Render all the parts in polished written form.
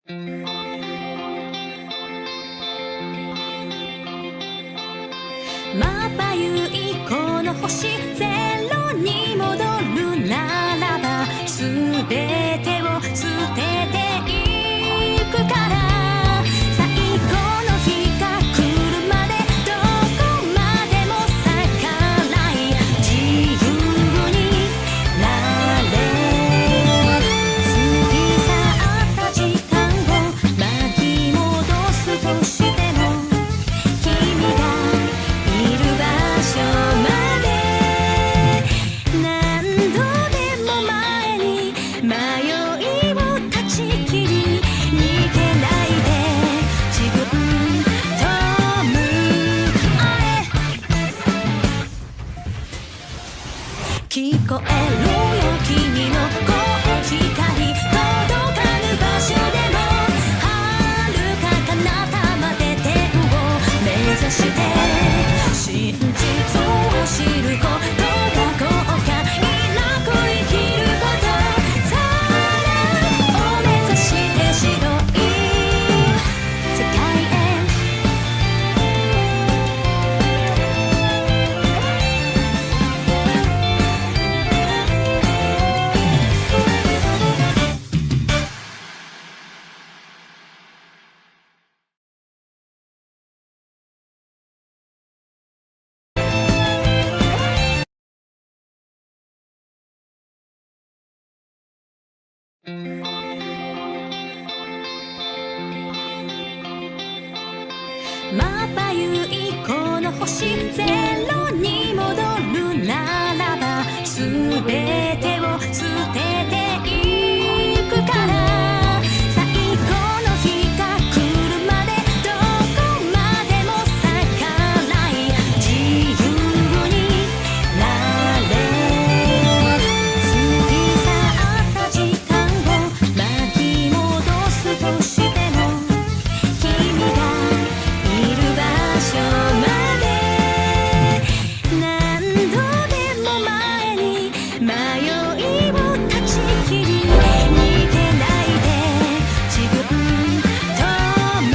まばゆいこの星ゼロに戻るならば全てを捨てていくから最後の日が来るまでどこまでも逆らい自由になれ過ぎ去った時間を巻き戻すとしても君がいる場所まで何度でも前に迷いを断ち切り逃げないで自分と向かえ聞こえるよ君の声光届かぬ場所でも遥か彼方まで天を目指して真実を知ることが効果いなく生きることさらを目指して白い世界へまばゆいこの星ゼロに戻るならば全てを捨てていくから最後の日が来るまでどこまでも逆らい自由になれ過ぎ去った時間を巻き戻すとしても君がいる場所まで何度でも前に迷いを断ち切り逃げないで自分と向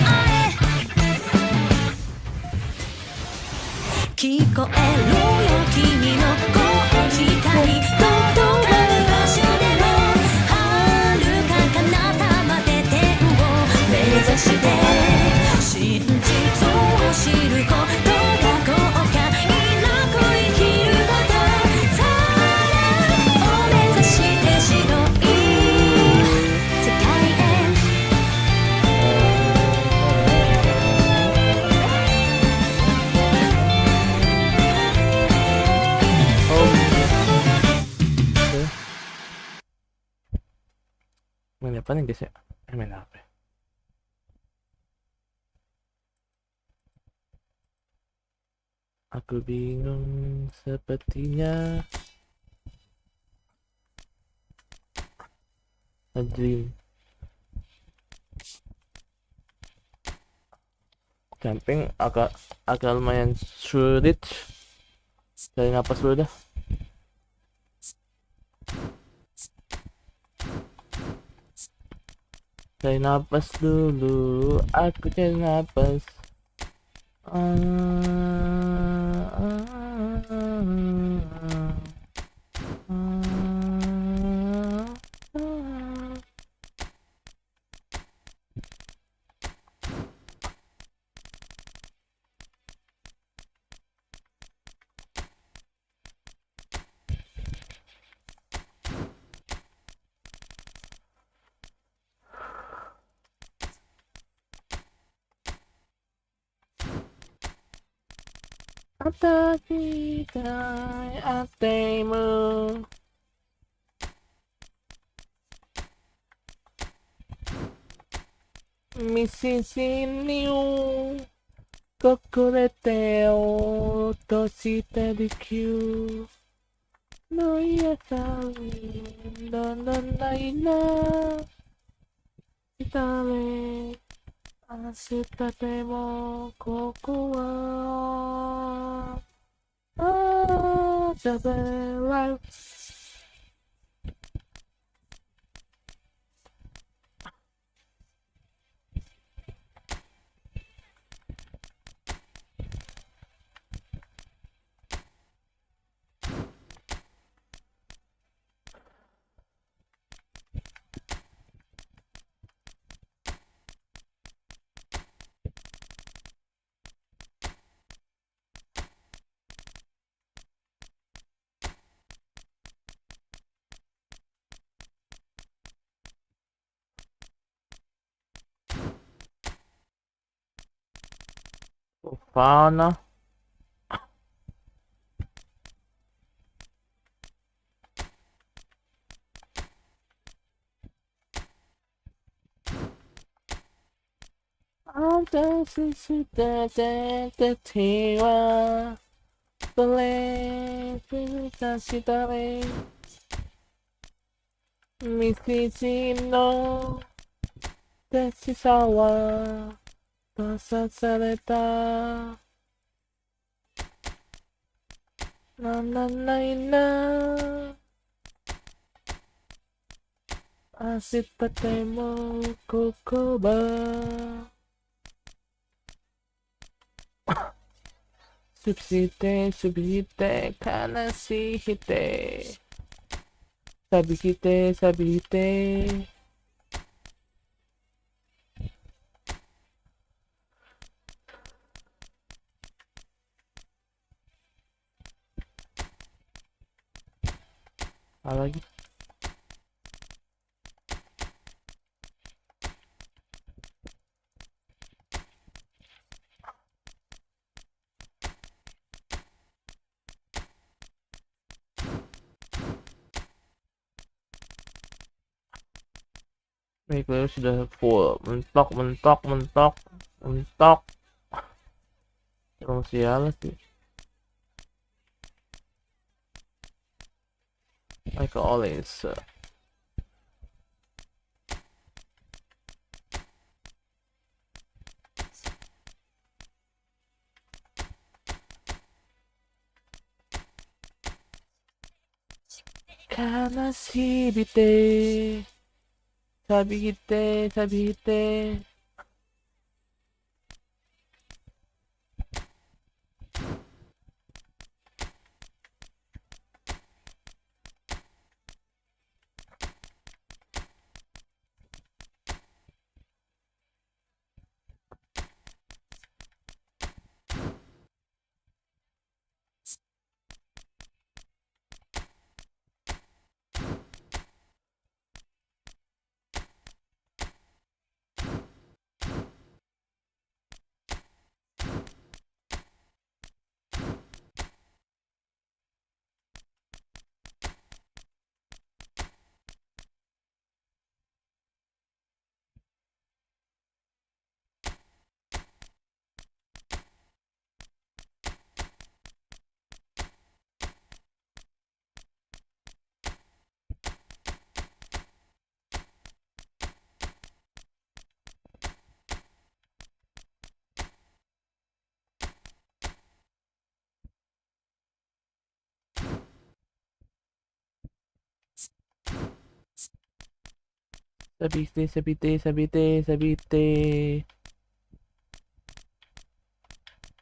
かえ聞こえるよ君の声光届かぬ場所でも遥か彼方まで天を目指して真実を知ることが効果いなく生きることさらを目指して白い世界へMain apa nih guys ya? Main apa? Aku bingung sepertinya. A dream. Camping agak lumayan sulit. Cari napas dulu dah. Cari napas dulu. Aku cari napas. Atakitai atemu Mississini Kokurete o toshite rikyu No yasari Donai na Itare 明日でもここは喋らう Fana. Ada sisi kecewa, boleh kasih tarik, misi Cino, desi sawah, pasat sereta, na na na na, asit patemo kokoba. Subsite, kanashihite. Sabihite. Apa lagi? Baik, sudah full. Mentok. Emang sialan sih. Like always. Kanashibite. Sabihite. Sabite.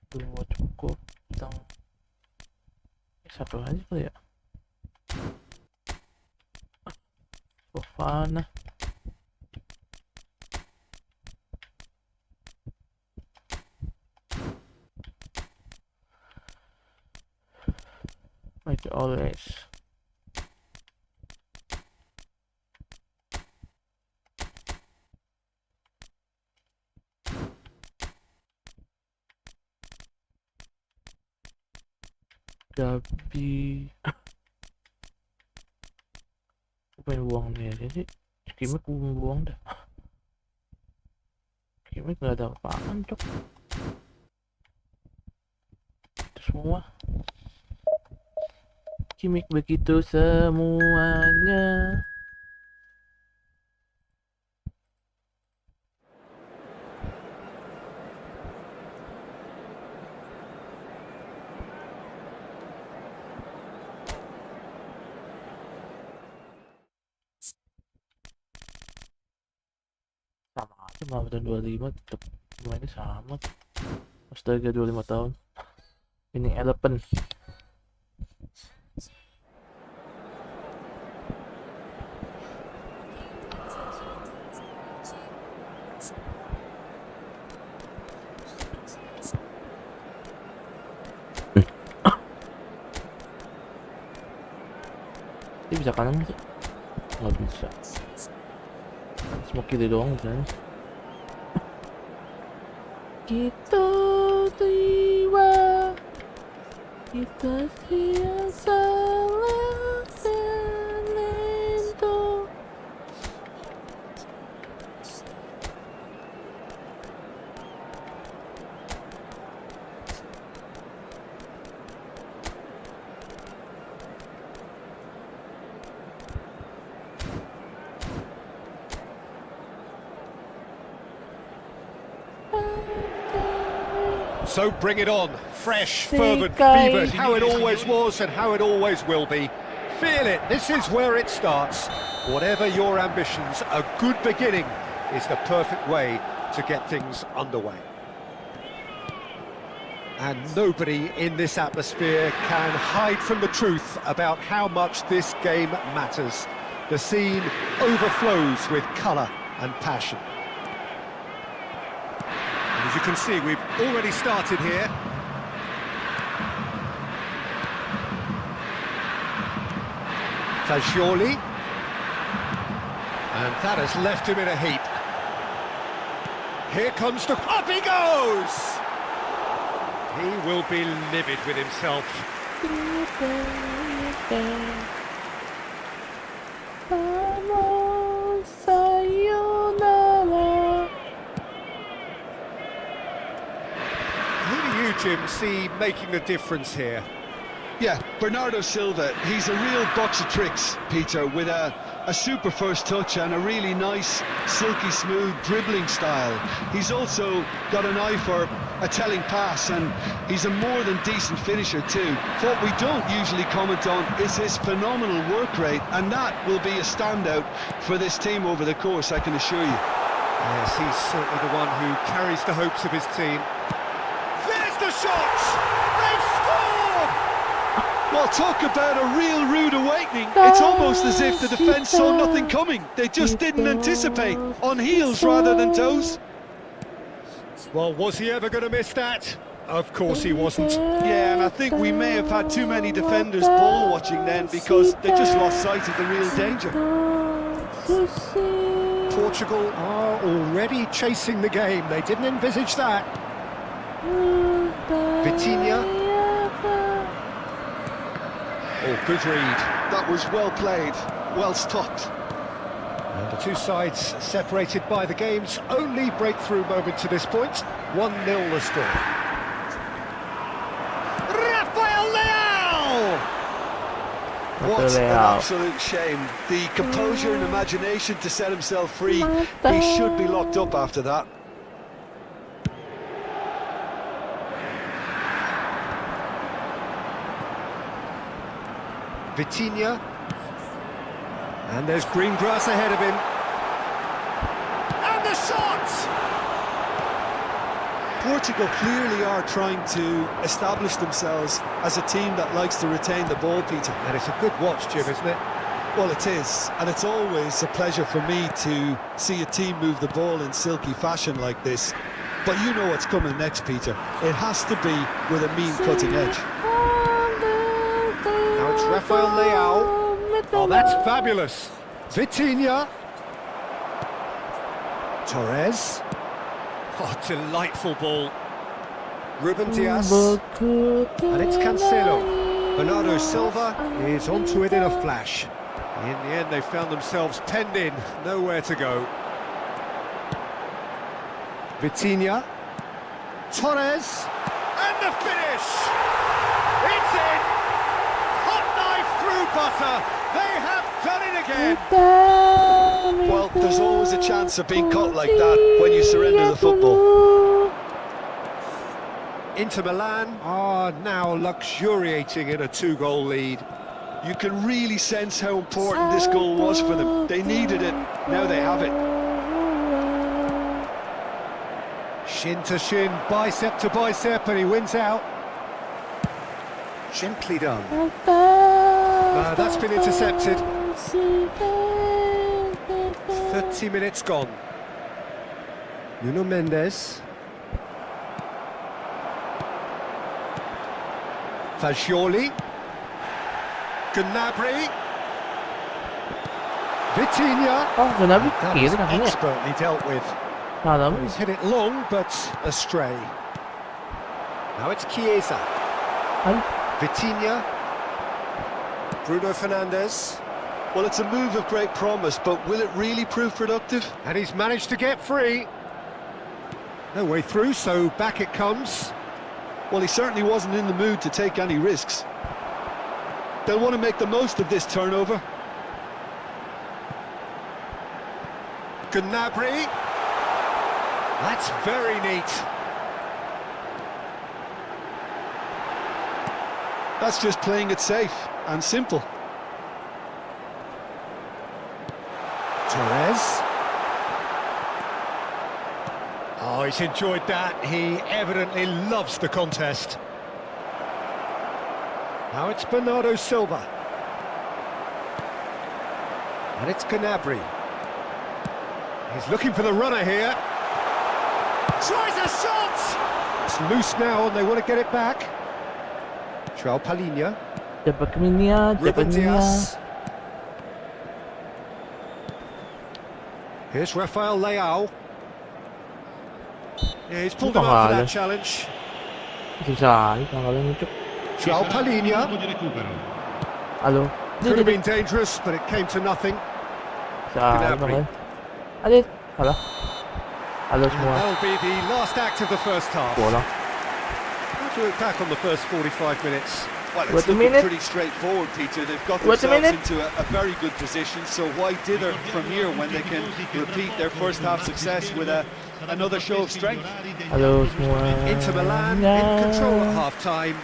Belum mau cukup. Satu aja kali ya. Fana. Like always. Tapi aku pengen buang nih aja sih. Skimik buang dah. Skimik gak ada apaan cok. Itu semua. Skimik begitu semuanya. Sama aja malah dan 25 tetep semuanya sama. Astaga 25 tahun. Ini elephant. Dia bisa kanan sih? Nggak bisa. Semua kiri doang misalnya. Kita Dikasih sangat lento. So bring it on, fresh, fervent, fevered, how it always was and how it always will be. Feel it, this is where it starts. Whatever your ambitions, a good beginning is the perfect way to get things underway. And nobody in this atmosphere can hide from the truth about how much this game matters. The scene overflows with colour and passion. As you can see, we've already started here. Fagioli. And that has left him in a heap. Here comes the... Up he goes! He will be livid with himself. Jim, see making the difference here? Yeah, Bernardo Silva, he's a real box of tricks, Peter, with a super first touch and a really nice, silky smooth dribbling style. He's also got an eye for a telling pass, and he's a more than decent finisher too. What we don't usually comment on is his phenomenal work rate, and that will be a standout for this team over the course, I can assure you. Yes, he's certainly the one who carries the hopes of his team. The shots! They've scored! Well, talk about a real rude awakening. It's almost as if the defence saw nothing coming. They just didn't anticipate, on heels rather than toes. Well, was he ever going to miss that? Of course he wasn't. Yeah, and I think we may have had too many defenders ball watching then, because they just lost sight of the real danger. Portugal are already chasing the game. They didn't envisage that. Vitinha. Oh, good read. That was well played, well stopped. And the two sides separated by the game's only breakthrough moment to this point. 1-0 the score. Rafael Leao! What an absolute shame. The composure and imagination to set himself free. He should be locked up after that. Vitinha, and there's green grass ahead of him, and the shot! Portugal clearly are trying to establish themselves as a team that likes to retain the ball, Peter. And it's a good watch, Jim, isn't it? Well, it is, and it's always a pleasure for me to see a team move the ball in silky fashion like this. But you know what's coming next, Peter. It has to be with a mean cutting edge. It's Rafael Leao. Oh, that's fabulous. Vitinha. Torres. Oh, delightful ball. Ruben Dias. And it's Cancelo. Bernardo Silva is onto it in a flash. In the end, they found themselves penned in. Nowhere to go. Vitinha. Torres. And the finish! It's in! Butter. They have done it again. Well, there's always a chance of being caught like that when you surrender the football. Inter Milan are now luxuriating in a 2-goal lead. You can really sense how important this goal was for them. They needed it, now they have it. Shin to shin, bicep to bicep, and he wins out. Gently done. That's been intercepted. 30 minutes gone. Nuno Mendes. Fagioli. Gnabry. Vitinha. Oh, Gnabry That is expertly dealt with. He's hit it long, but astray. Now it's Chiesa. Vitinha. Bruno Fernandes. Well, it's a move of great promise, but will it really prove productive? And he's managed to get free. No way through, so back it comes. Well, he certainly wasn't in the mood to take any risks. They'll want to make the most of this turnover. Gnabry. That's very neat. That's just playing it safe and simple. Torres. Oh, he's enjoyed that. He evidently loves the contest. Now it's Bernardo Silva. And it's Gnabry. He's looking for the runner here. Tries a shot! It's loose now and they want to get it back. João Palhinha. Ruben Dias. Here's Rafael Leao. Yeah, he's pulled him up for that challenge. João Palhinha. Halo. Could have been dangerous, but it came to nothing. Gnabry. Alin? Halo. Halo And semua. that'll be the last act of the first half. Bola. How to look back on the first 45 minutes? Well, What it's a looking minute? pretty straightforward, Peter. They've got What a themselves minute? into a very good position, so why dither from here when they can repeat their first half success with another show of strength? Halo semua. Inter Milan in control at half-time.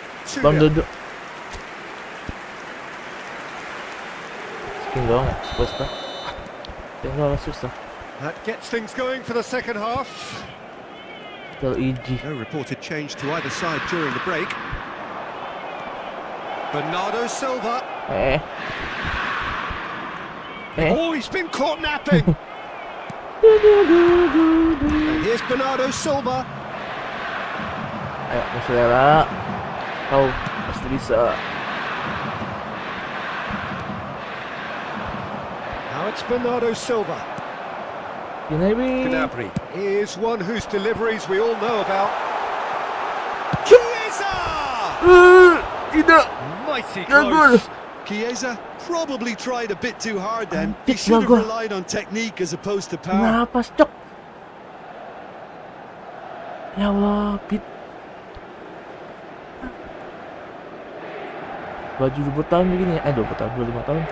Bang 2-0. duduk. Skin doang ya, superstar. Tengok susah. That gets things going for the second half. Kalau EG. No reported change to either side during the break. Bernardo Silva. Oh, he's been caught napping. And here's Bernardo Silva. Ayo, Muslera. Kau pasti bisa. Now it's Bernardo Silva. Gnabry is one whose deliveries we all know about. Chiesa! Tidak. Mighty Gol. close. Chiesa probably tried a bit too hard then. He should have gol. relied on technique as opposed to power. Kenapa stok? Ya Allah, Pit. Baju 20 tahun begini ya? 20 tahun, 25 tahun.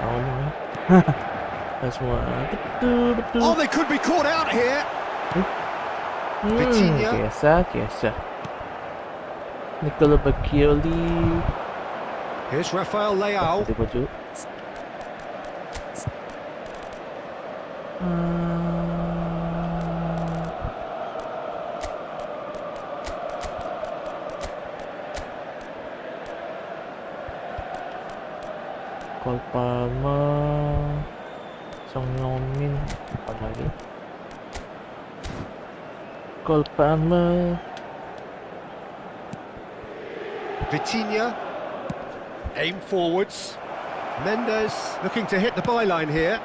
Tahunnya ya. Semua betul. Oh, they could be caught out here. Vitinha. Chiesa. Nicola Bacchioli. Here's Rafael Leao. Ganti baju. Cole Palmer, Song Min, apa lagi? Cole Palmer. Vitinha. Aim forwards. Mendes looking to hit the byline here.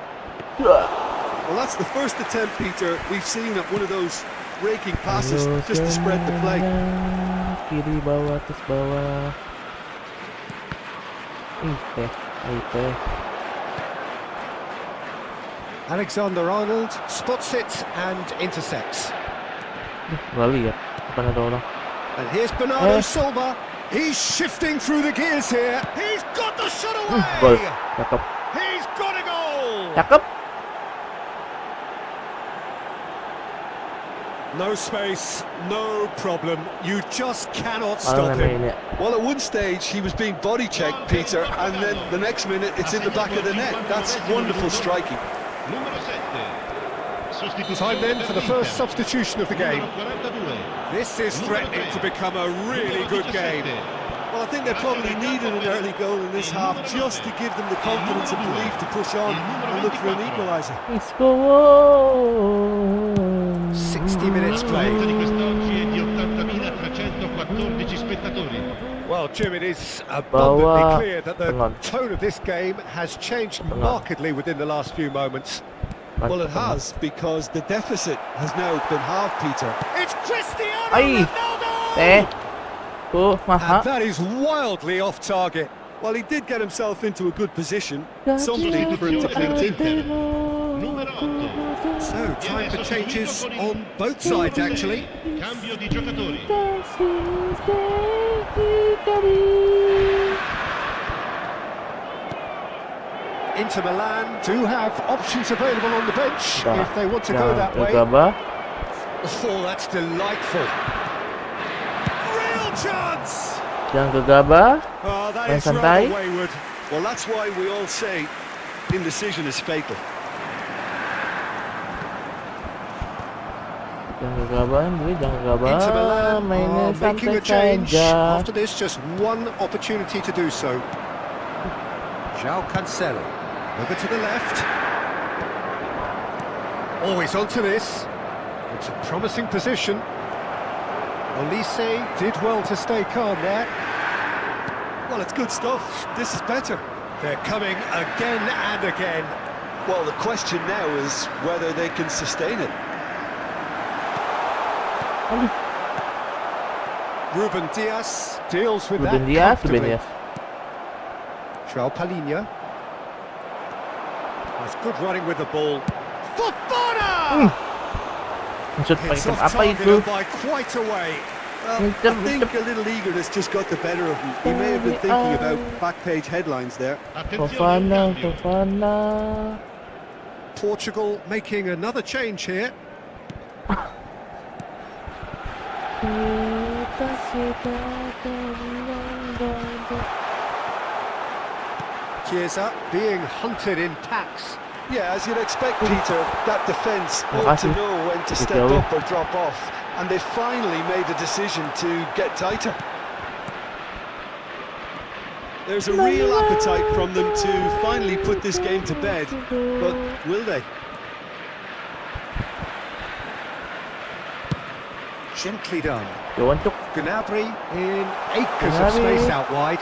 Well, that's the first attempt, Peter, we've seen at one of those raking passes just to spread the play. Kiri bawah, atas bawah. Teh. Alexander-Arnold spots it and intercepts. Gak lihat, depan ada orang. And here's Bernardo Silva. He's shifting through the gears here. He's got the shot Gol, away. cakep. He's got a goal. Cakep. No space, no problem. You just cannot stop him. Well, at one stage he was being body checked, Peter, and then the next minute it's in the back of the net. That's wonderful striking. Time then for the first substitution of the game. This is threatening to become a really good game. Well, I think they probably needed an early goal in this half just to give them the confidence and belief to push on and look for an equaliser. Let's go. 60 minutes played. Well, Jim, it is abundantly clear that the tone of this game has changed markedly within the last few moments. Well, it has, because the deficit has now been halved, Peter. It's Cristiano Ay. Ronaldo! Oh, maha. And that is wildly off target. Well, he did get himself into a good position. Something for him to cling to. Numero 8. So, time for changes on both sides, actually. Cambio di giocatori. Inter Milan do have options available on the bench if they want to go that way. Gagaba. Oh, that's delightful. Real chance! Jangan gegabah. Oh, that Main is santai. rather wayward. Well, that's why we all say indecision is fatal. Jangan gegabah, jangan gegabah. Inter Milan Mainnya are making santai a change. saja. After this, just one opportunity to do so. João Cancelo. Over to the left. Oh, he's onto this. It's a promising position. Olise did well to stay calm there. Well, it's good stuff. This is better. They're coming again and again. Well, the question now is whether they can sustain it. Ruben Dias deals with Ruben that Dias, comfortably. Ruben Dias. João Palhinha. That's good running with the ball. Fofana! Maksud It's macam off apa itu? target by quite a way. I think a little eagerness just got the better of him. He may have been thinking about back page headlines there. Fofana, Attenzione, cambio. Fofana. Portugal making another change here. Chiesa being hunted in packs. Yeah, as you'd expect, Peter, that defence ought to know when to step Betul. up or drop off. And they finally made a decision to get tighter. There's a real appetite from them to finally put this game to bed. But will they? Gently done. Jawan cuk. Gnabry in acres of Gnabry. space out wide.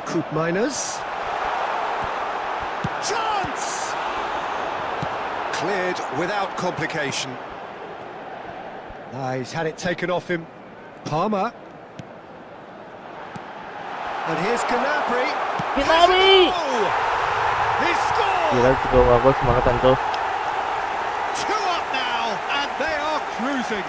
Coop Miners. Chance! Cleared without complication. He's had it taken off him. Palmer. And here's Gnabry. Gnabry! Oh! He scored! Gila, itu gol bagus banget Anto. 2 up now, and they are cruising.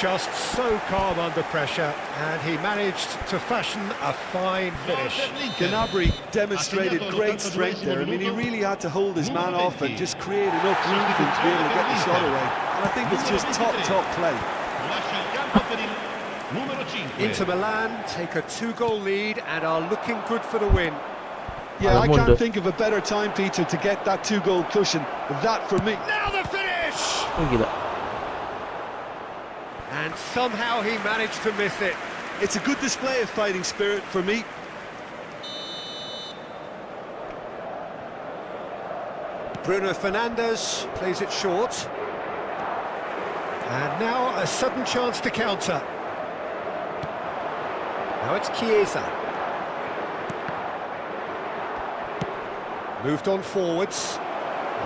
Just so calm under pressure, and he managed to fashion a fine finish. Gnabry demonstrated great strength there. I mean, he really had to hold his man off and just create enough room for him to be able to get the shot away. And I think it's just top play. Lascia il campo per il numero 5. Inter Milan take a 2-goal lead and are looking good for the win. Yeah, I Mundo. can't think of a better time, Peter, to get that 2-goal cushion. That for me. Now the finish! Oh gila. And somehow he managed to miss it. It's a good display of fighting spirit for me. Bruno Fernandes plays it short. And now a sudden chance to counter. Now it's Chiesa. Moved on forwards.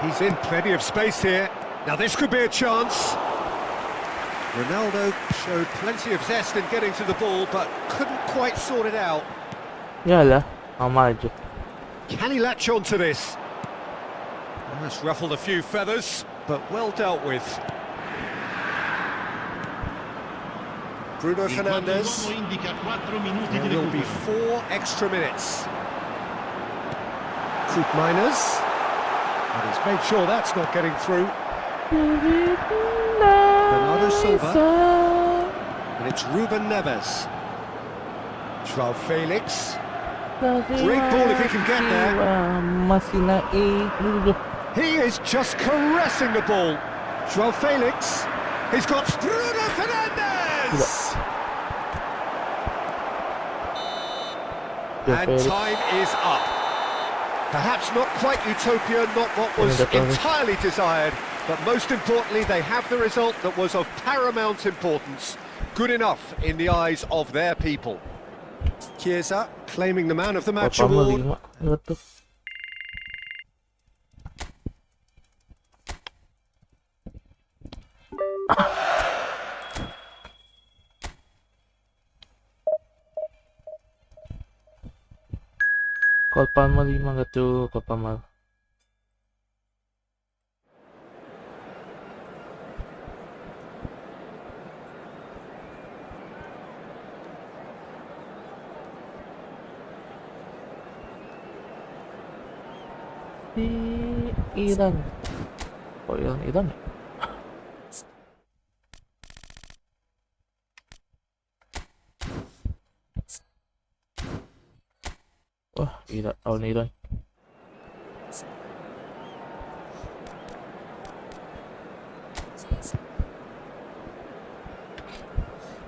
He's in plenty of space here. Now this could be a chance. Ronaldo showed plenty of zest in getting to the ball, but couldn't quite sort it out. Yalah, amal je. Can he latch on to this? Well, it's ruffled a few feathers, but well dealt with. Bruno Il quadro Fernandes. uomo indica 4 minuti di There will be recupero. 4 extra minutes. Coop Miners. And he's made sure that's not getting through. Bernardo Silva. And it's Ruben Neves. João Felix. Great ball if he can get there. Masih naik. He is just caressing the ball. João Felix. He's got Bruno Fernandes. And time is up. Perhaps not quite utopia, not what was entirely desired, but most importantly, they have the result that was of paramount importance. Good enough in the eyes of their people. Chiesa claiming the man of the match award. Colpa mal 5 gitu, colpa mal. Di Iran. Oh, Iran. Wah, Iran.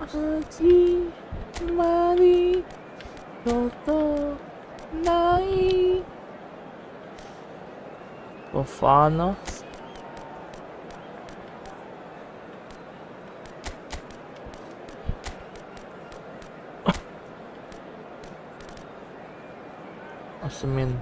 Haji, mari, toto, nai. Fofana. Asmin.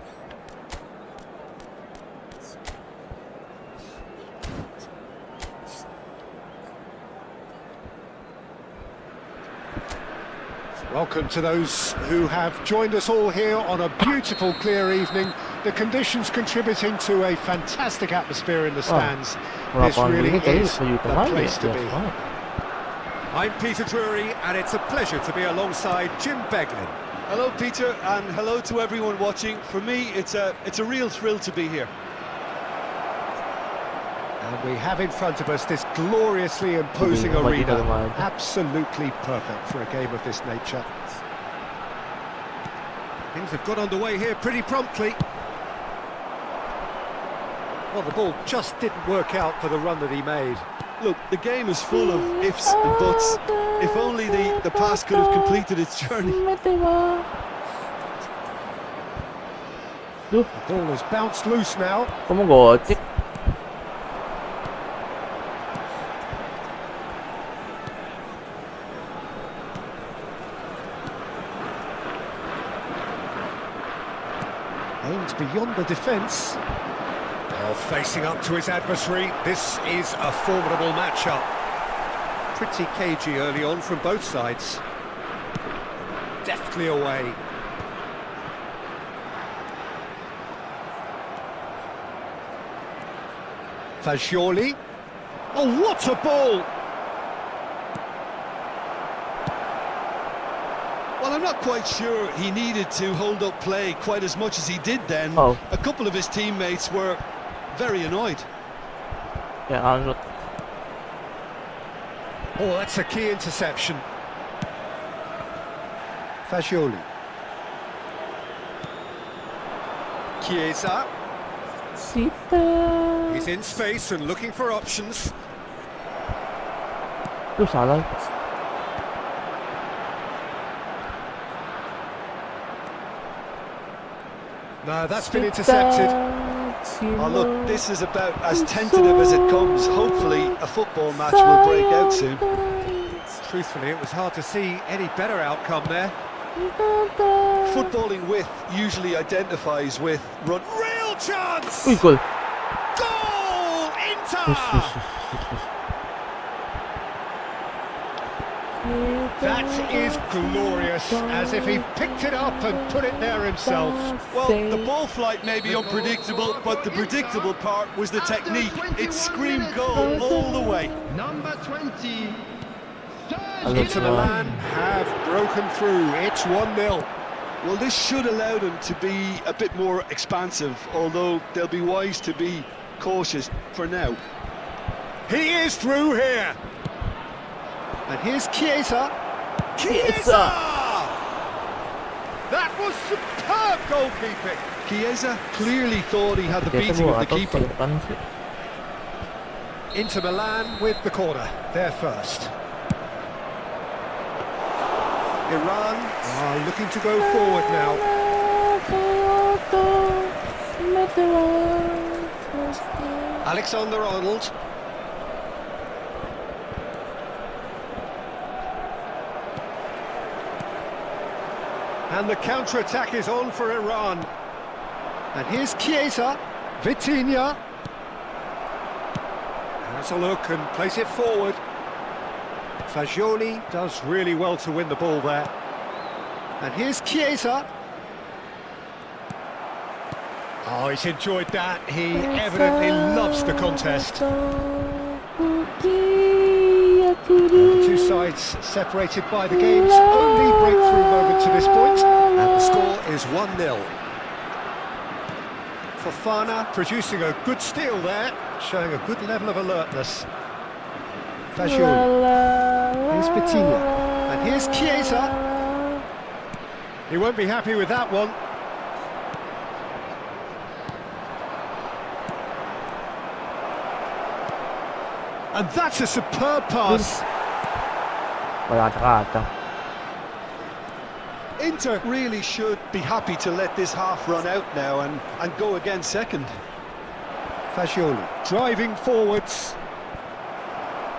Welcome to those who have joined us all here on a beautiful, clear evening. The conditions contributing to a fantastic atmosphere in the stands. This really is the place to be. I'm Peter Drury, and it's a pleasure to be alongside Jim Beglin. Hello, Peter, and hello to everyone watching. For me, it's a real thrill to be here. And we have in front of us this gloriously imposing arena. Absolutely perfect for a game of this nature. Things have got underway here pretty promptly. Well, the ball just didn't work out for the run that he made. Look, the game is full of ifs and buts. If only the pass could have completed its journey. The ball has bounced loose now. ¿Cómo gote? Aimed beyond the defence. Well, facing up to his adversary, this is a formidable matchup. Pretty cagey early on from both sides. Deftly away. Fagioli. Oh, what a ball! Well, I'm not quite sure he needed to hold up play quite as much as he did then. Oh. A couple of his teammates were very annoyed. Yeah, I'm not. Oh, that's a key interception. Fagioli. Chiesa. He's in space and looking for options. Itu salah. No, that's been intercepted. Oh, look, this is about as tentative as it comes. Hopefully, a football match will break out soon. Truthfully, it was hard to see any better outcome there. Footballing with usually identifies with run. Real chance! Uy, goal. Goal! Inter! That is glorious, as if he picked it up and put it there himself. Well, the ball flight may be unpredictable, but the predictable part was the technique. It screamed goal all the way. Number 20. Inter Milan have broken through. It's 1-0. Well, this should allow them to be a bit more expansive, although they'll be wise to be cautious for now. He is through here. And here's Chiesa. Chiesa! That was superb goalkeeping. Chiesa clearly thought he had the beating of the keeper. Inter Milan with the corner. They're first. Iran are looking to go forward now. Alexander-Arnold. And the counter-attack is on for Iran. And here's Chiesa. Vitinha. Has a look and plays it forward. Fagioli does really well to win the ball there. And here's Chiesa. Oh, he's enjoyed that. He evidently loves the contest. The two sides separated by the game's only breakthrough moment to this point, and the score is 1-0. Fofana producing a good steal there, showing a good level of alertness. Fagioli. Here's Vitinha. And here's Chiesa. He won't be happy with that one. And that's a superb pass. Inter really should be happy to let this half run out now and go again second. Fagioli driving forwards.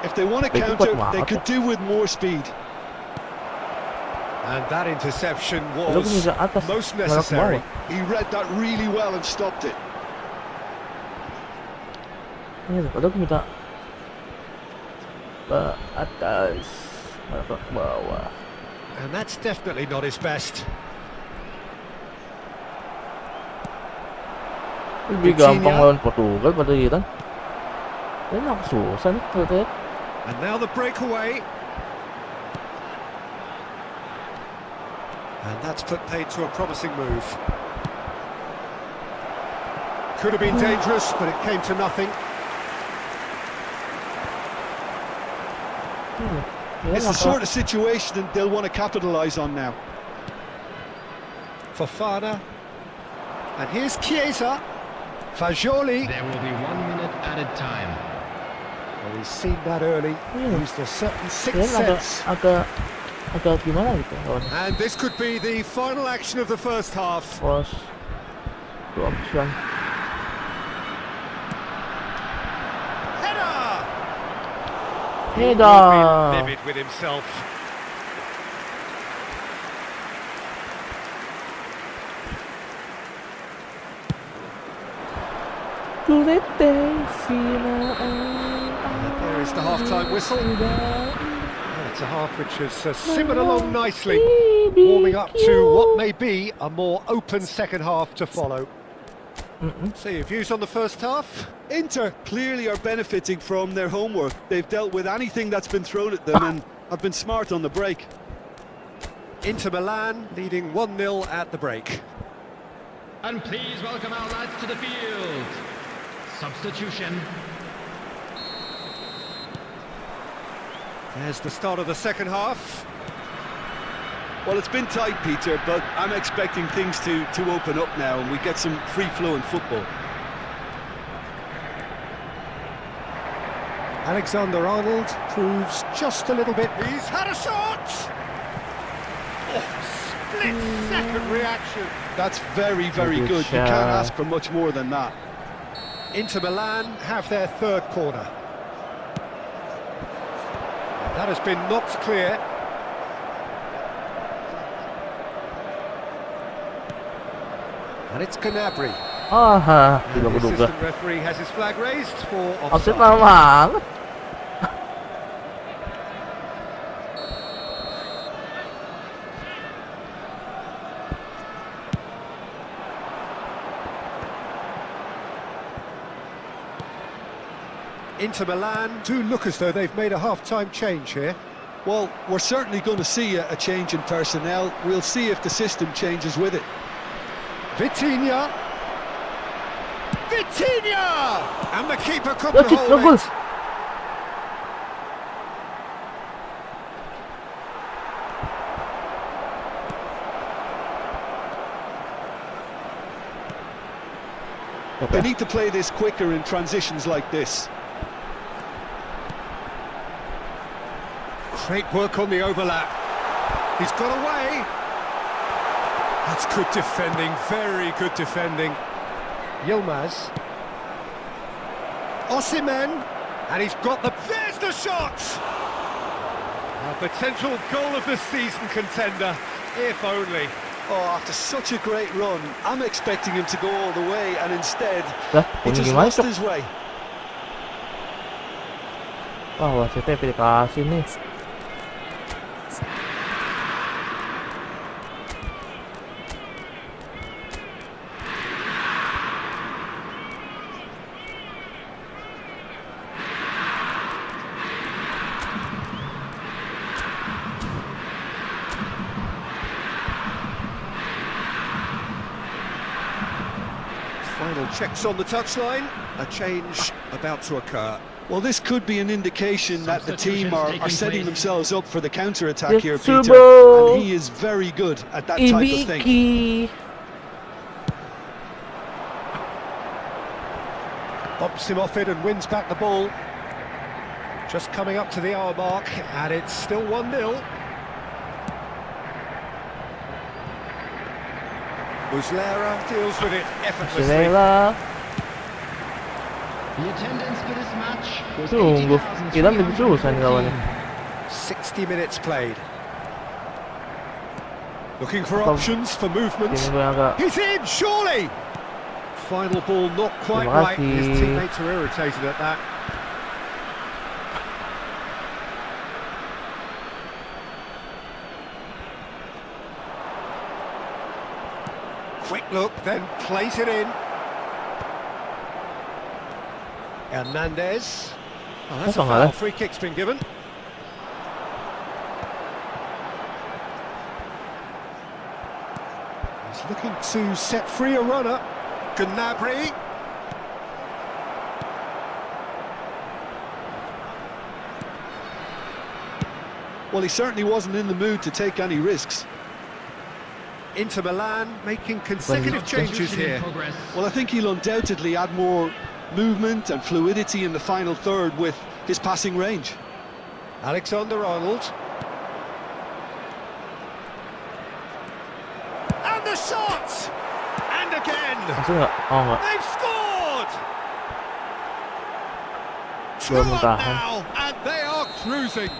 If they want to counter, they could do with more speed. And that interception was most necessary. He read that really well and stopped it. And that's definitely not his best. Lebih gampang lawan Portugal pada kita. Ini aku susah nih ternyata. And now the breakaway. And that's put paid to a promising move. Could have been dangerous, but it came to nothing. It's the sort of situation that they'll want to capitalise on now. Fofana. And here's Chiesa. Fagioli. There will be 1 minute added time. Well, he's seen that early. Used a certain sixth sense. Agak gimana gitu. And this could be the final action of the first half. Bos. Itu option. He'll be livid with himself. And there is the half-time whistle. It's a half which has simmered along nicely, warming up to what may be a more open second half to follow. So your views on the first half? Inter clearly are benefiting from their homework. They've dealt with anything that's been thrown at them and have been smart on the break. Inter Milan leading 1-0 at the break. And please welcome our lads to the field. Substitution. There's the start of the second half. Well, it's been tight, Peter, but I'm expecting things to open up now and we get some free-flowing football. Alexander-Arnold proves just a little bit. He's had a shot! Oh, split-second reaction. That's very, very good. You can't ask for much more than that. Inter Milan have their third corner. That has been knocked clear. And it's Gnabry. Tidak The kuduga. assistant referee has his flag raised for Offset offside. memang. Inter Milan do look as though they've made a half-time change here. Well, we're certainly going to see a change in personnel. We'll see if the system changes with it. Vitinha! Vitinha! And the keeper couldn't hold it. They need to play this quicker in transitions like this. Great work on the overlap. He's got away. That's good defending, very good defending. Yilmaz. Osimhen. And he's got the... There's the shot! A potential goal of the season contender, if only. Oh, after such a great run, I'm expecting him to go all the way, and instead, he just gimana, lost Cok? his way. Wah, wasitnya dikasih nih. checks on the touchline. A change about to occur. Well, this could be an indication that the team are setting themselves up for the counter-attack Yes, here, Peter. Subo. And he is very good at that type of thing. Ibiki. Bumps him off it and wins back the ball. Just coming up to the hour mark, and it's still 1-0. Muslera deals with it effortlessly. Sinela. The attendance for this match was Sungguh, Iran lebih susah nih lawannya. 60 minutes played. Looking for options for movement. Tim gue agak He's in, surely! Final ball not quite Terima right. His kasih. teammates are irritated at that. Quick look, then plays it in. Hernandez. Oh, that's a Apa foul. ngalah? Free kick's been given. He's looking to set free a runner. Gnabry. Well, he certainly wasn't in the mood to take any risks. Inter Milan making consecutive changes substitution in here. progress. Well, I think he'll undoubtedly add more movement and fluidity in the final third with his passing range. Alexander-Arnold. And the shot! And again! masuk nggak? Oh nggak. They've scored! Belum 2-1 tahan. now, and they are cruising.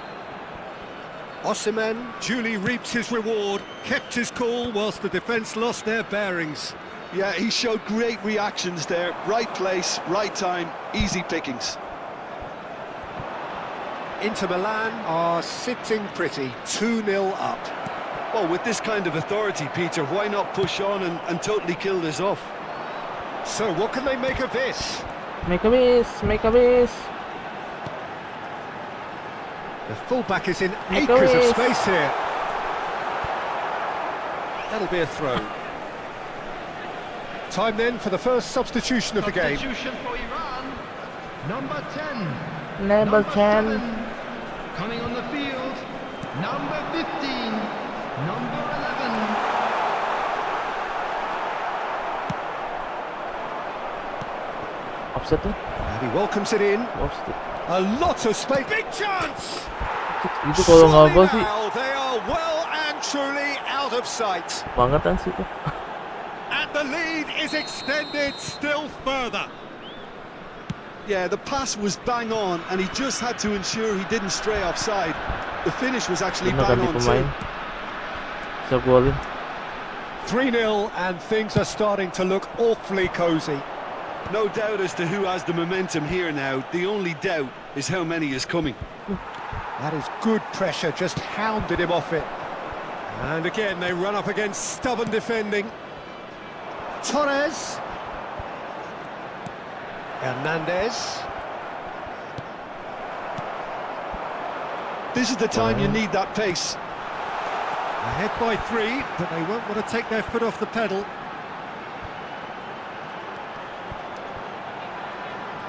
Osimhen duly reaps his reward, kept his cool whilst the defence lost their bearings. Yeah, he showed great reactions there. Right place, right time, easy pickings. Inter Milan are sitting pretty, 2-0 up. Well, with this kind of authority, Peter, why not push on and totally kill this off? So what can they make of this? Make a miss, make a miss. The fullback is in Make acres a of wish. space here. That'll be a throw. Time then for the first substitution of the game. Substitution for Iran. Number 10. Number 10. 7. Coming on the field. Number 15. Number 11. Offset tuh. And he welcomes it in. Offset. A lot of space. Big chance! Itu kalau nggak Surely gol sih now they are well and truly out of sight. bangetan sih itu. And the lead is extended still further. Yeah, the pass was bang on, and he just had to ensure he didn't stray offside. The finish was actually Bener bang ganti on pemain. too. Bisa golin. 3-0 and things are starting to look awfully cosy. No doubt as to who has the momentum here now. The only doubt is how many is coming. That is good pressure, just hounded him off it. And again, they run up against stubborn defending. Torres. Hernandez. This is the time you need that pace. Ahead by 3, but they won't want to take their foot off the pedal.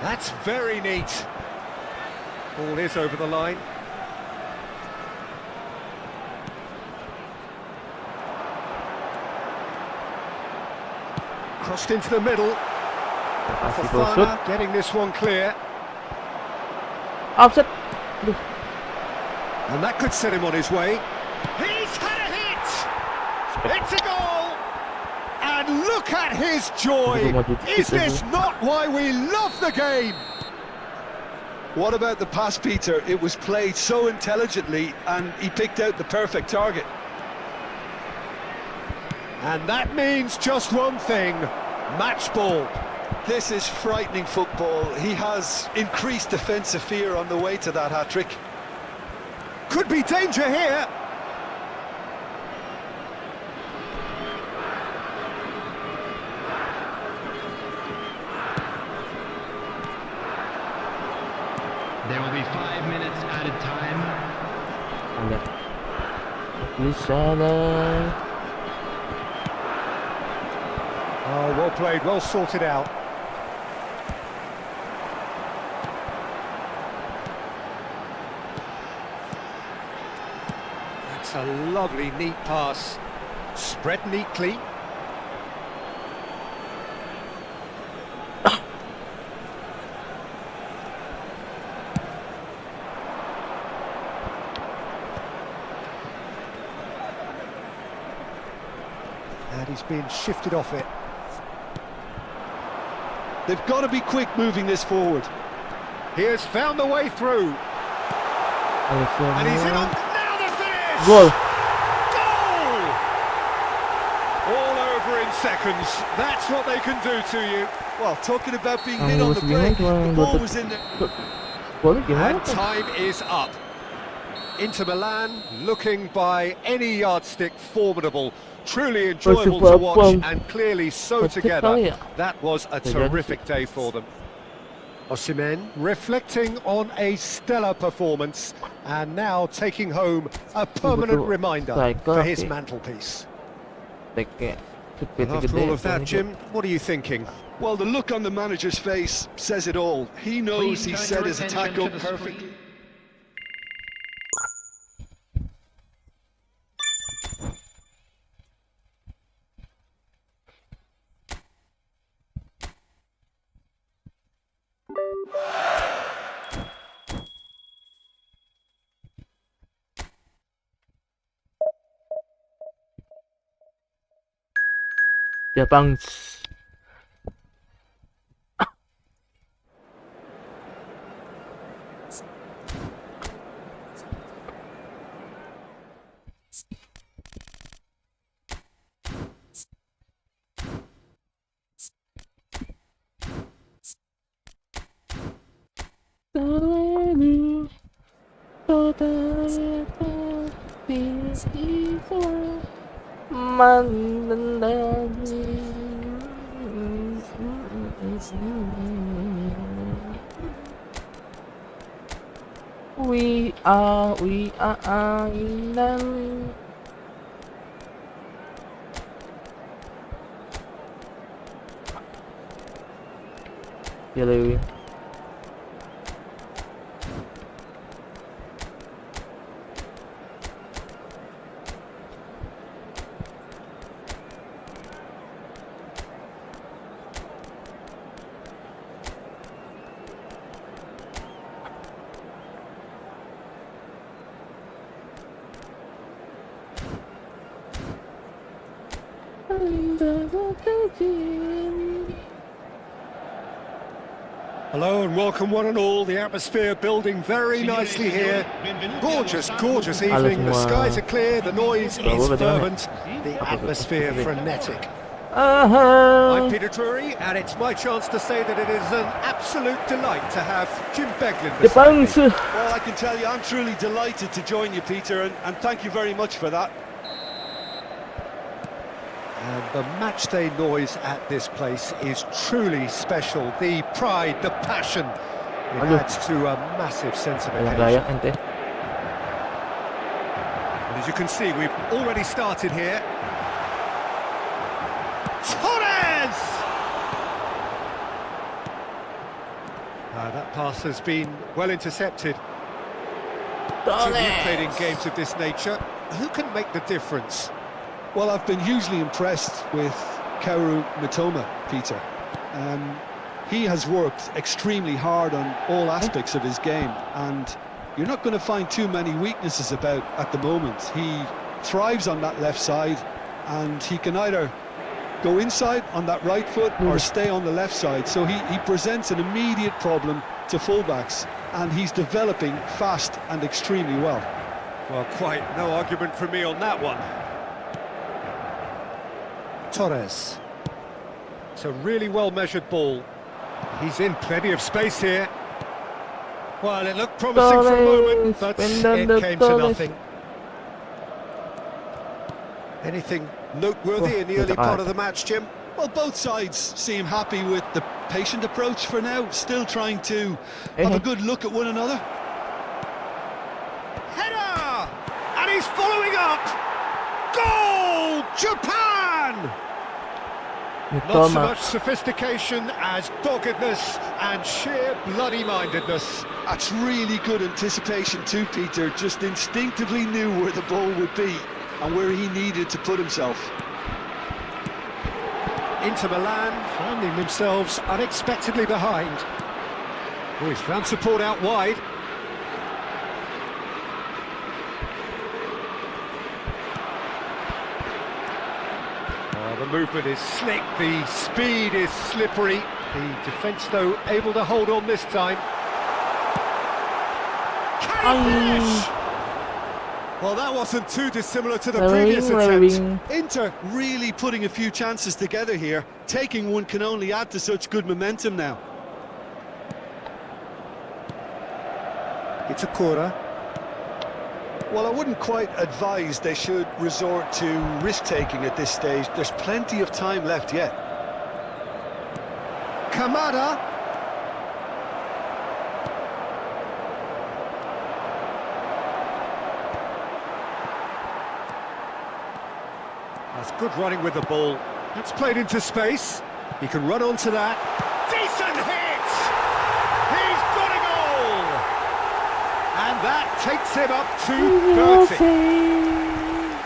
That's very neat. Ball is over the line. Crossed into the middle. Kasih gol shoot. Fofana getting this one clear. Offset. Aduh. And that could set him on his way. He's had a hit! It's a goal! And look at his joy! Is this not why we love the game? What about the pass, Peter? It was played so intelligently, and he picked out the perfect target. And that means just one thing, match ball. This is frightening football. He has increased defensive fear on the way to that hat-trick. Could be danger here. There will be 5 minutes added time. Ada. Di sana. Oh, well played, well sorted out. That's a lovely, neat pass. Spread neatly. And he's been shifted off it. They've got to be quick moving this forward. He has found the way through. And he's in on... Now the finish! Goal! Goal! All over in seconds. That's what they can do to you. Well, talking about being hit on the break, the ball was in there. And time is up. Inter Milan looking by any yardstick formidable. Truly enjoyable to watch and clearly so together. That was a terrific day for them. Osimhen reflecting on a stellar performance and now taking home a permanent reminder for his mantelpiece. And after all of that, Jim, what are you thinking? Well, the look on the manager's face says it all. He knows he set his attack up perfectly. Ya bang. We are England. Hello. Hello and welcome one and all. The atmosphere building very nicely here. Gorgeous, gorgeous evening. The skies are clear, the noise is fervent, the atmosphere frenetic. I'm Peter Drury, and it's my chance to say that it is an absolute delight to have Jim Beglin beside me. Well, I can tell you I'm truly delighted to join you, Peter, and thank you very much for that. And the matchday noise at this place is truly special. The pride, the passion, it adds to a massive sense of occasion. And as you can see, we've already started here. Torres! That pass has been well intercepted. Jim, you've played in games of this nature. Who can make the difference? Well, I've been hugely impressed with Kaoru Mitoma, Peter. He has worked extremely hard on all aspects of his game, and you're not going to find too many weaknesses about at the moment. He thrives on that left side, and he can either go inside on that right foot or stay on the left side. So he presents an immediate problem to fullbacks, and he's developing fast and extremely well. Well, quite no argument from me on that one. Torres. It's a really well-measured ball. He's in plenty of space here. Well, it looked promising for a moment, but it came to nothing. Anything noteworthy in the early part of the match, Jim? Well, both sides seem happy with the patient approach for now, still trying to have a good look at one another. Header! And he's following up! Goal! Japan! Not so much sophistication as doggedness and sheer bloody-mindedness. That's really good anticipation too, Peter. Just instinctively knew where the ball would be and where he needed to put himself. Inter Milan finding themselves unexpectedly behind. Oh, he's found support out wide. The movement is slick, the speed is slippery. The defence, though, able to hold on this time. Can he finish? Well, that wasn't too dissimilar to the previous attempt. Inter really putting a few chances together here. Taking one can only add to such good momentum now. It's a corner. Well, I wouldn't quite advise they should resort to risk-taking at this stage. There's plenty of time left yet. Kamada. That's good running with the ball. That's played into space. He can run onto that. Decent hit! He's got a goal! And that takes him up to 30.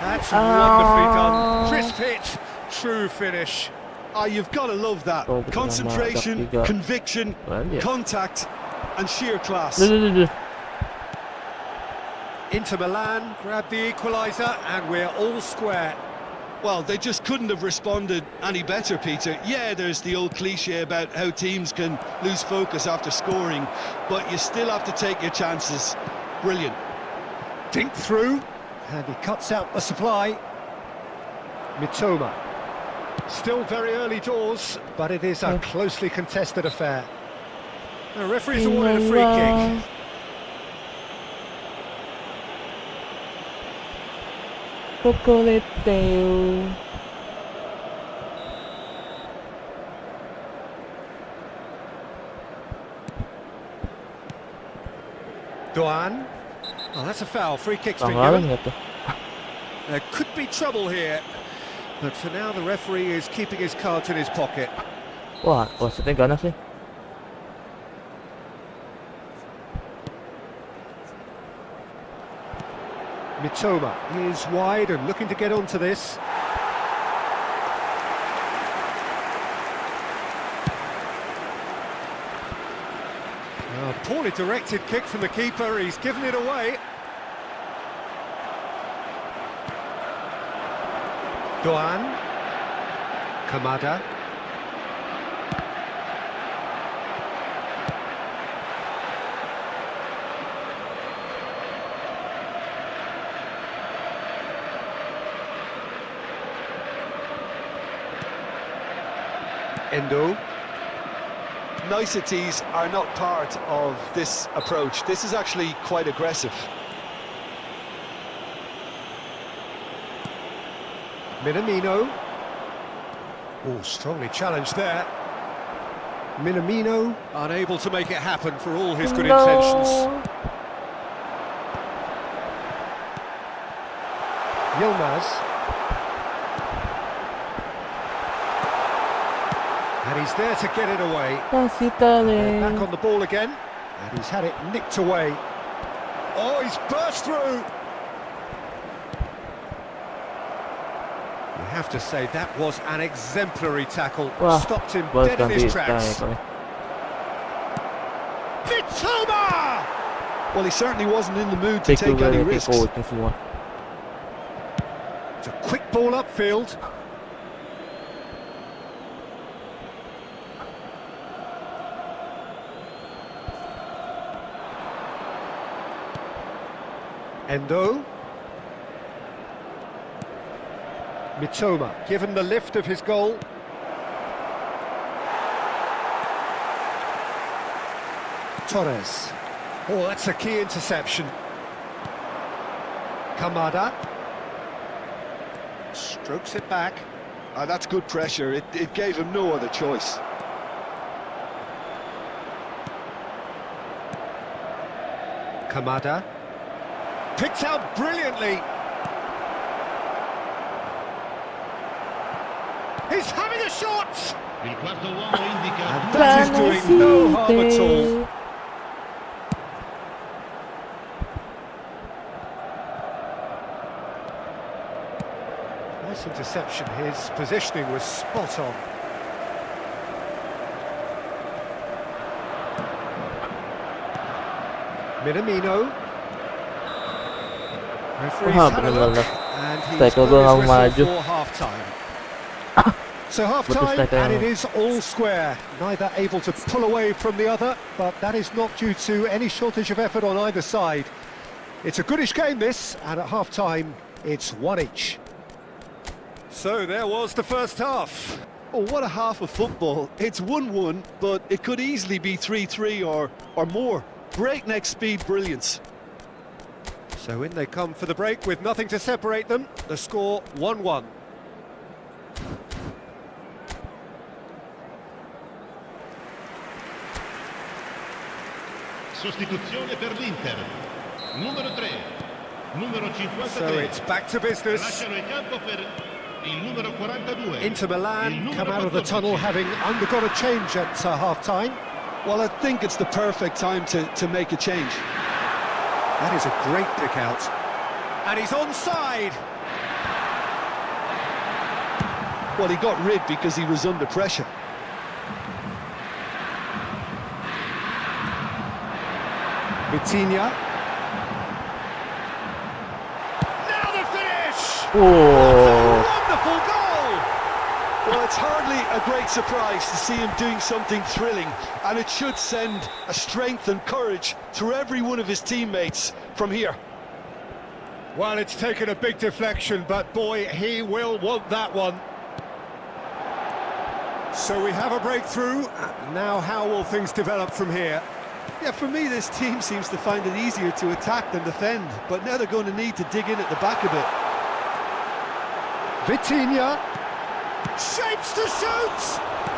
That's wonderfully done. Crisp hit, true finish. Ah, you've got to love that. Concentration, conviction, contact and sheer class. Inter Milan grab the equaliser and we're all square. Well, they just couldn't have responded any better, Peter. Yeah, there's the old cliche about how teams can lose focus after scoring, but you still have to take your chances. Brilliant. Dink through, and he cuts out the supply. Mitoma. Still very early doors, but it is a closely contested affair. The referee's awarded a free kick. Doan. Oh, that's a foul. Free kick's been given. There could be trouble here, but for now the referee is keeping his cards in his pocket. Wah, wasitnya ganas sih. Mitoma is wide and looking to get onto this. A poorly directed kick from the keeper, he's given it away. Doan. Kamada. Endo. Niceties are not part of this approach. This is actually quite aggressive. Minamino. Oh, strongly challenged there. Minamino unable to make it happen for all his good intentions. Yilmaz. And he's there to get it away. Back on the ball again. And he's had it nicked away. Oh, he's burst through. You have to say that was an exemplary tackle. Stopped him dead in his tracks. Mitoma! Well, he certainly wasn't in the mood to take any risks. It's a quick ball upfield. Endo. Mitoma, given the lift of his goal. Torres. Oh, that's a key interception. Kamada. Strokes it back. That's good pressure. It gave him no other choice. Kamada. Picked out brilliantly. He's having a shot! Il quarto uomo indica And that is doing no harm at all. Nice interception. His positioning was spot on. Minamino. Referee's had a look, and he's blown his whistle for half-time. So half-time, and it is all square. Neither able to pull away from the other, but that is not due to any shortage of effort on either side. It's a goodish game, this, and at half-time, it's one each. So there was the first half. Oh, what a half of football. It's 1-1, but it could easily be 3-3 or more. Breakneck speed brilliance. So in they come for the break with nothing to separate them. The score 1-1. sostituzione per l'Inter. Numero 3, numero 53. So it's back to business. Lasciano il campo per il numero 42. Inter Milan come out of the tunnel having undergone a change at half-time. Well, I think it's the perfect time to make a change. That is a great pick out. And he's onside. Well, he got rid because he was under pressure. Vitinha. Now the finish! Oh, Wonderful goal! Well, it's hardly a great surprise to see him doing something thrilling, and it should send a strength and courage through every one of his teammates from here. Well, it's taken a big deflection, but boy, he will want that one. So we have a breakthrough. Now how will things develop from here? Yeah, for me, this team seems to find it easier to attack than defend, but now they're going to need to dig in at the back a bit. Vitinha. Shapes to shoot!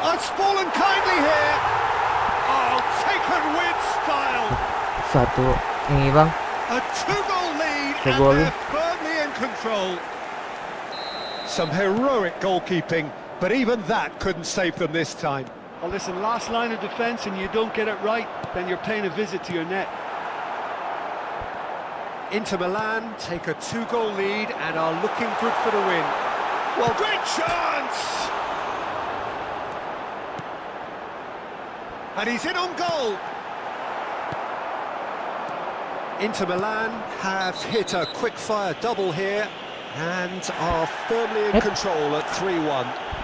It's fallen kindly here. Oh, taken with style. satu yang hilang. A two-goal lead, and Goal. they're firmly in control. Some heroic goalkeeping, but even that couldn't save them this time. Well, listen, last line of defence and you don't get it right, then you're paying a visit to your net. Inter Milan take a two-goal lead and are looking good for the win. Well, great chance! And he's in on goal. Inter Milan have hit a quick-fire double here and are firmly in control at 3-1.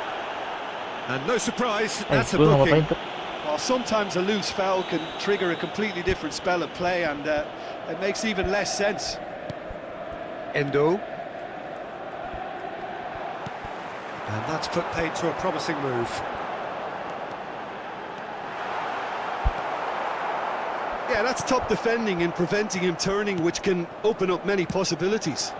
And no surprise, that's a gue nggak booking. ngapain tuh. Well, sometimes a loose foul can trigger a completely different spell at play, and it makes even less sense. Endo. And that's put paid to a promising move. Yeah, that's top defending and preventing him turning, which can open up many possibilities.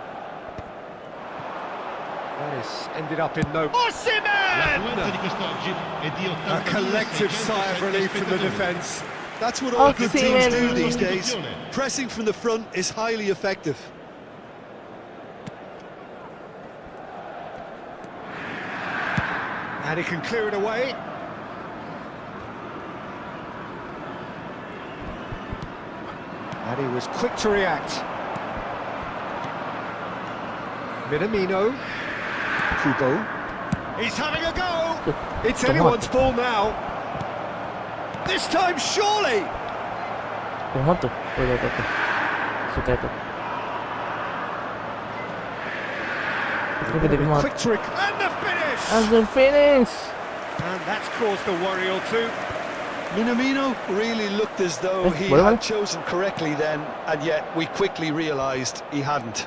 That is ended up in no... La Osimhen! influenza di quest'oggi è di A 82 collective sigh of relief from the defence. That's what all good teams do these Osimhen. days. Pressing from the front is highly effective. And he can clear it away. And he was quick to react. Minamino. Kubo. He's having a go! It's anyone's ball now. This time, surely! Yang tuh? Oh, lihat tuh. Suka itu. Itu gede banget. Quick trick. And the finish! And the finish! And that's caused a worry or two. Minamino really looked as though he what? had chosen correctly then, and yet we quickly realised he hadn't.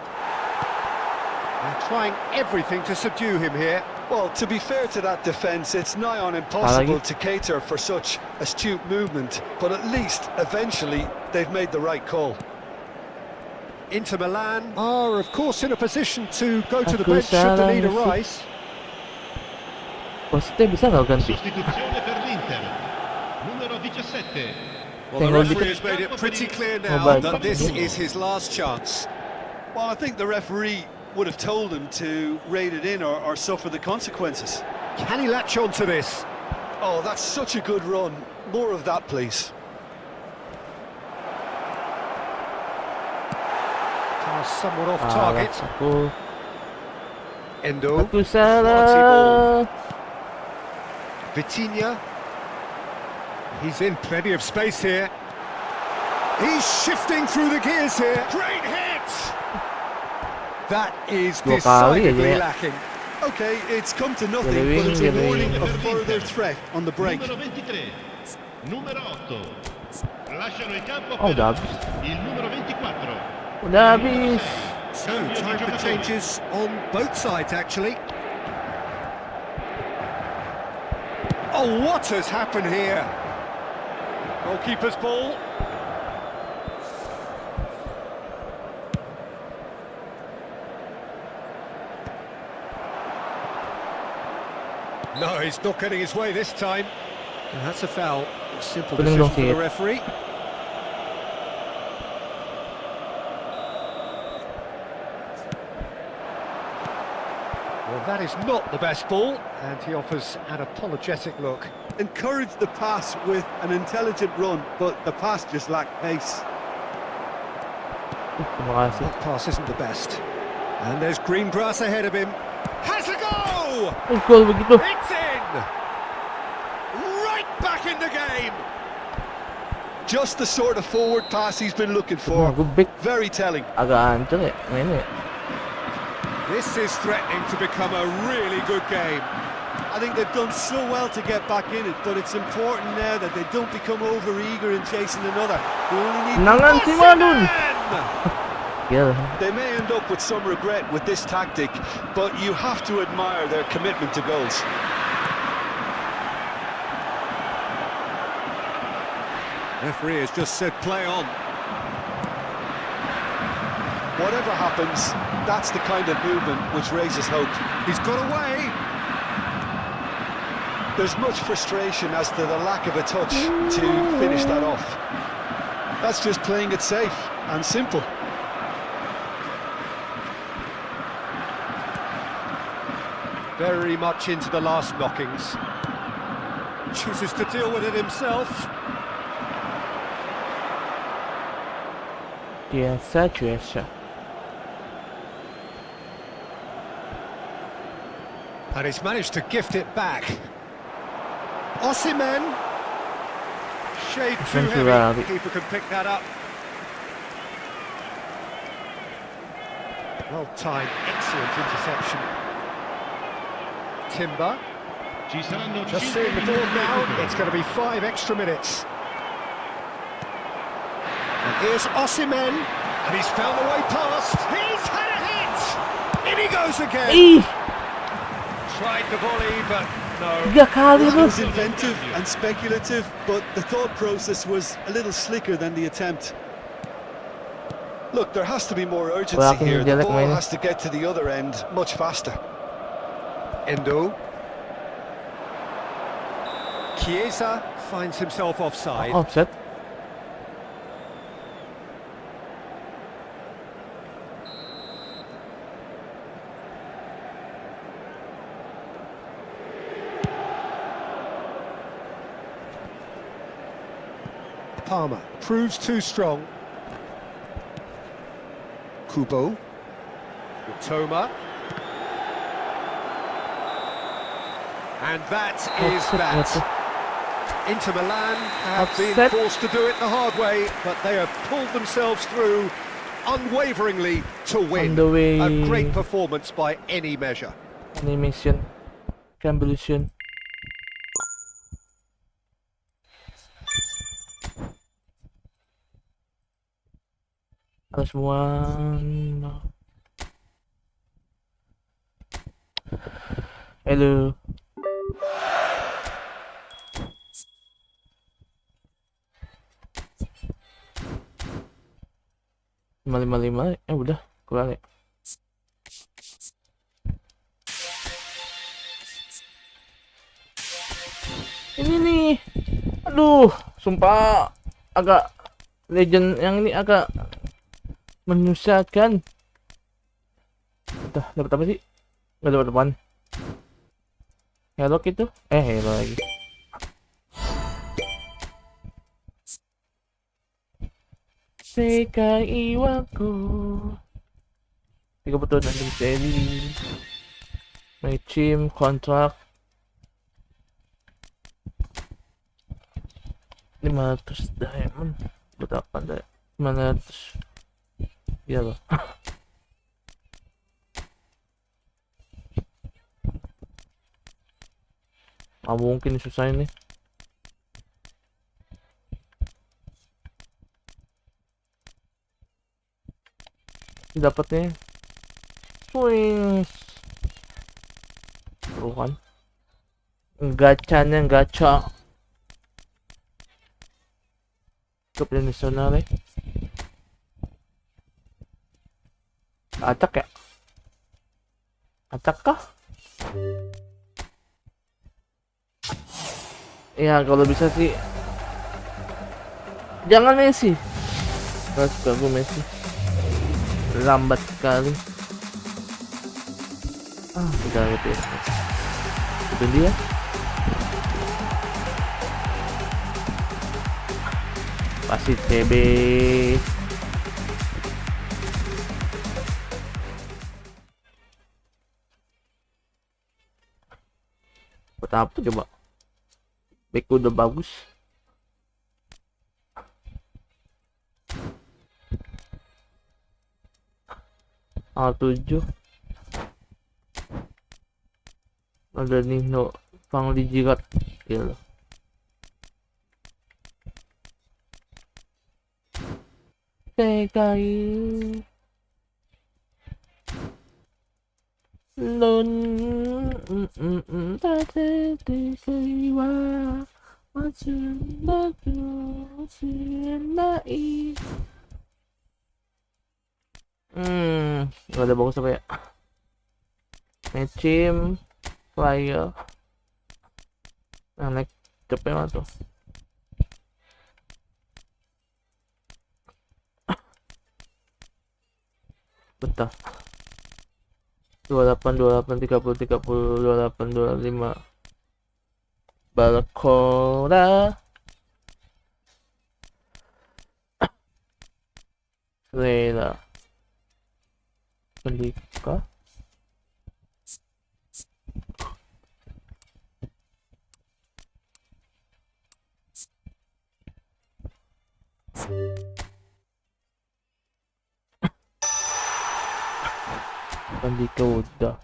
They're trying everything to subdue him here. Well, to be fair to that defence, it's nigh on impossible to cater for such astute movement, but at least, eventually, they've made the right call. Inter Milan are, of course, in a position to go to the bench should the need arise. Wasitnya bisa nggak ganti? Sostituzione per l'Inter. Numero 17. Well, the referee has made it pretty clear now that this is his last chance. Well, I think the referee would have told him to rein it in or suffer the consequences. Can he latch on to this? Oh, that's such a good run. More of that, please. Somewhat off target. Aku Endo. salah. Vitinha. He's in plenty of space here. He's shifting through the gears here. Great hit! That is Dua kali decidedly aja ya. lacking. Okay, it's come to nothing, Galing, but it's a galing. warning of further threat on the break. Numero 23, numero 8. Lasciano il campo Oh, per udah habis. il numero 24. Udah habis. So, time for changes on both sides, actually. Oh, what has happened here? Goalkeeper's ball. No, he's not getting his way this time. And that's a foul. A simple Couldn't decision look for the it. referee. Well, that is not the best ball, and he offers an apologetic look. Encourage the pass with an intelligent run, but the pass just lacked pace. Terima kasih. That pass isn't the best. And there's green grass ahead of him. Has a go! Gol begitu. It's in! Right back in the game! Just the sort of forward pass he's been looking for. Gubik Very telling. agak hancur ya mainnya. This is threatening to become a really good game. I think they've done so well to get back in it, but it's important now that they don't become over-eager in chasing another. They only need... Nangan si Madun. Gila. They may end up with some regret with this tactic, but you have to admire their commitment to goals. Referee has just said play on. Whatever happens, that's the kind of movement which raises hope. He's got away. There's much frustration as to the lack of a touch to finish that off. That's just playing it safe and simple. Very much into the last knockings. Chooses to deal with it himself. Biasa. And he's managed to gift it back. Osimhen. Shade too heavy. Keeper can pick that up. Well timed, excellent interception. Timber. Ci saranno Just 5 seeing the minuti board di now, recupero. it's going to be 5 extra minutes. And here's Osimhen, and he's found the way past. He's had a hit! In he goes again! Ih, Tried the volley, but no. 3 kali That bro. was inventive and speculative, but the thought process was a little slicker than the attempt. Look, there has to be more urgency Wala akong here. The dialect ball mainnya. has to get to the other end much faster. Endo. Chiesa finds himself offside. Offset. Palmer proves too strong. Kubo. Toma. And that is that. Inter Milan have been Upset. forced to do it the hard way, but they have pulled themselves through unwaveringly to win. On the way. A great performance by any measure. Animation. Convolution. Halo semua. Halo. lima udah kurang ya. Ini nih, aduh, sumpah agak legend yang ini agak menyusahkan. Udah dapat apa sih? Nggak dapat apaan. Hello itu? Hello lagi. Sekai iwaku 36 seri. My team kontrak 500 diamond. Buat apa deh? 500. Iya loh. Nggak mungkin susah ini. Dapatnya swings. Tuh kan. Gacanya gacha. Cukup nasional ya. Acak ya? Acak kah? Ya kalau bisa sih jangan Messi. Gak suka gue Messi, lambat sekali. Udah gitu ya. Itu dia. Pasti CB. Buat apa coba? Back udah bagus. A7 ada Nino Pang dijirat ya loh. Sekai Lon Tatete wa Matsunaku Sinai. Gak ada bagus apa ya? Matchim Flyer yang naik cepet mana tuh? Betah 28 30 28 25 Balkora Lela Pendika Pendika udah.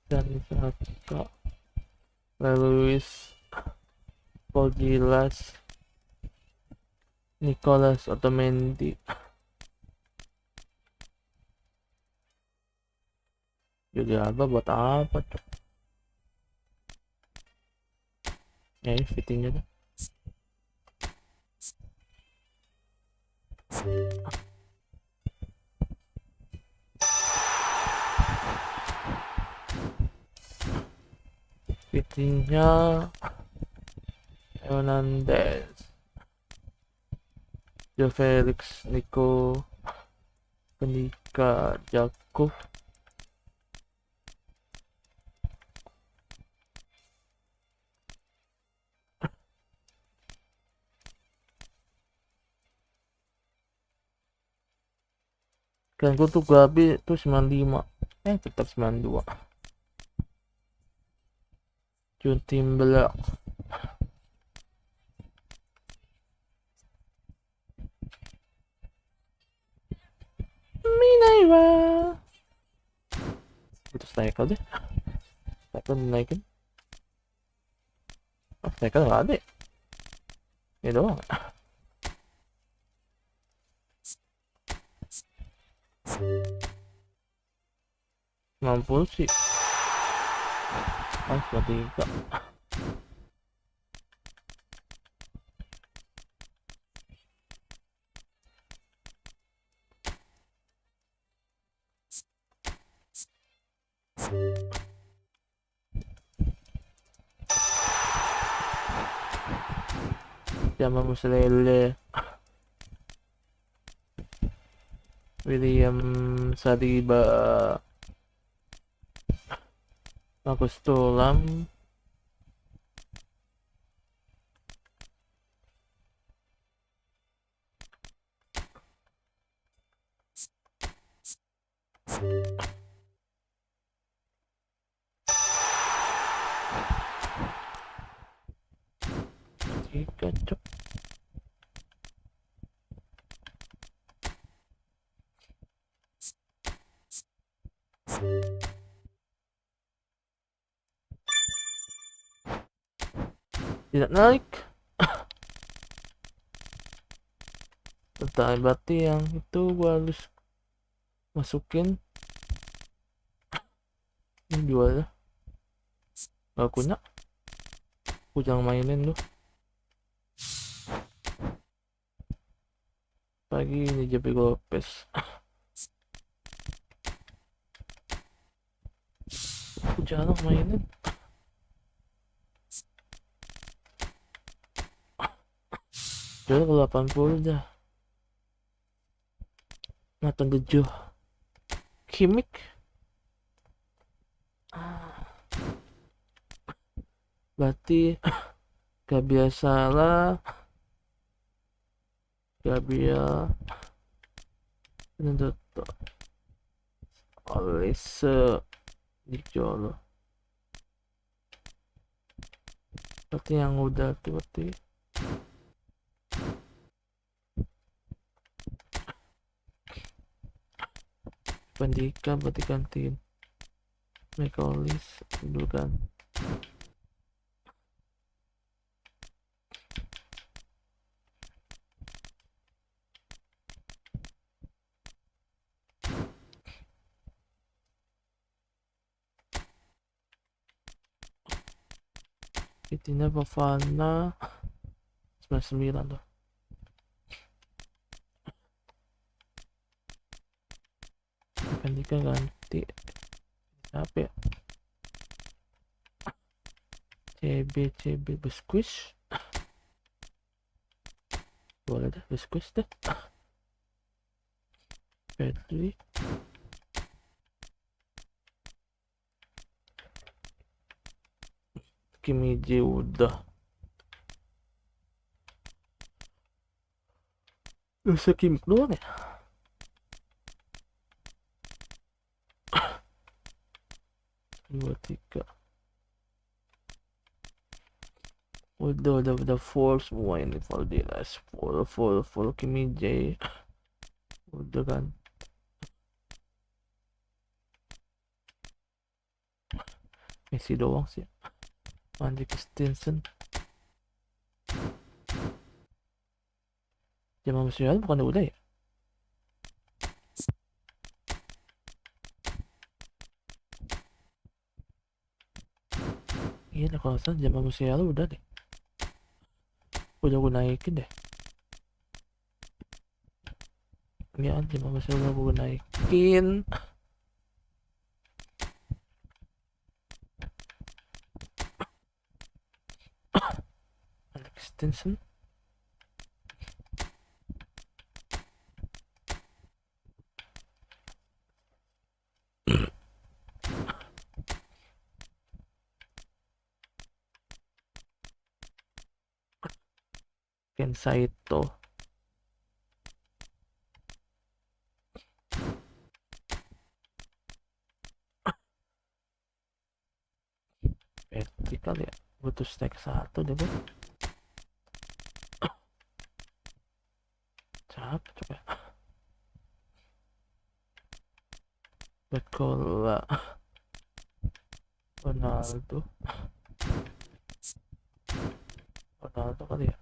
Dan Saka Luis Pogilas Nicolas Otamendi. Jadi apa buat apa tuh? Ya ini fittingnya tuh. Fittingnya Hernandez, Jo Felix, Nico, Pendika, Jakub, kan gue tuh Gabi tuh 95, tetap 92. Jun Timberlake, Minaiwa. Itu cycle deh. Cycle dinaikin. Cycle nggak ada. Ini doang. Mampu sih. Sudah 3. Jangan muslele. William Saliba, Marcus Thuram, Jika cok. Tidak naik. Tentang berarti yang itu gua harus masukin ini jual ya. Gak guna. Aku jangan mainin lu. Pagi ini Javi Lopez. Aku jarang mainin. Jual ke 80 dah. Matang 7. Kimik. Berarti gak biasa lah. Gak biasa. Ini tuh Olise dijual. Berarti yang udah tuh berarti Jika berarti gantiin Mekolis dulu kan. Itinya Bavana 99 tuh. Jika ganti siapa ya? CB biskuit. Boleh dah biskuit deh. Pedri. Kimiji udah. Bisa Kimik doang ya? Dua tiga. Udah full semua ini. Valdiras full Kimiji. Udah kan. Messi doang sih. Andy Christensen. Jamal Musiala bukan udah ya? Iya deh, kalau salah Jamal Musiala udah deh. Udah gue naikin deh. Iya, Jamal Musiala gue naikin. Extension. Ken Saito. Vertikal ya, butuh stack 1 deh bu. Capek coba. Bekola. Ronaldo kali ya.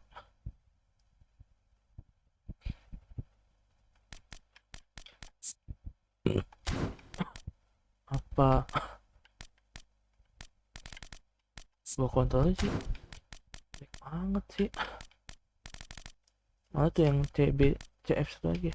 Apa gua kontrolnya sih baik banget sih. Mana tuh yang CF satu lagi.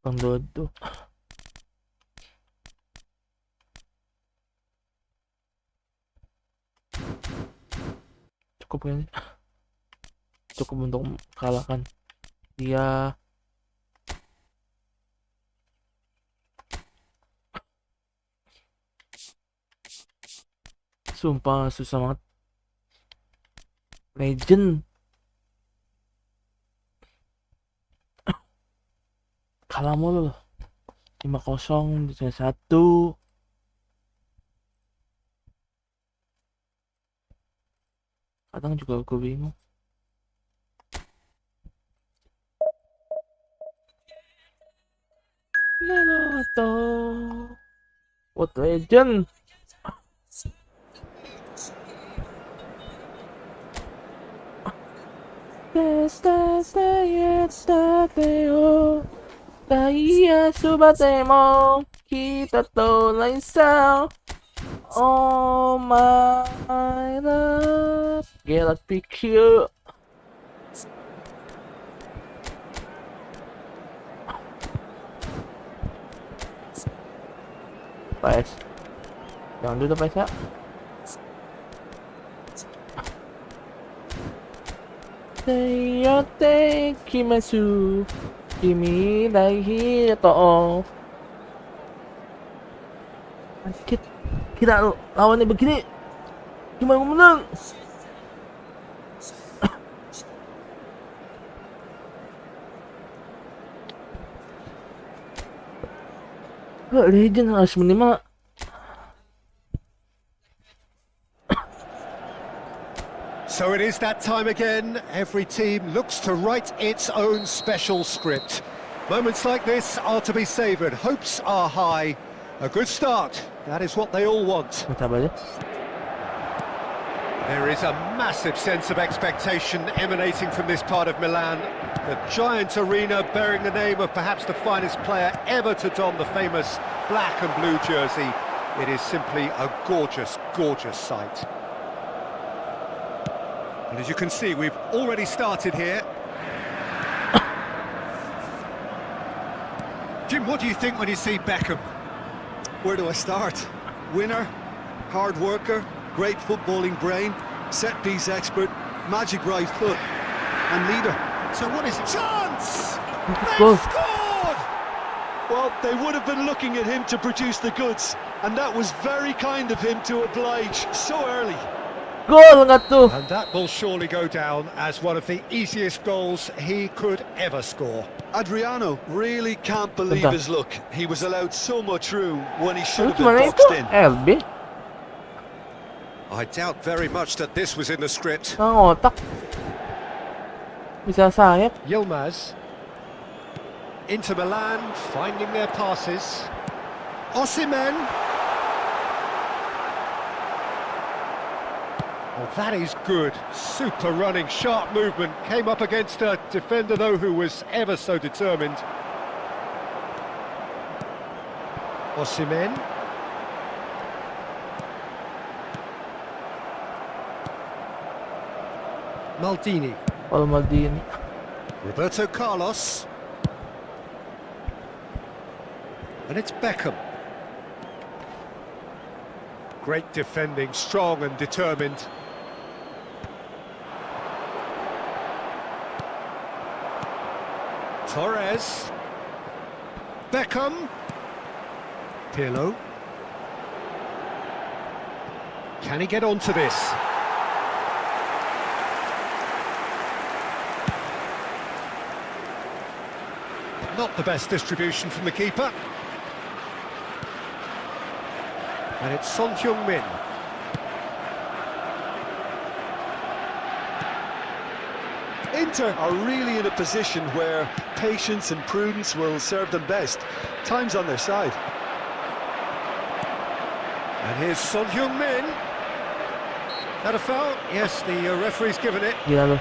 Ang dodo. Cukup ini. Cukup untuk kalahkan dia. Sumpah susah banget. Legend. Kalah mulu loh. 5-0 di 1. Kadang juga gue bingung. Naruto. What legend? Kaya subate mo kita to laisa. Oh my love, get a picture. Guys, jangan dulu guys ya. Seyote kimasu, kimi dai to. Kita lawannya begini, gimana menang? Legend harus minimal. So it is that time again. Every team looks to write its own special script. Moments like this are to be savoured. Hopes are high. A good start. That is what they all want. There is a massive sense of expectation emanating from this part of Milan. The giant arena bearing the name of perhaps the finest player ever to don the famous black and blue jersey. It is simply a gorgeous, gorgeous sight. And as you can see, we've already started here. Jim, what do you think when you see Beckham? Where do I start? Winner, hard worker, great footballing brain, set-piece expert, magic right foot, and leader. So what is it? Chance! Goal. They've scored! Well, they would have been looking at him to produce the goods, and that was very kind of him to oblige so early. Gol nggak tuh? And that will surely go down as one of the easiest goals he could ever score. Adriano really can't believe Bentar. his luck. He was allowed so much room when he should have Itu been mana itu? boxed in. LB? I doubt very much that this was in the script. Ang otak. Bisa sayap. Yilmaz. Inter Milan finding their passes. Osimhen. Well, that is good. Super running, sharp movement. Came up against a defender, though, who was ever so determined. Osimhen. Maldini. Maldini. Roberto Carlos. And it's Beckham. Great defending, strong and determined. Torres. Beckham. Pirlo. Can he get onto this? Not the best distribution from the keeper. And it's Son Heung-min. Inter are really in a position where patience and prudence will serve them best. Time's on their side. And here's Son Heung-min. That a foul? Yes, the referee's given it. Gila lu.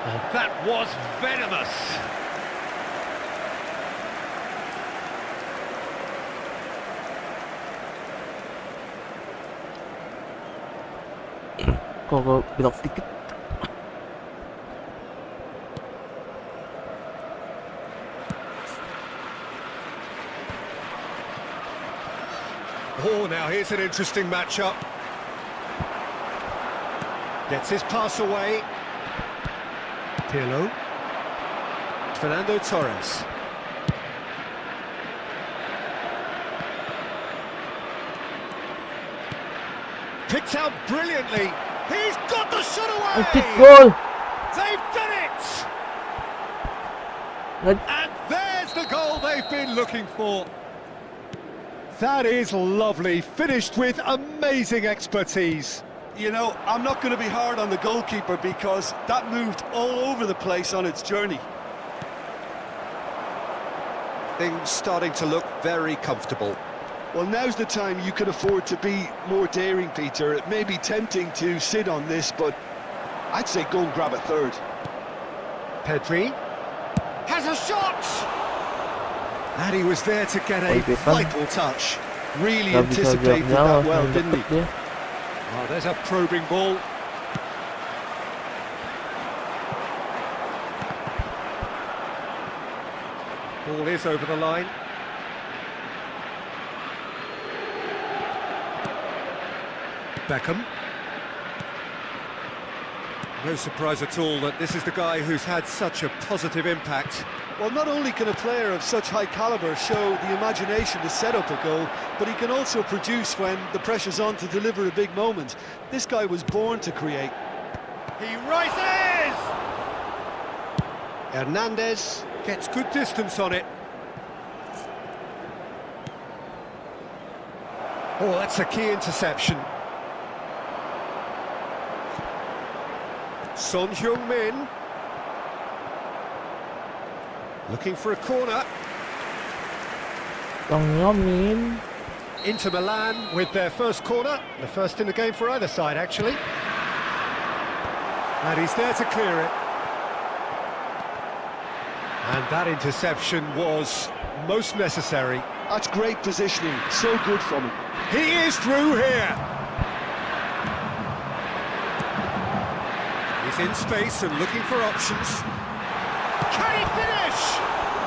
That was venomous. Kok belok dikit. Oh, now here's an interesting matchup. Gets his pass away. Pirlo. Fernando Torres. Picked out brilliantly. He's got the shot away. Goal. They've done it. And there's the goal they've been looking for. That is lovely, finished with amazing expertise. You know, I'm not going to be hard on the goalkeeper because that moved all over the place on its journey. Things starting to look very comfortable. Well, now's the time you can afford to be more daring, Peter. It may be tempting to sit on this, but I'd say go and grab a third. Pedri has a shot! And he was there to get a vital touch. Really anticipated that well, didn't he? Oh, there's a probing ball. Ball is over the line. Beckham. No surprise at all that this is the guy who's had such a positive impact. Well, not only can a player of such high calibre show the imagination to set up a goal, but he can also produce when the pressure's on to deliver a big moment. This guy was born to create. He rises! Hernandez gets good distance on it. Oh, that's a key interception. Son Heung-min. Looking for a corner. Inter Milan with their first corner. The first in the game for either side, actually. And he's there to clear it. And that interception was most necessary. That's great positioning. So good from him. He is through here. He's in space and looking for options. Can he finish?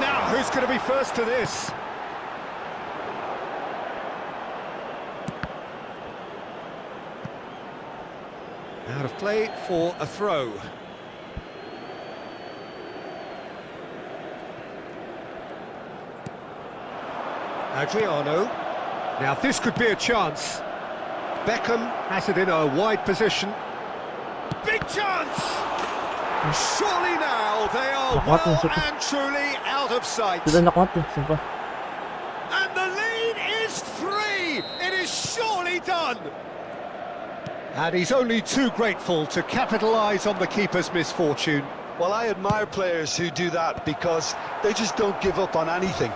Now, who's going to be first to this? Out of play for a throw. Adriano. Now, this could be a chance. Beckham has it in a wide position. Big chance! Surely now they are well and truly out of sight. And the lead is 3! It is surely done! And he's only too grateful to capitalise on the keeper's misfortune. Well, I admire players who do that because they just don't give up on anything.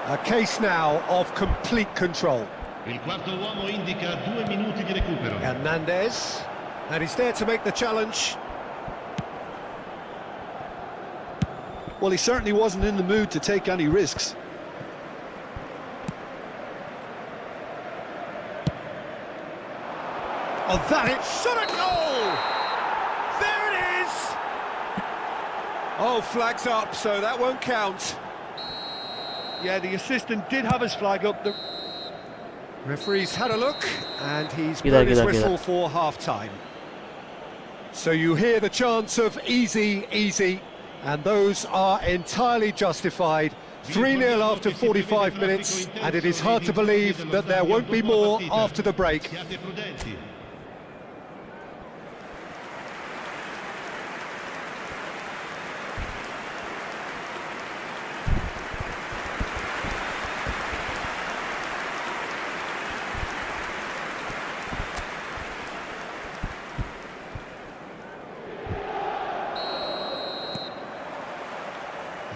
A case now of complete control. Il quarto uomo indica 2 minuti di recupero. Hernandez, and he's there to make the challenge. Well, he certainly wasn't in the mood to take any risks. Oh, that it shot a goal! There it is! Oh, flag's up, so that won't count. Yeah, the assistant did have his flag up. The referee's had a look, and he's blown his whistle for half-time. So you hear the chants of easy, easy, and those are entirely justified. 3-0 after 45 minutes, and it is hard to believe that there won't be more after the break.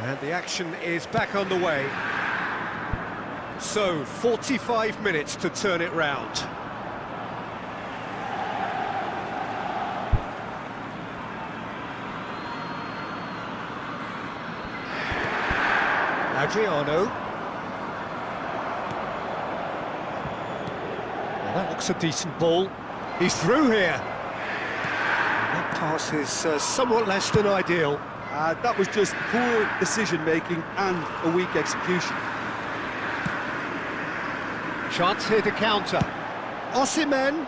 And the action is back on the way. So, 45 minutes to turn it round. Adriano. Well, that looks a decent ball. He's through here. And that pass is somewhat less than ideal. That was just poor decision-making and a weak execution. Chance here to counter. Osimhen.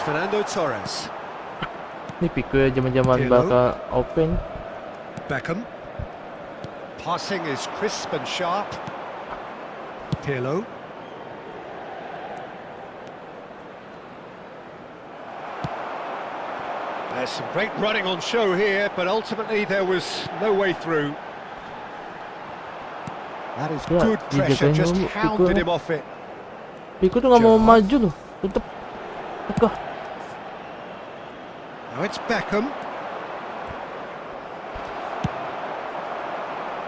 Fernando Torres. Ini pikir zaman-zaman Pirlo. bakal open. Beckham. Passing is crisp and sharp. Pirlo. There's some great running on show here, but ultimately there was no way through. That is Ya, good pressure, dijagain just dulu, hounded Pico. him off it. Pico tuh nggak mau Jika. maju loh, tetep tegak. Now it's Beckham.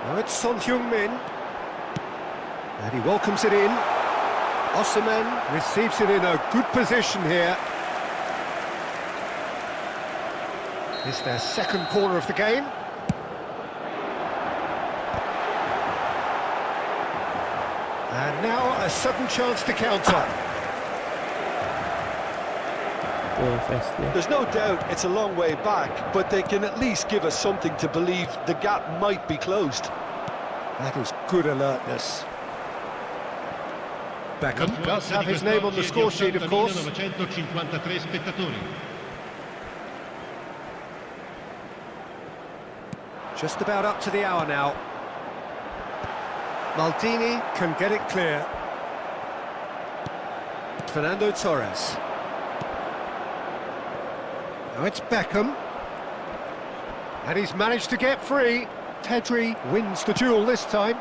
Now it's Son Heung-min. And he welcomes it in. Osimhen receives it in a good position here. It's their second corner of the game. And now a sudden chance to counter. Fast ya. There's no doubt it's a long way back, but they can at least give us something to believe the gap might be closed. That is good alertness. Beckham does have his name on the score sheet, of course. 953 spettatori. Just about up to the hour now. Maldini can get it clear. Fernando Torres. Now it's Beckham. And he's managed to get free. Pedri wins the duel this time.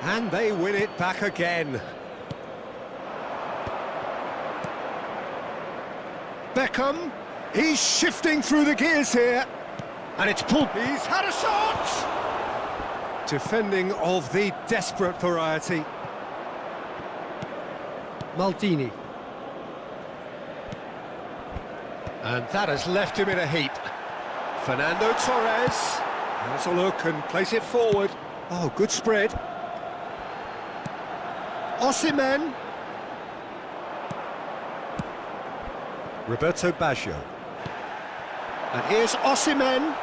And they win it back again. Beckham, he's shifting through the gears here. And it's pulled. He's had a shot! Defending of the desperate variety. Maldini. And that has left him in a heap. Fernando Torres has a look and plays it forward. Oh, good spread. Osimhen. Roberto Baggio. And here's Osimhen.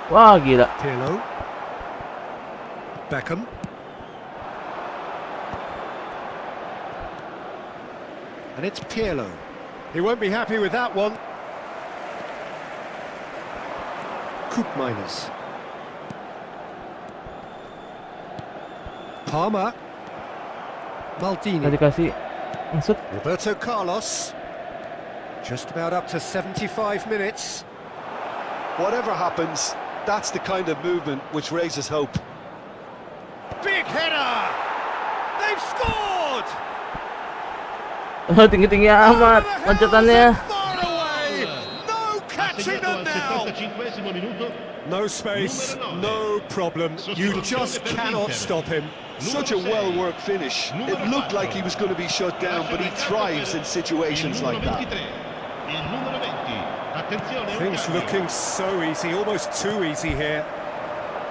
Wah, gila. Pirlo. Beckham. And it's Pirlo. He won't be happy with that one. Koopmeiners. Palmer. Tadi Maldini. kasih insert. Roberto Carlos. Just about up to 75 minutes. Whatever happens, that's the kind of movement which raises hope. Big header! They've scored! Tinggi-tinggi amat loncatannya. Far away! No catching them now! 75esimo minuto. No space, no problem. You just cannot stop him. Such a well-worked finish. It looked like he was going to be shut down, but he thrives in situations like that. Il numero 20. Attenzione, Things looking so easy, almost too easy here.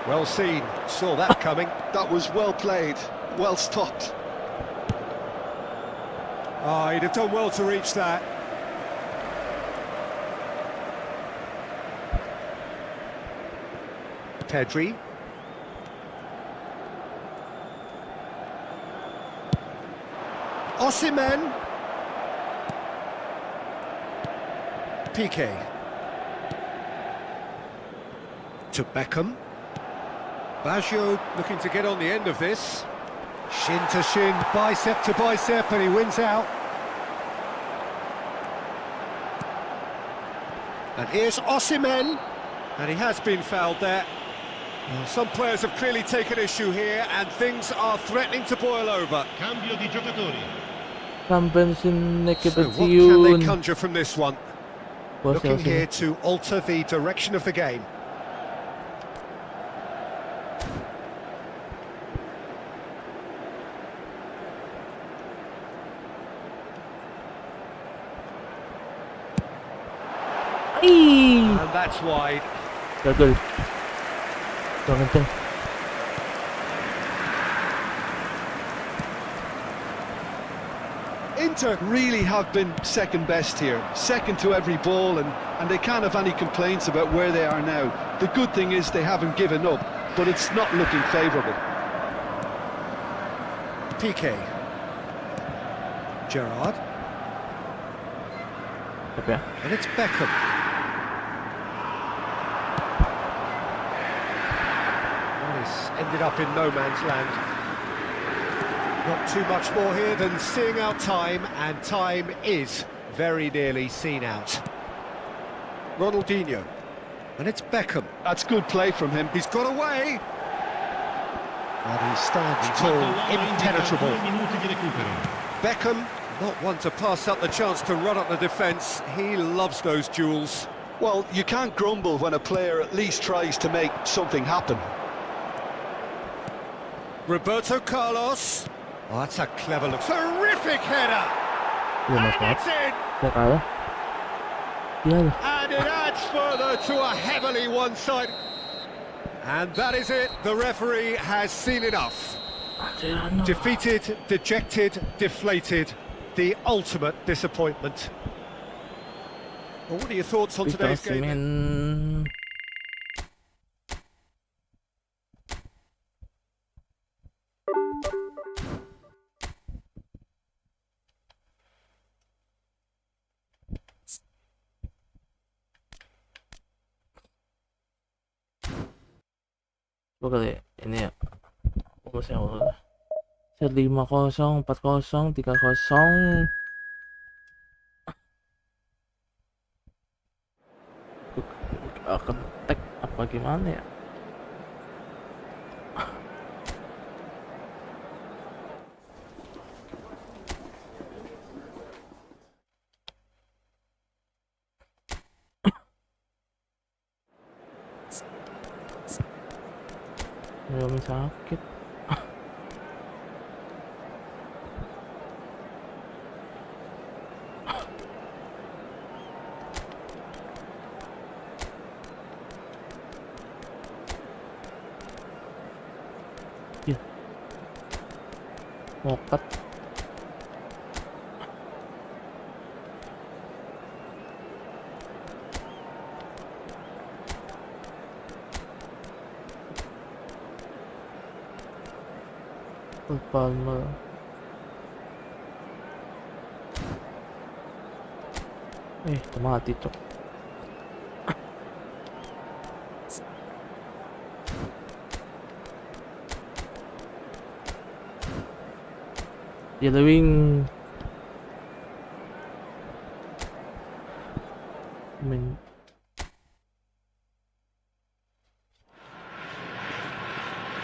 Well seen, saw that coming. That was well played, well stopped. Ah, he'd have done well to reach that. Pedri. Osimhen. Piqué. To Beckham. Baggio looking to get on the end of this. Shin to shin, bicep to bicep, and he wins out. And here's Osimhen. And he has been fouled there. Well, some players have clearly taken issue here, and things are threatening to boil over. Cambio di giocatori. Sampensin na So kita what can they yun. conjure from this one? Looking here to alter the direction of the game. Ih, And that's wide. gagal. Kurang kenceng. Peter. Really have been second best here, second to every ball, and they can't have any complaints about where they are now. The good thing is they haven't given up, but it's not looking favourable. Piqué. Gerrard. Siap ya. And it's Beckham. Well, it's ended up in no man's land. Not too much more here than seeing out time, and time is very nearly seen out. Ronaldinho. And it's Beckham. That's good play from him. He's got away. And he stands tall, impenetrable. Beckham, not one to pass up the chance to run up the defence. He loves those duels. Well, you can't grumble when a player at least tries to make something happen. Roberto Carlos. Oh, that's a clever look. Terrific header! Iya mas And banget. it's in! Udah kalah. Iya. And it adds further to a heavily one-sided... And that is it. The referee has seen enough. Adriano. Defeated, dejected, deflated. The ultimate disappointment. Well, what are your thoughts on today's Berdonasi, game? men. Coba kali ini ya. Umusnya udah. Set 5-0, 4-0, 3-0. Akan tag apa gimana ya? Belum sakit. Ya. Mokat. Palmer. Mati cok. Yellowing.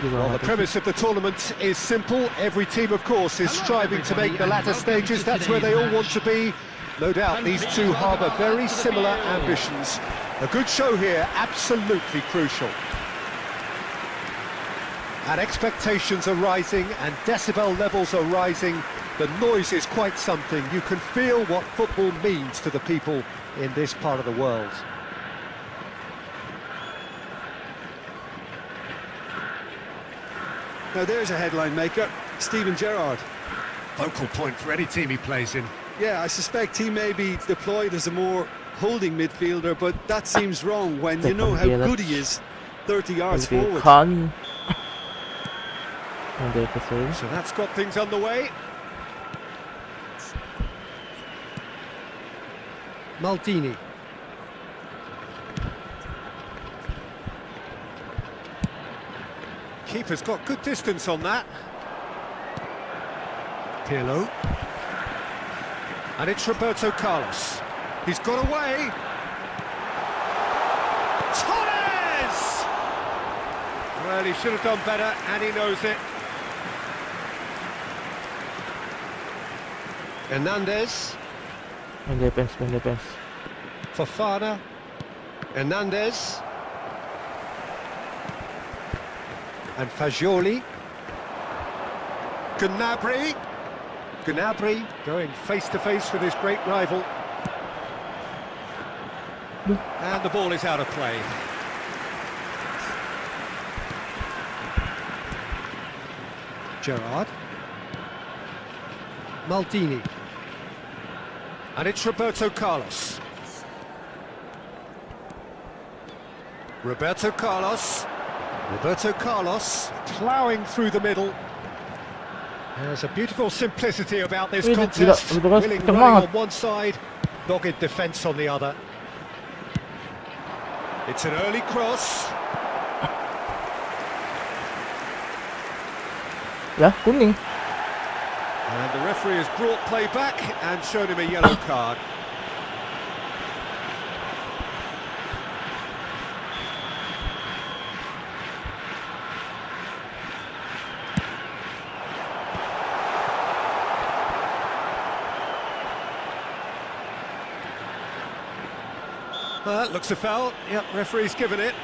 Well, the premise of the tournament is simple. Every team, of course, is striving to make the latter stages. That's where they all want to be. No doubt these two harbour very similar ambitions. A good show here, absolutely crucial. And expectations are rising and decibel levels are rising. The noise is quite something. You can feel what football means to the people in this part of the world. Now there's a headline maker, Steven Gerrard. Focal point for any team he plays in. Yeah, I suspect he may be deployed as a more holding midfielder, but that seems wrong when you know how good he is 30 yards forward. So that's got things underway. Maldini. Keeper's got good distance on that. Pirlo. And it's Roberto Carlos. He's got away. Torres! Well, he should have done better, and he knows it. Hernandez. Defense. Fofana. Hernandez. And Fagioli. Gnabry going face-to-face with his great rival. And the ball is out of play. Gerrard. Maldini. And it's Roberto Carlos. Roberto Carlos. Roberto Carlos ploughing through the middle. There's a beautiful simplicity about this contest. Willing running on one side, dogged defence on the other. It's an early cross. Ya, kuning. And the referee has brought play back and shown him a yellow card. That looks a foul. Yep, referee's given it.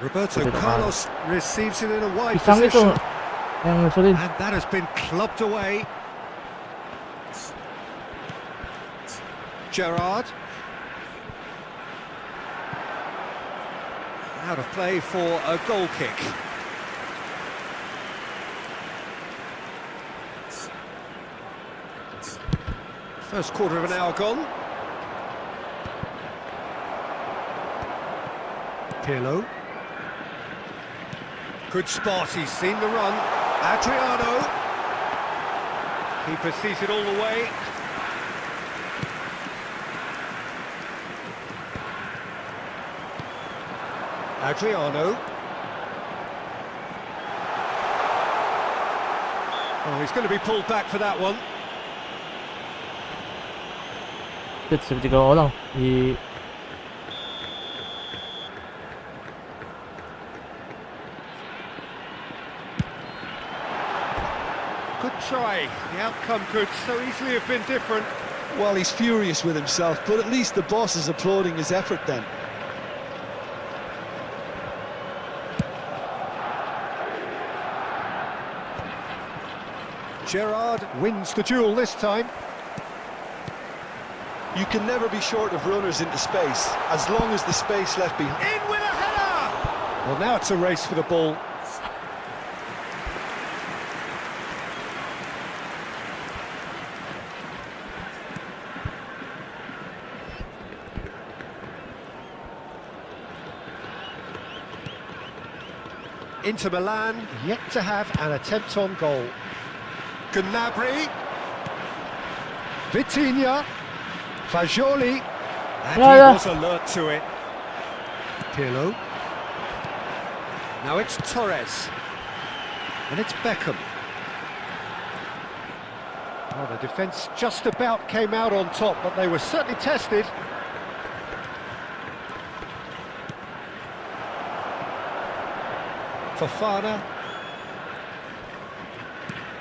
Roberto Carlos receives it in a wide Pisang itu position. yang ngeselin. And that has been clubbed away. Gerrard. Out of play for a goal kick. First quarter of an hour gone. Pirlo. Good spot, he's seen the run. Adriano. Keeper sees it all the way. Adriano. Oh, he's going to be pulled back for that one. Seperti kalau orang di Good try. The outcome could so easily have been different. Well, he's furious with himself, but at least the boss is applauding his effort then. Gerrard wins the duel this time. You can never be short of runners into space, as long as the space left behind. In with a header! Well, now it's a race for the ball. Inter Milan yet to have an attempt on goal. Gnabry, Vitinha, Fagioli, and he was alert to it. Pirlo. Now it's Torres, and it's Beckham. Oh, the defence just about came out on top, but they were certainly tested. Fofana.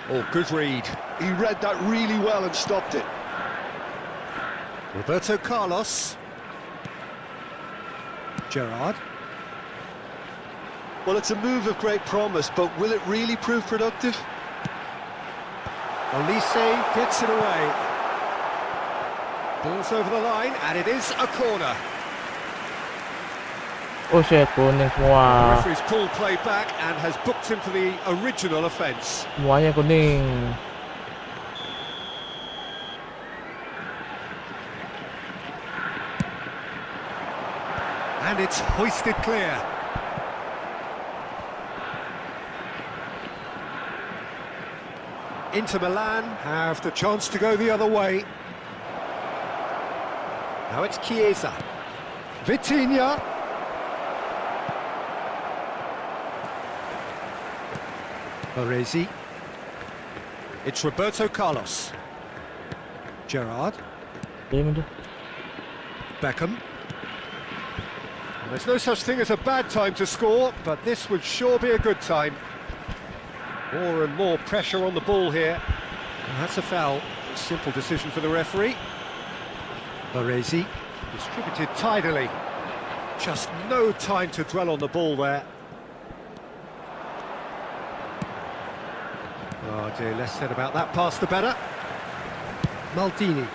Oh, good read. He read that really well and stopped it. Roberto Carlos. Gerrard. Well, it's a move of great promise, but will it really prove productive? Olise gets it away. Ball's over the line, and it is a corner. oh shit, kuning The semua. referee's pulled play back and has booked him for the original offence. Semuanya kuning. And it's hoisted clear. Inter Milan have the chance to go the other way. Now it's Chiesa. Vitinha. Baresi. It's Roberto Carlos. Gerrard. Beckham. Well, there's no such thing as a bad time to score, but this would sure be a good time. More and more pressure on the ball here. And that's a foul. A simple decision for the referee. Baresi distributed tidily. Just no time to dwell on the ball there. Oh dear, less said about that pass the better. Maldini.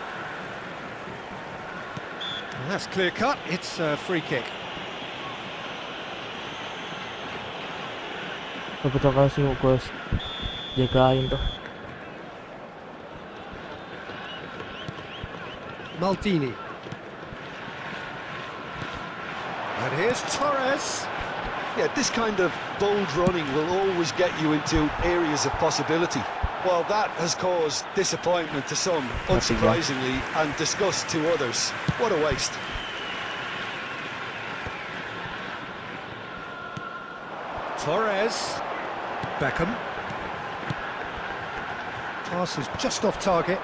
That's clear cut. It's a free kick. Beberapa kali sih gue jagain tuh. Maldini. And here's Torres. Yeah, this kind of bold running will always get you into areas of possibility. Well, that has caused disappointment to some, unsurprisingly, and disgust to others. What a waste. Torres. Beckham. Pass is just off target.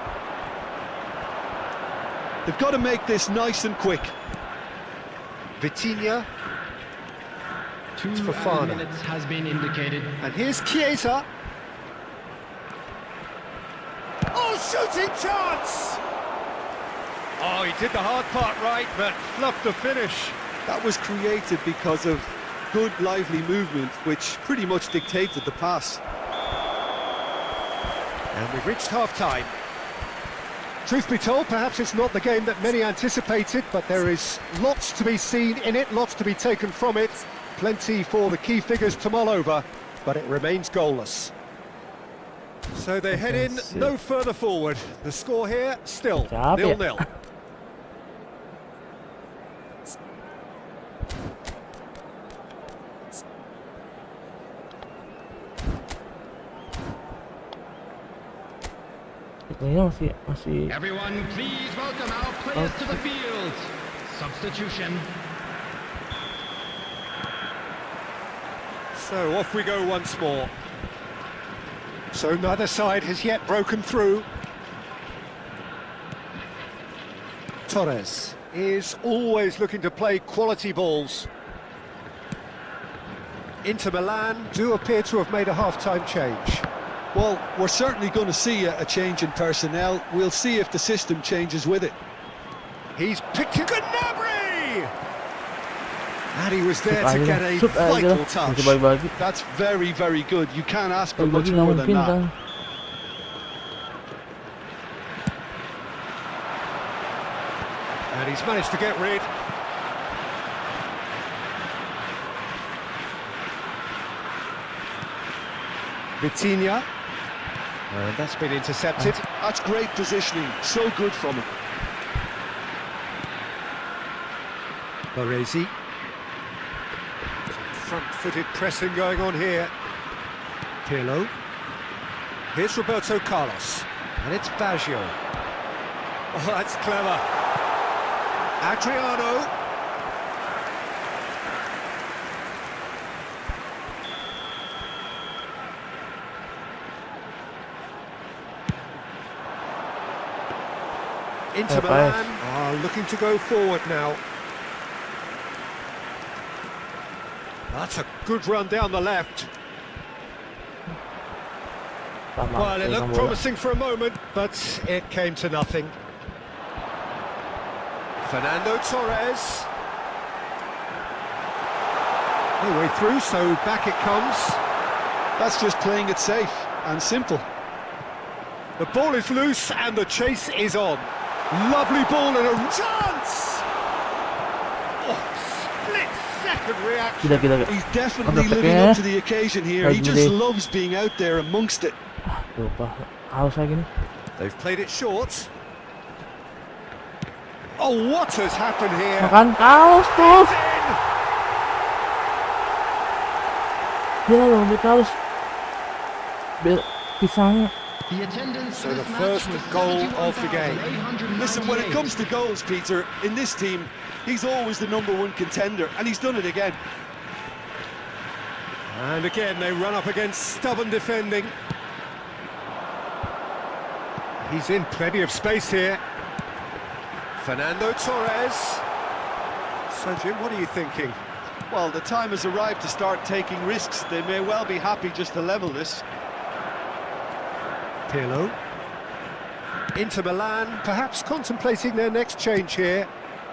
They've got to make this nice and quick. Vitinha. 2 Fofana. minutes has been indicated. And here's Chiesa. Oh, shooting chance! Oh, he did the hard part right, but fluffed the finish. That was created because of good, lively movement, which pretty much dictated the pass. And we've reached half-time. Truth be told, perhaps it's not the game that many anticipated, but there is lots to be seen in it, lots to be taken from it. Plenty for the key figures to mull over, but it remains goalless. So they head in no further forward. The score here, still 0-0. Ini masih Everyone, please welcome our players to the field. Substitution. So off we go once more. So neither side has yet broken through. Torres is always looking to play quality balls. Inter Milan do appear to have made a half-time change. Well, we're certainly going to see a change in personnel. We'll see if the system changes with it. He's picked it. Gnabry! And he was there to get a vital touch. That's very, very good. You can't ask for much more than that. And he's managed to get rid. Vitinha. And that's been intercepted. That's great positioning. So good from him. Baresi. Front-footed pressing going on here. Pirlo. Here's Roberto Carlos. And it's Baggio. Oh, that's clever. Adriano. Inter Milan are looking to go forward now. That's a good run down the left. Well, it looked promising for a moment, but it came to nothing. Fernando Torres. No way through, so back it comes. That's just playing it safe and simple. The ball is loose and the chase is on. Lovely ball and a chance! Oh, split-second reaction. He's definitely living up to the occasion here. He just loves being out there amongst it. They've played it short. Oh, what has happened here? Makan kaos tuh. Dia loh kaos. Pisangnya. So the first goal of the game. Listen, when it comes to goals, Peter, in this team, he's always the #1 contender, and he's done it again. And again, they run up against stubborn defending. He's in plenty of space here. Fernando Torres. So, Jim, what are you thinking? Well, the time has arrived to start taking risks. They may well be happy just to level this. Pirlo. Inter Milan, perhaps contemplating their next change here.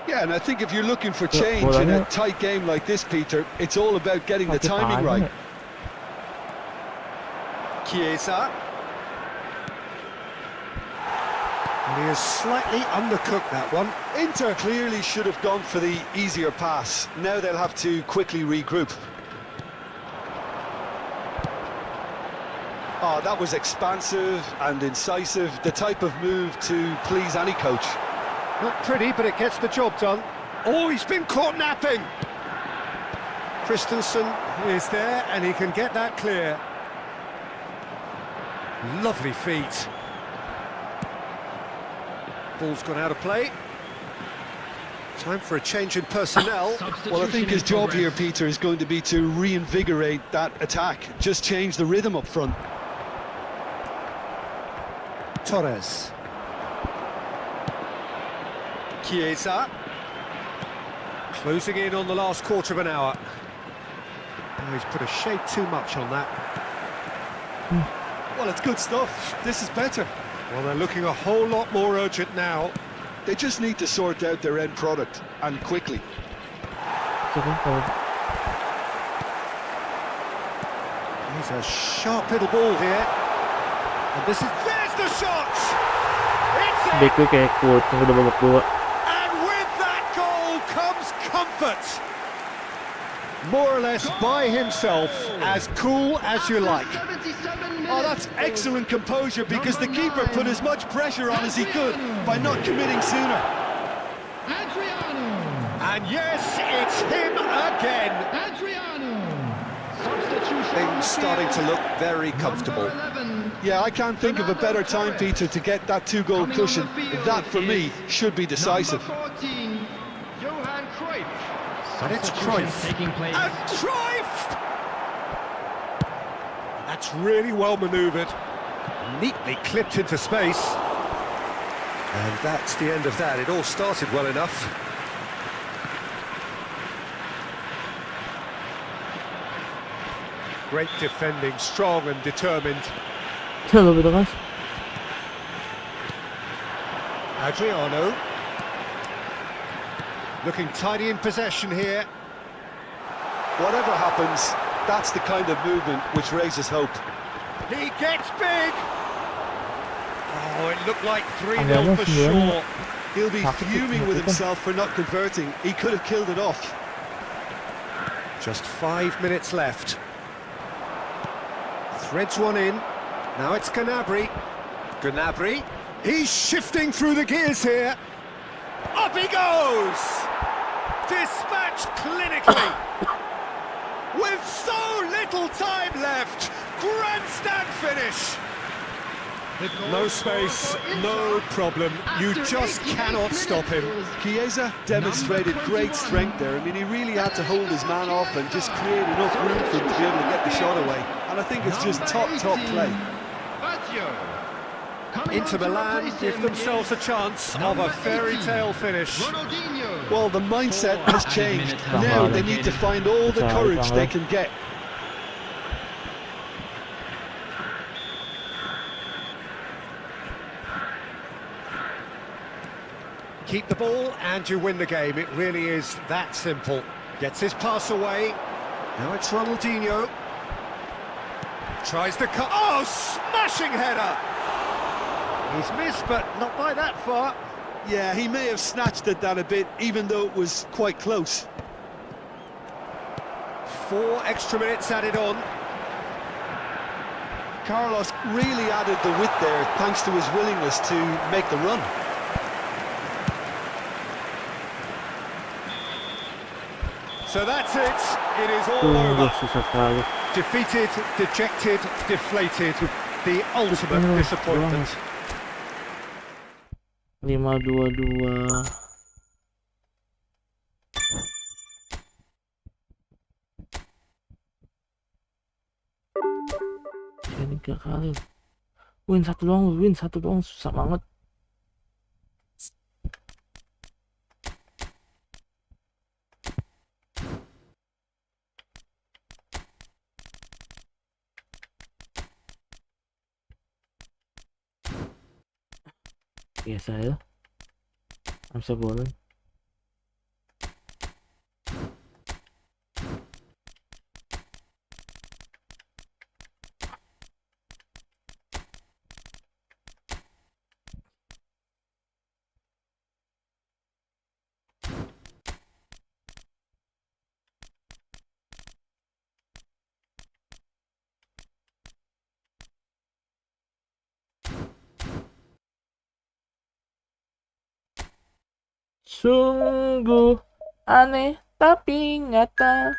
Yeah, and I think if you're looking for change in a tight game like this, Peter, it's all about getting the timing right. Chiesa. And he has slightly undercooked that one. Inter clearly should have gone for the easier pass. Now they'll have to quickly regroup. Oh, that was expansive and incisive, the type of move to please any coach. Not pretty, but it gets the job done. Oh, he's been caught napping! Christensen is there, and he can get that clear. Lovely feet. Ball's gone out of play. Time for a change in personnel. Well, I think his job here, Peter, is going to be to reinvigorate that attack. Just change the rhythm up front. Torres. Chiesa. Closing in on the last quarter of an hour. Oh, he's put a shade too much on that. Well, it's good stuff. This is better. Well, they're looking a whole lot more urgent now. They just need to sort out their end product, and quickly. He's a sharp little ball here. And this is... There's the shot! It's Bek it! gue kayak kuat yang udah babak 2. And with that goal comes comfort. More or less by himself, as cool as you like. Oh, that's excellent composure, because the keeper put as much pressure on as he could by not committing sooner. And yes, it's him again. Things starting to look very comfortable. Yeah, I can't think of a better time, Peter, to get that 2-goal cushion. That, for me, should be decisive. And it's Cruyff. And Cruyff! That's really well manoeuvred. Neatly clipped into space. And that's the end of that. It all started well enough. Great defending, strong and determined. Chalo Berdonasi. Adriano. Looking tidy in possession here. Whatever happens, that's the kind of movement which raises hope. He gets big! Oh, it looked like 3-0 for sure. He'll be fuming with himself for not converting. He could have killed it off. Just 5 minutes left. Threads one in. Now it's Gnabry. Gnabry. He's shifting through the gears here. Up he goes! Dispatched clinically. With so little time left. Grandstand finish. No space, no problem. You just cannot stop him. Chiesa demonstrated great strength there. I mean, he really had to hold his man off and just create enough room for him to be able to get the shot away. And I think it's just top play. Inter Milan give themselves a chance of a fairy tale finish. Well, the mindset has changed. Now they need to find all the courage they can get. Keep the ball and you win the game. It really is that simple. Gets his pass away. Now it's Ronaldinho. Tries the cut. Oh, smashing header! He's missed, but not by that far. Yeah, he may have snatched at that a bit, even though it was quite close. 4 extra minutes added on. Carlos really added the width there, thanks to his willingness to make the run. So that's it. It is all over. Defeated, dejected, deflated. The ultimate disappointment. 5-2-2. Ini 3 kali. Win 1 doang, susah banget. Biasa ya. Bisa boleh. Sungguh aneh tapi nyata.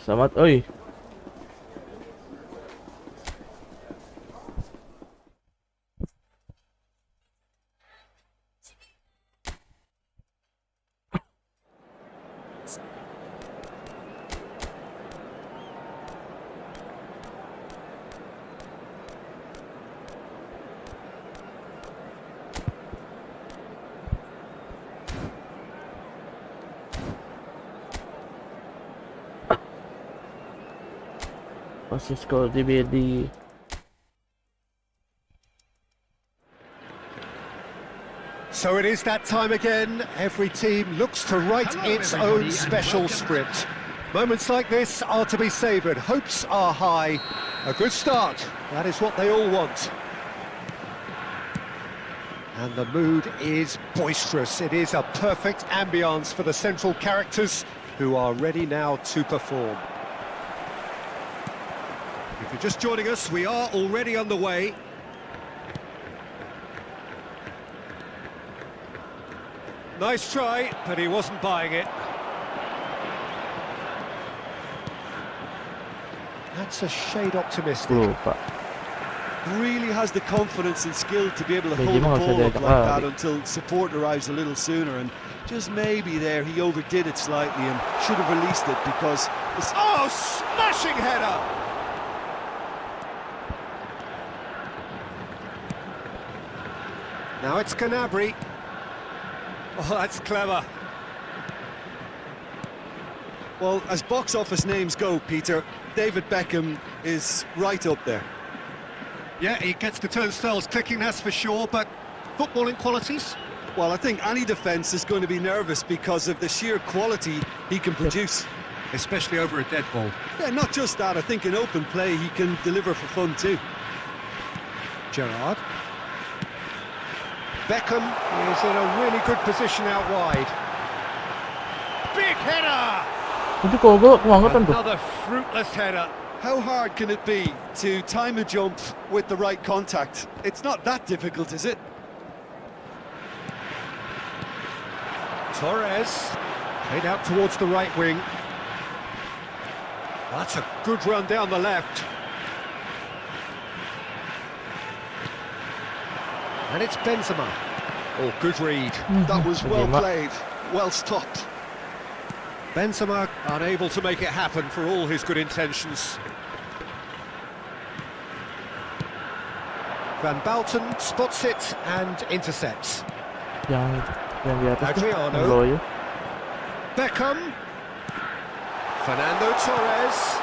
Selamat, oi. Pasti skor di BD. So it is that time again. Every team looks to write its own special script. Moments like this are to be savoured. Hopes are high. A good start. That is what they all want. And the mood is boisterous. It is a perfect ambience for the central characters who are ready now to perform. If you're just joining us, we are already underway. Nice try, but he wasn't buying it. That's a shade optimistic. Lupa. Really has the confidence and skill to be able to hold the ball up like that until support arrives a little sooner, and just maybe there he overdid it slightly and should have released it because... Oh, smashing header! Now it's Gnabry. Oh, that's clever. Well, as box office names go, Peter, David Beckham is right up there. Yeah, he gets the turnstiles clicking, that's for sure, but footballing qualities? Well, I think any defence is going to be nervous because of the sheer quality he can produce. Especially over a dead ball. Yeah, not just that, I think in open play he can deliver for fun too. Gerrard. Beckham is in a really good position out wide. Big header! Itu kok kebangetan tuh. Another fruitless header. How hard can it be to time a jump with the right contact? It's not that difficult, is it? Torres, played out towards the right wing. That's a good run down the left. And it's Benzema. Oh, good read. That was well played, well stopped. Benzema unable to make it happen for all his good intentions. Van Balten spots it and intercepts. Yang di atas tuh, Adriano. yang bawah ya. Beckham. Fernando Torres.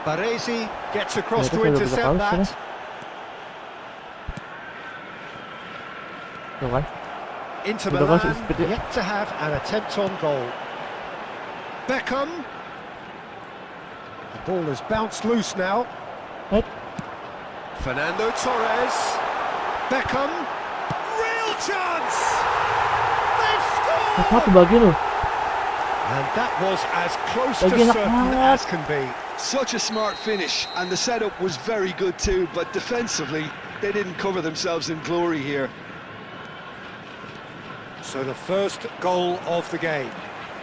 Baresi gets across to intercept that. Tuh kan. Inter Udah Milan masuk seperti- yet to have an attempt on goal. Beckham. The ball has bounced loose now. Right. Fernando Torres. Beckham. Real chance! They've scored! Apa bagi lu? And that was as close to Lagi enak certain banget. as can be. Such a smart finish, and the setup was very good too, but defensively, they didn't cover themselves in glory here. So the first goal of the game.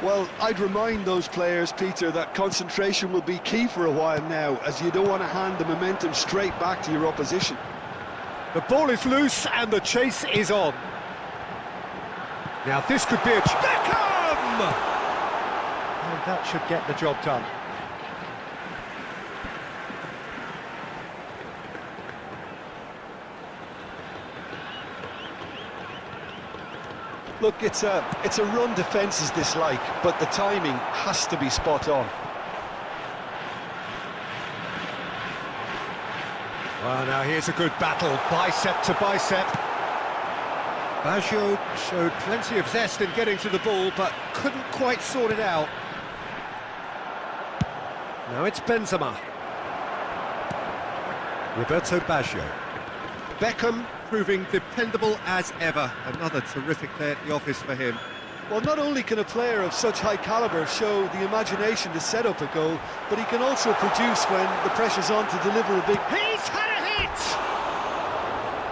Well, I'd remind those players, Peter, that concentration will be key for a while now, as you don't want to hand the momentum straight back to your opposition. The ball is loose and the chase is on. Now this could be a... Beckham! And that should get the job done. Look, it's a run defence is dislike, but the timing has to be spot on. Well, now here's a good battle, bicep to bicep. Baggio showed plenty of zest in getting to the ball, but couldn't quite sort it out. Now it's Benzema. Roberto Baggio. Beckham proving dependable as ever. Another terrific day at the office for him. Well, not only can a player of such high calibre show the imagination to set up a goal, but he can also produce when the pressure's on to deliver a big... He's had a hit!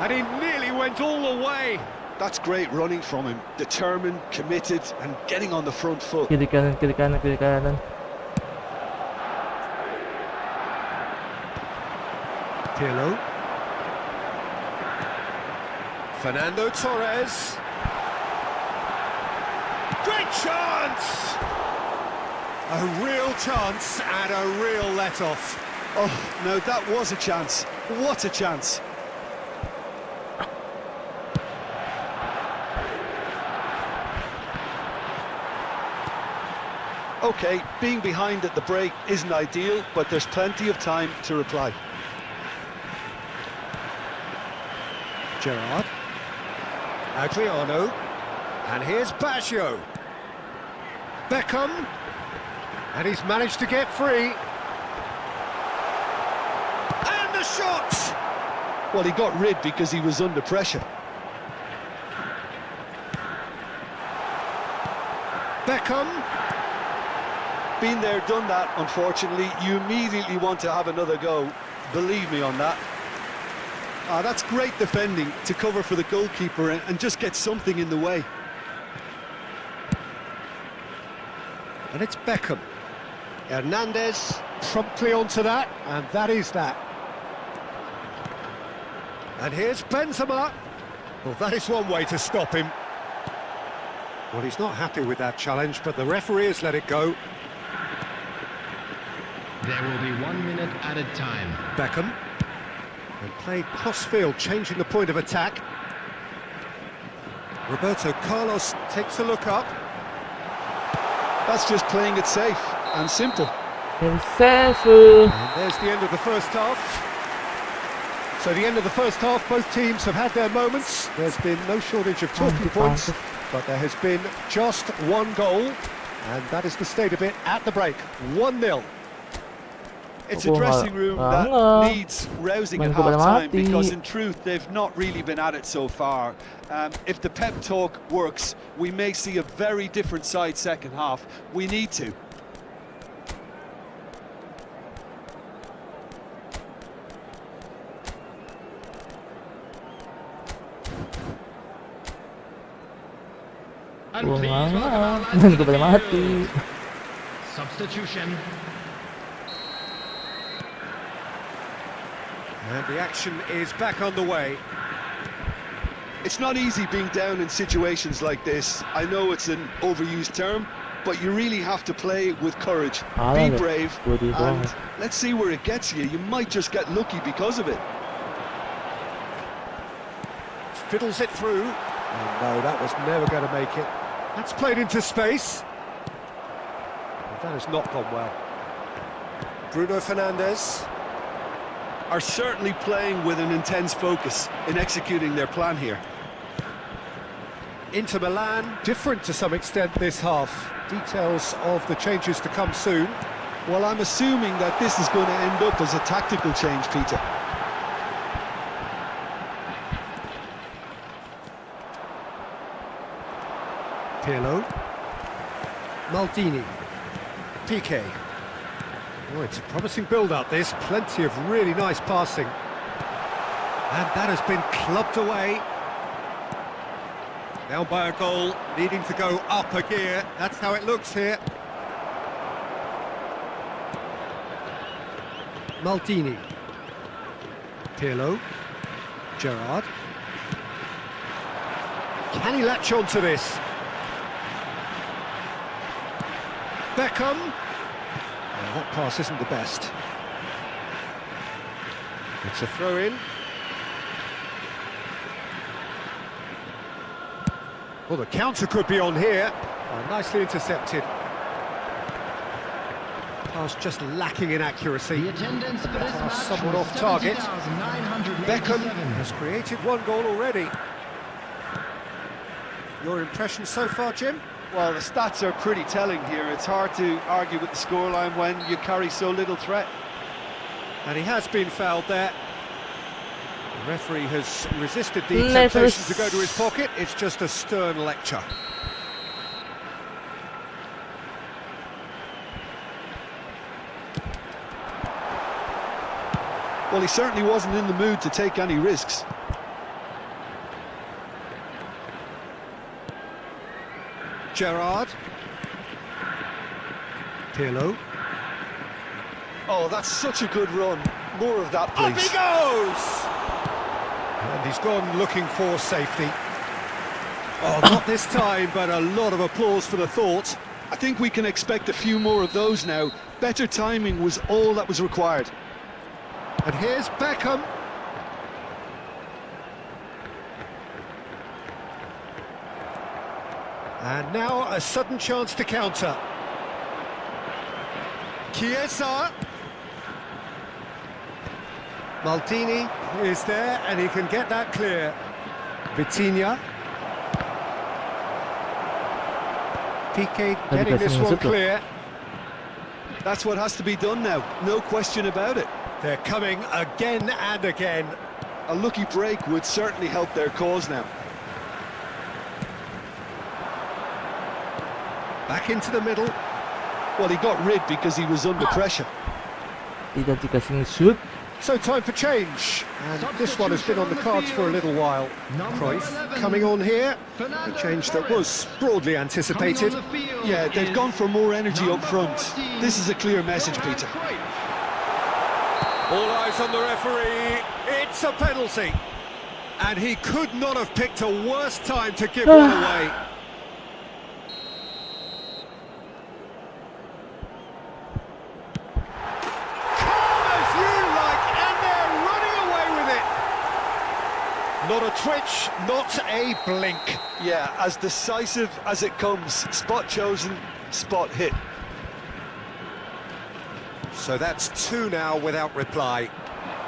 And he nearly went all the way. That's great running from him. Determined, committed, and getting on the front foot. Kiri kanan, kiri kanan, kiri kanan. Pirlo. Fernando Torres. Great chance! A real chance and a real let-off. Oh, no, that was a chance. What a chance. OK, being behind at the break isn't ideal, but there's plenty of time to reply. Gerrard. Adriano. And here's Baggio. Beckham. And he's managed to get free. And the shot! Well, he got rid because he was under pressure. Beckham. Been there, done that, unfortunately. You immediately want to have another go. Believe me on that. That's great defending to cover for the goalkeeper and just get something in the way. And it's Beckham. Hernandez promptly onto that, and that is that. And here's Benzema. Well, that is one way to stop him. Well, he's not happy with that challenge, but the referee has let it go. There will be 1 minute added time. Beckham. And played cross-field, changing the point of attack. Roberto Carlos takes a look up. That's just playing it safe and simple. And there's the end of the first half. So the end of the first half, both teams have had their moments. There's been no shortage of talking points, but there has been just one goal, and that is the state of it at the break. 1-0. It's a dressing room that needs rousing at half-time because, in truth, they've not really been at it so far. If the pep talk works, we may see a very different side second half. We need to. And please welcome our lads to the field. Substitution. And the action is back on the way. It's not easy being down in situations like this. I know it's an overused term, but you really have to play with courage. Be brave, and let's see where it gets you. You might just get lucky because of it. Fiddles it through. Oh no, that was never going to make it. That's played into space. Well, that has not gone well. Bruno Fernandes. Are certainly playing with an intense focus in executing their plan here. Inter Milan, different to some extent this half. Details of the changes to come soon. Well, I'm assuming that this is going to end up as a tactical change, Peter. Pirlo. Maldini. Piqué. Oh, it's a promising build-up, this. Plenty of really nice passing. And that has been clubbed away. Down by a goal, needing to go up a gear. That's how it looks here. Maldini. Pirlo. Gerrard. Can he latch on to this? Beckham. That pass isn't the best. It's a throw-in. Well, the counter could be on here. Oh, nicely intercepted. Pass just lacking in accuracy. The attendance for this match somewhat was off target. 70,987. Beckham has created one goal already. Your impression so far, Jim? Well, the stats are pretty telling here. It's hard to argue with the scoreline when you carry so little threat. And he has been fouled there. The referee has resisted the temptation to go to his pocket. It's just a stern lecture. Well, he certainly wasn't in the mood to take any risks. Gerrard. Pirlo. Oh, that's such a good run. More of that, please. Up he goes! And he's gone looking for safety. Oh, not this time, but a lot of applause for the thought. I think we can expect a few more of those now. Better timing was all that was required. And here's Beckham. And now a sudden chance to counter. Chiesa. Maldini is there, and he can get that clear. Vitinha. Piqué getting this one clear. That's what has to be done now, no question about it. They're coming again and again. A lucky break would certainly help their cause now. Back into the middle. Well, he got rid because he was under pressure. Tidak dikasih shoot. So time for change, and this one has been on the cards for a little while. Cruyff coming on here, a change that was broadly anticipated. Yeah, they've gone for more energy up front. This is a clear message, Peter. All eyes on the referee, it's a penalty. And he could not have picked a worse time to give one away. Not a twitch, not a blink. Yeah, as decisive as it comes. Spot chosen, spot hit. So that's two now without reply.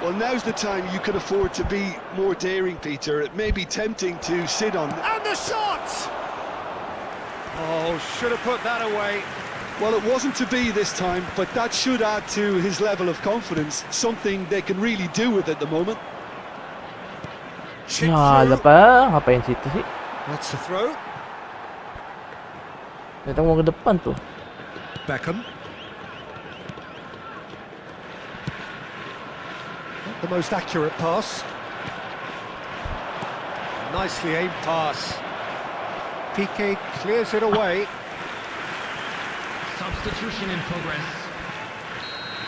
Well, now's the time you can afford to be more daring, Peter. It may be tempting to sit on. And the shot! Oh, should have put that away. Well, it wasn't to be this time, but that should add to his level of confidence. Something they can really do with at the moment. Ada pa, ngapain situ sih? That's the throw. Ternyata mau ke depan tuh. Beckham. Not the most accurate pass. Nicely aimed pass. Piqué clears it away. Substitution in progress.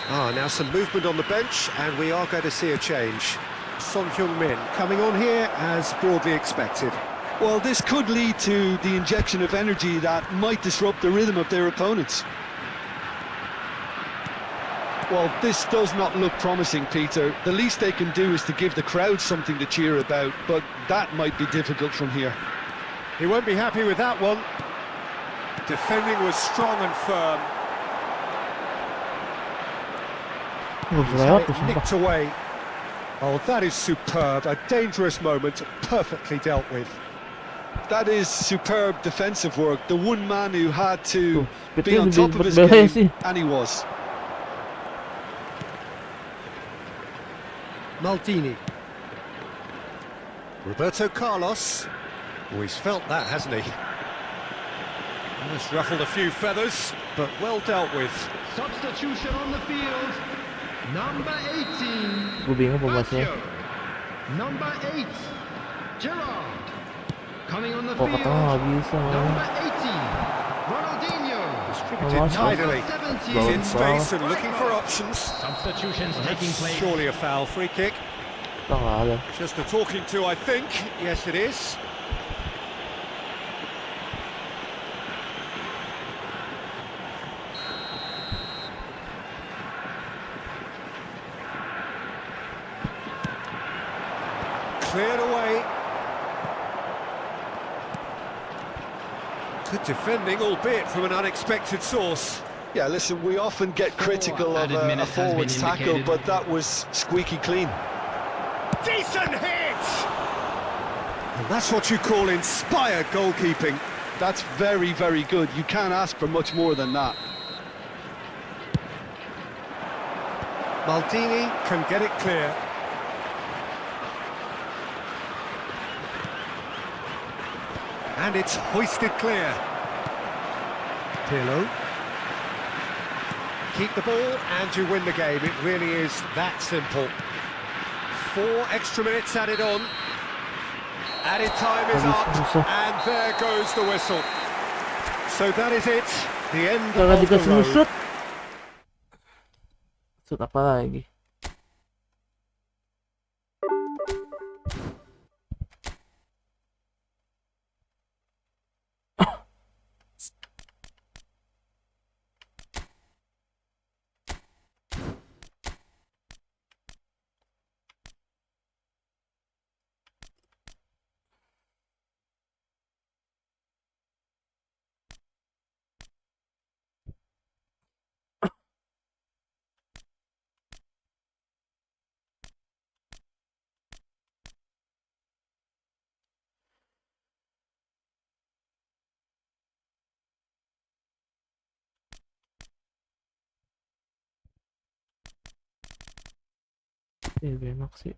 Now some movement on the bench, and we are going to see a change. Son Heung-min coming on here as broadly expected. Well, this could lead to the injection of energy that might disrupt the rhythm of their opponents. Well, this does not look promising, Peter. The least they can do is to give the crowd something to cheer about, but that might be difficult from here. He won't be happy with that one. Defending was strong and firm. He's had it nicked away. Oh, that is superb. A dangerous moment, perfectly dealt with. That is superb defensive work. The one man who had to be on top of his game, and he was. Maldini. Roberto Carlos. Oh, he's felt that, hasn't he? Just ruffled a few feathers, but well dealt with. Substitution on the field. Number 18. Gue bingung pemainnya. Number 8. Gerrard. Coming on the Oh, field. katanya nggak bisa. Number 18. Ronaldinho. Distributed tidily. He's in space and looking for options. Substitutions taking place. Surely a foul. Free kick. Nggak ada. Just a talking to, I think. Yes, it is. Cleared away. Good defending, albeit from an unexpected source. Yeah, listen, we often get critical of a forward's tackle, but that was squeaky clean. Decent hit! And that's what you call inspired goalkeeping. That's very, very good. You can't ask for much more than that. Maldini can get it clear. And it's hoisted clear. Pirlo. Keep the ball and you win the game. It really is that simple. 4 extra minutes added on. Added time is up, and there goes the whistle. So that is it, the end of the road. Shoot apa lagi? Enak sih.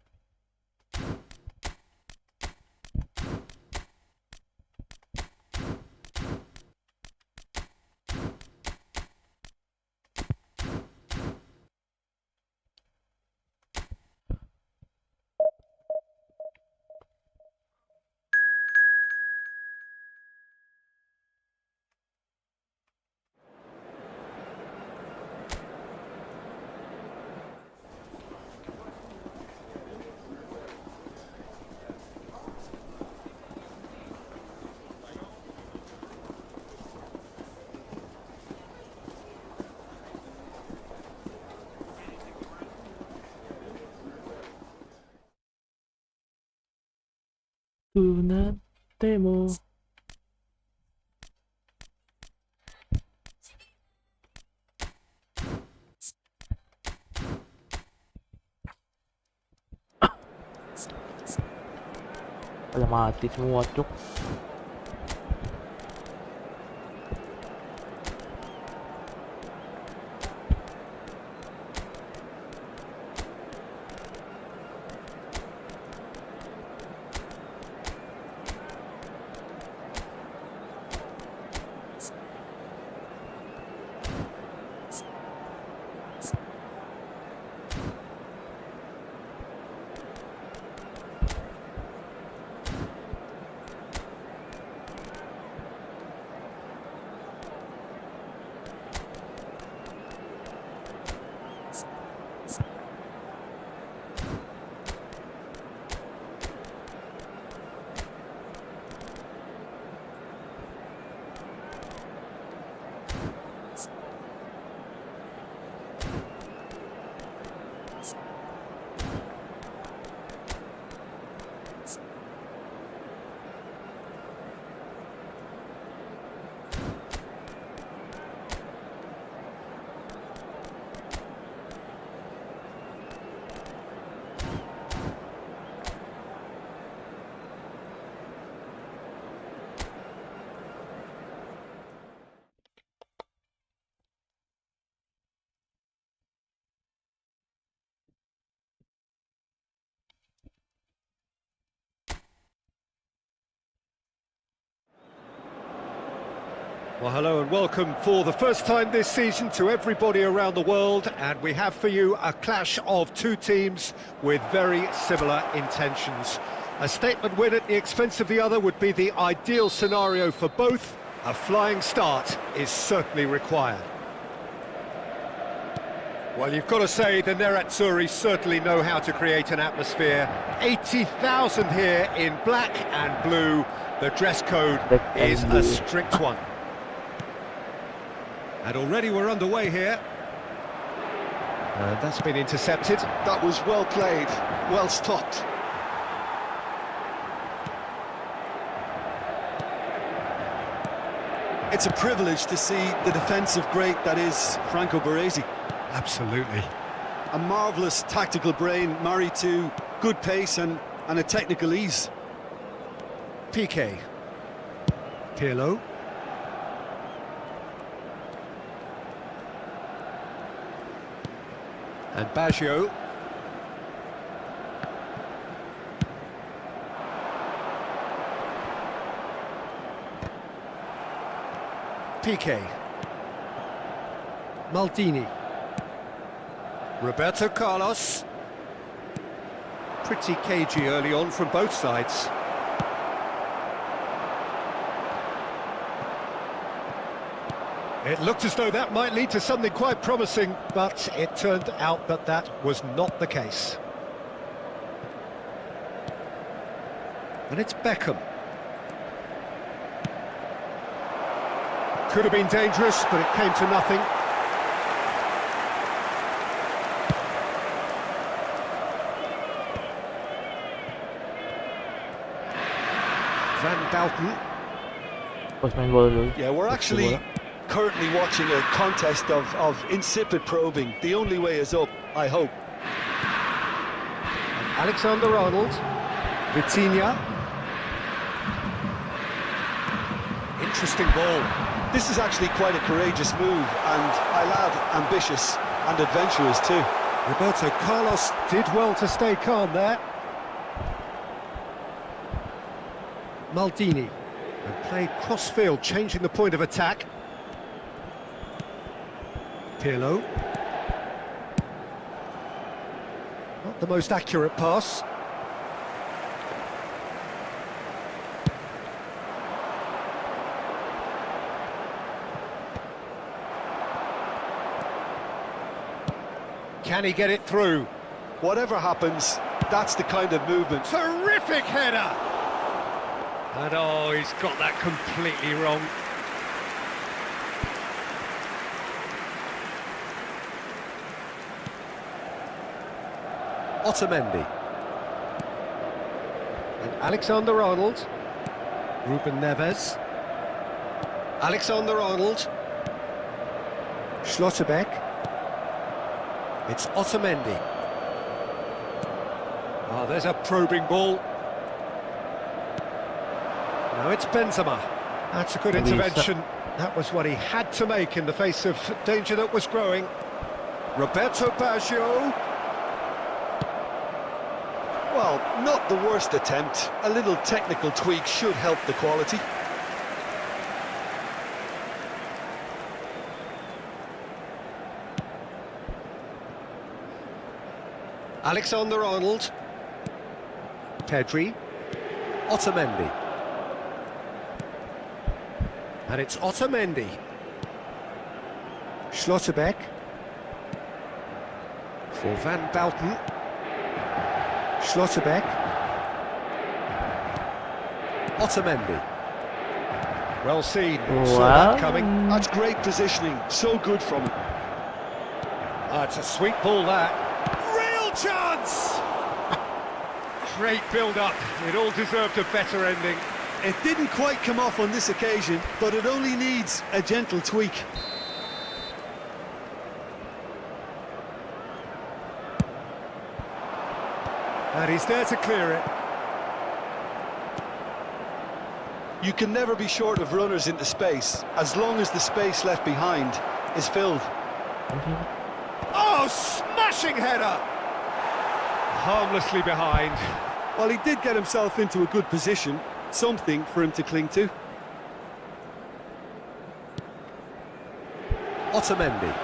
Tunatemo. Wala mati semua cuk. Well, hello and welcome for the first time this season to everybody around the world, and we have for you a clash of two teams with very similar intentions. A statement win at the expense of the other would be the ideal scenario for both. A flying start is certainly required. Well, you've got to say the Nerazzurri certainly know how to create an atmosphere. 80,000 here in black and blue. The dress code is a strict one. And already we're underway here. That's been intercepted. That was well played, well stopped. It's a privilege to see the defensive great that is Franco Baresi. Absolutely. A marvellous tactical brain married to good pace and a technical ease. Piqué. Pirlo. And Baggio. Piqué. Maldini. Roberto Carlos. Pretty cagey early on from both sides. It looked as though that might lead to something quite promising, but it turned out that that was not the case. And it's Beckham. Could have been dangerous, but it came to nothing. Van Dalton. Pas main bola dulu. Yeah, we're actually currently watching a contest of insipid probing. The only way is up, I hope. And Alexander-Arnold. Vitinha. Interesting ball. This is actually quite a courageous move, and I'll add ambitious and adventurous too. Roberto Carlos did well to stay calm there. Maldini. And played cross-field, changing the point of attack. Pirlo. Not the most accurate pass. Can he get it through? Whatever happens, that's the kind of movement. Terrific header! And oh, he's got that completely wrong. Otamendi. And Alexander-Arnold. Ruben Neves. Alexander-Arnold. Schlotterbeck. It's Otamendi. Oh, there's a probing ball. Now it's Benzema. That's a good intervention. That was what he had to make in the face of danger that was growing. Roberto Baggio. Well, not the worst attempt. A little technical tweak should help the quality. Alexander-Arnold. Pedri. Otamendi. And it's Otamendi. Schlotterbeck. For Van Dalton. Schlotterbeck. Otamendi. Well seen. Saw that coming. That's great positioning. So good from him. Ah, it's a sweet ball, that. Real chance! Great build-up. It all deserved a better ending. It didn't quite come off on this occasion, but it only needs a gentle tweak. And he's there to clear it. You can never be short of runners into space, as long as the space left behind is filled. Oh, smashing header! Harmlessly behind. Well, he did get himself into a good position, something for him to cling to. Otamendi.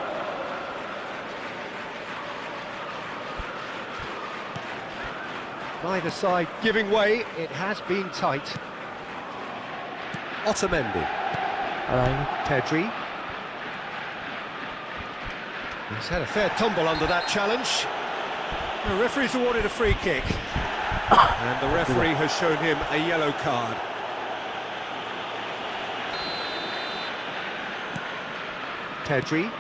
Neither side giving way, it has been tight. Otamendi. Pedri. He's had a fair tumble under that challenge. The referee's awarded a free kick. And the referee has shown him a yellow card. Pedri.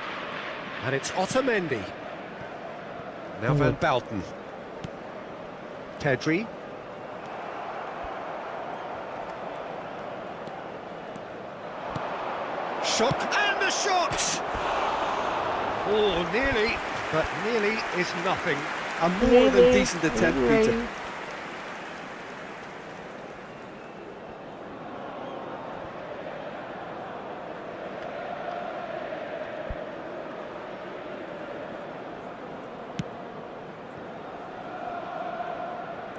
And it's Otamendi. Now Van Dalton. Pedri. Shot, and the shot! Oh, nearly, but nearly is nothing. A more than decent attempt, Peter.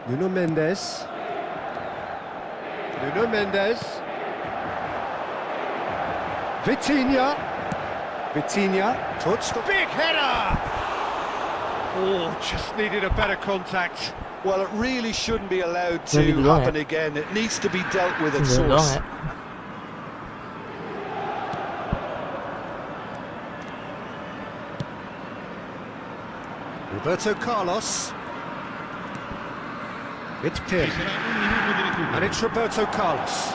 Nuno Mendes. Nuno Mendes. Vitinha puts the big header. Oh, just needed a better contact. Well, it really shouldn't be allowed to Maybe wrong, happen again. It needs to be dealt with at Tinggal doang source. ya. Roberto Carlos. It's Pim. And it's Roberto Carlos.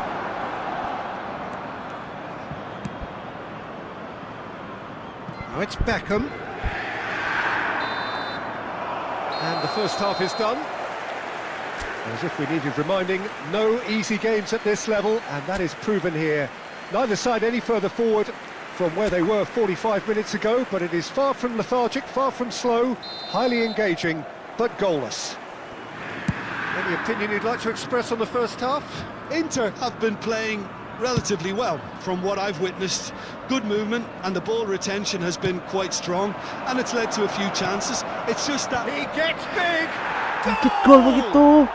Now it's Beckham. And the first half is done. As if we needed reminding, no easy games at this level, and that is proven here. Neither side any further forward from where they were 45 minutes ago, but it is far from lethargic, far from slow, highly engaging, but goalless. Any opinion you'd like to express on the first half? Inter have been playing relatively well from what I've witnessed. Good movement and the ball retention has been quite strong, and it's led to a few chances. It's just that He gets big! Sedikit gol begitu.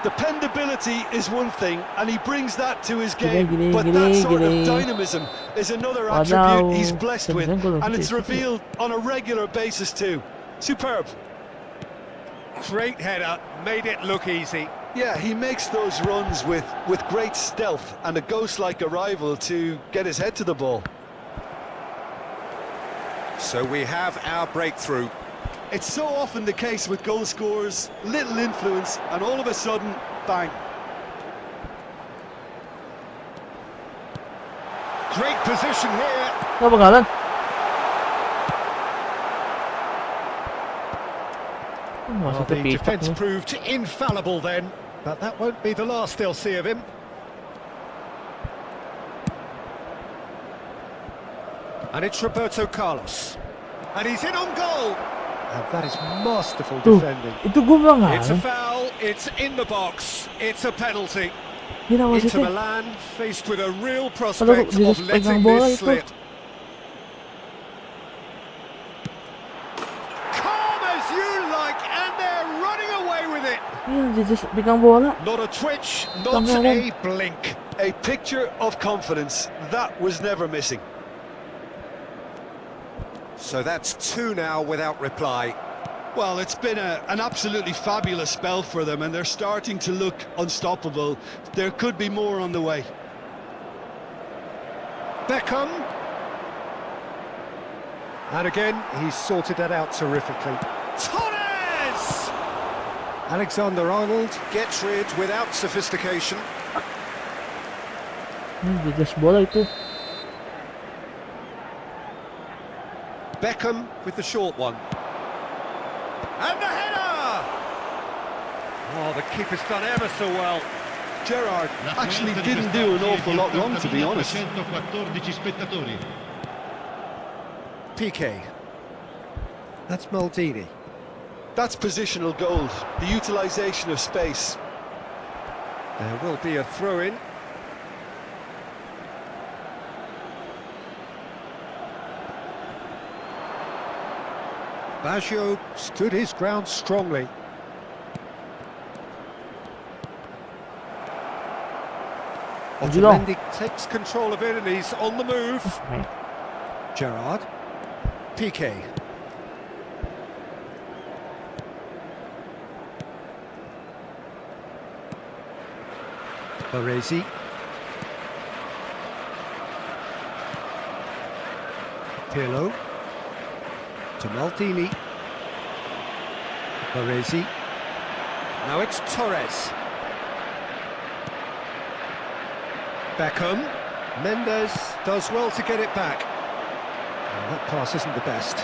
dependability is one thing, and he brings that to his Gini, game, gini, but gini, that sort gini. of dynamism is another Wadaw. attribute he's blessed with, Gol and it's begitu. revealed on a regular basis too. Superb. Great header, made it look easy. Yeah, he makes those runs with great stealth and a ghost-like arrival to get his head to the ball. So we have our breakthrough. It's so often the case with goal scorers, little influence, and all of a sudden, bang. Great position here. Apa pangalan? Well, Masih the terpitak defence nih. proved infallible then, but that won't be the last they'll see of him. And it's Roberto Carlos. And he's in on goal. And that is masterful Tuh, defending. itu gue bilang It's a nggak. foul, it's in the box, it's a penalty. Gila Inter wasitnya. Milan faced with a real Kalau prospect dia of pegang letting bola this itu. slip. Calm as you like, and they're running away with it. Iya, dia just pegang bola. Not a twitch, not Tangan. a blink. A picture of confidence, that was never missing. So that's two now without reply. Well, it's been an absolutely fabulous spell for them, and they're starting to look unstoppable. There could be more on the way. Beckham. And again, he's sorted that out terrifically. Torres! Alexander-Arnold gets rid without sophistication. Dia just bola itu. Beckham with the short one. And the header! Oh, the keeper's done ever so well. Gerrard actually didn't do an awful lot wrong, to be honest. 114 spettatori. PK. That's Maldini. That's positional gold, the utilisation of space. There will be a throw-in. Baggio stood his ground strongly. Otamendi takes control of it and he's on the move. Main. Gerrard. PK. Baresi. Pirlo. To Maldini. Baresi. Now it's Torres. Beckham. Mendes does well to get it back. And that pass isn't the best.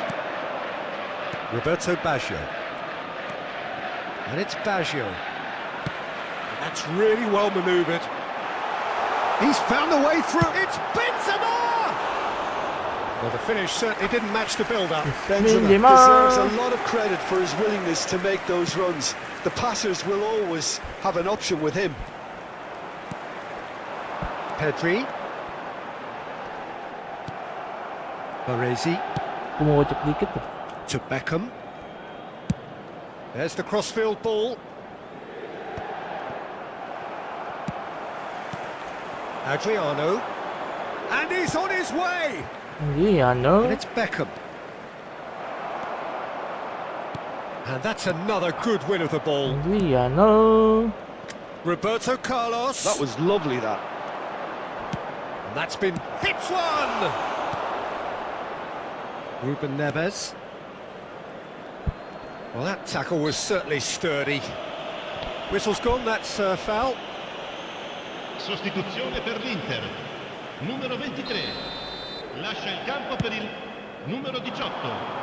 Roberto Baggio. And it's Baggio. And that's really well manoeuvred. He's found a way through. It's Benzema! Well, the finish certainly didn't match the build-up. Benzema Benzema. deserves a lot of credit for his willingness to make those runs. The passers will always have an option with him. Pedri. Baresi Kumocek dikit tuh. to Beckham. There's the crossfield ball. Adriano. And he's on his way. Hindi ano. And it's Beckham. And that's another good win of the ball. Hindi ano. Roberto Carlos. That was lovely, that. And that's been hits one. Ruben Neves. Well, that tackle was certainly sturdy. Whistle's gone, that's foul. Sostituzione per l'Inter. Numero 23. Lascia il campo per il numero 18.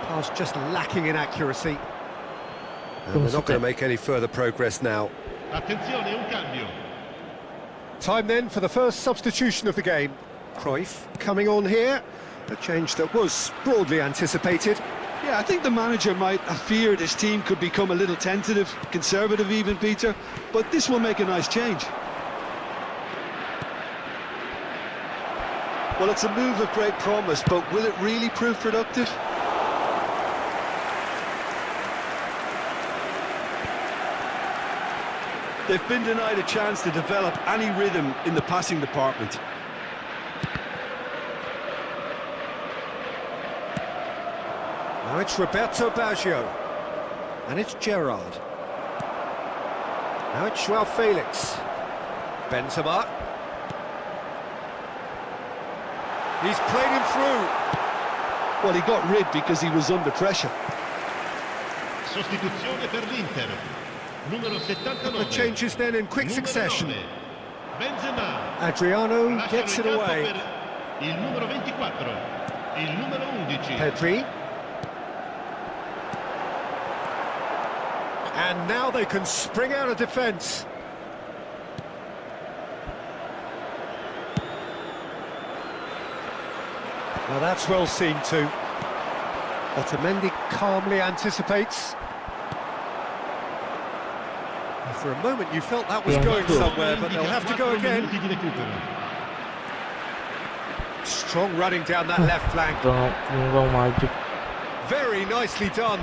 Pass just lacking in accuracy. And they're not going to make any further progress now. Attenzione, un cambio. Time then for the first substitution of the game. Cruyff coming on here. A change that was broadly anticipated. Yeah, I think the manager might have feared his team could become a little tentative, conservative even, Peter, but this will make a nice change. Well, it's a move of great promise, but will it really prove productive? They've been denied a chance to develop any rhythm in the passing department. Now it's Roberto Baggio. And it's Gerrard. Now it's Joao Felix. Benzema. He's played him through. Well, he got rid because he was under pressure. Sostituzione per l'Inter. Numero 79. The changes then in quick succession. Numero 9. Benzema. Adriano Lascia gets il it campo away. per il numero 24. Il numero 11. Pedri. And now they can spring out of defence. Now that's well seen too. Otamendi calmly anticipates. For a moment you felt that was going somewhere, but they'll have to go again. Strong running down that left flank. Very nicely done.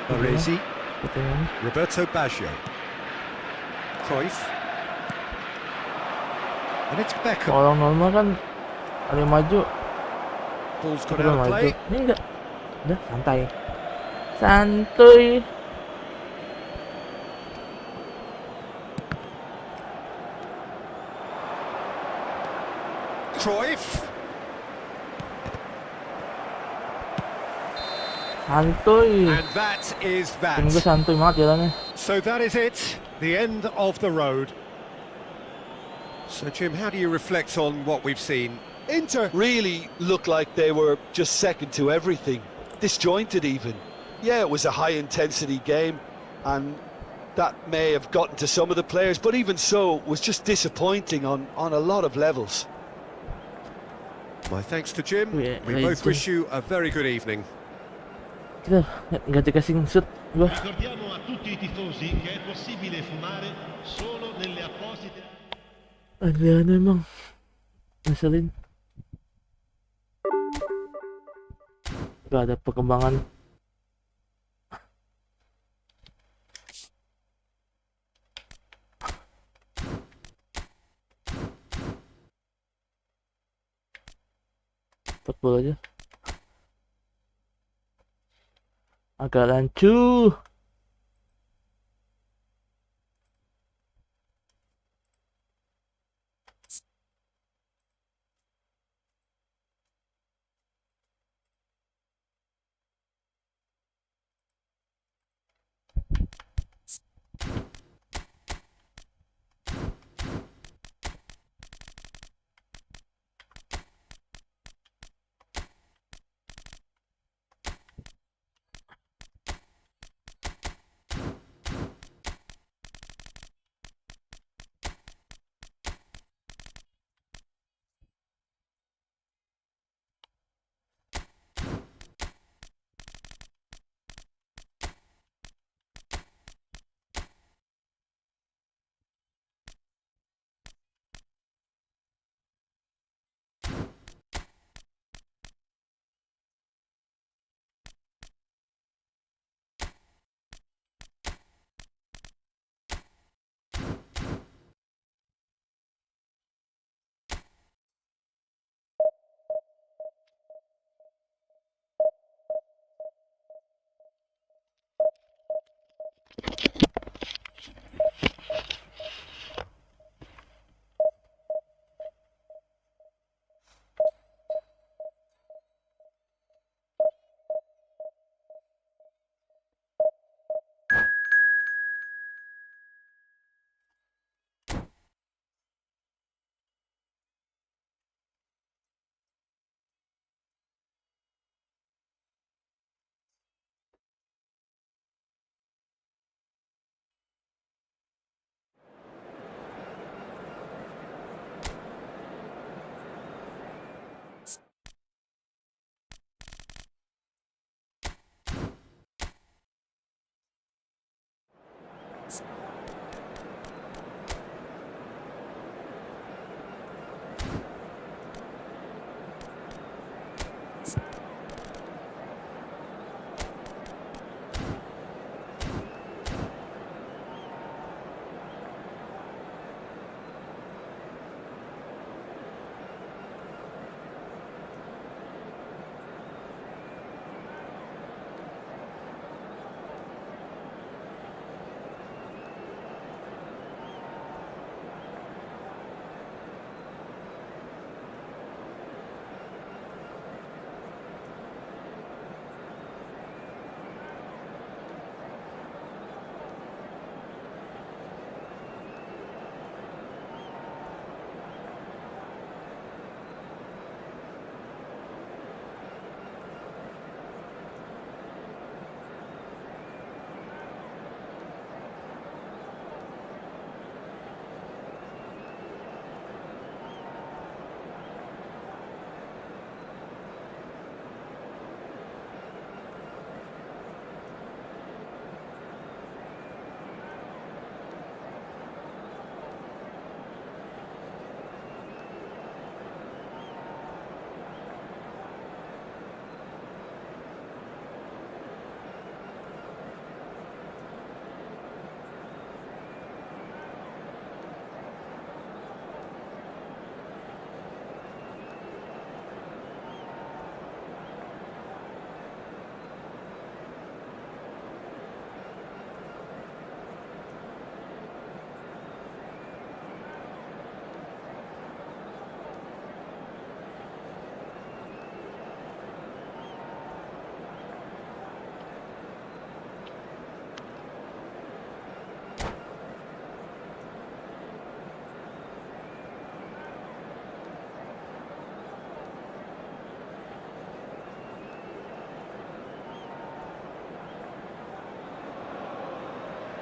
Baresi. Roberto Baggio. Cruyff. And it's Beckham. Orang normal kan ada yang maju. Ball's got Udah out of maju. play. Ini enggak. Udah santai. Santuy. Cruyff. Santuy. And that is Tim gue that. santuy banget jalannya. So that is it. The end of the road. So Jim, how do you reflect on what we've seen? Inter really looked like they were just second to everything, disjointed even. Yeah, it was a high-intensity game, and that may have gotten to some of the players, but even so, it was just disappointing on a lot of levels. My thanks to Jim. Yeah, We both wish you a very good evening. Kita ganti casing shoot gua. Ricordiamo a tutti i tifosi che è possibile fumare solo nelle apposite. Adriano emang ngeselin. Gak ada perkembangan. Football aja. Agak lancu.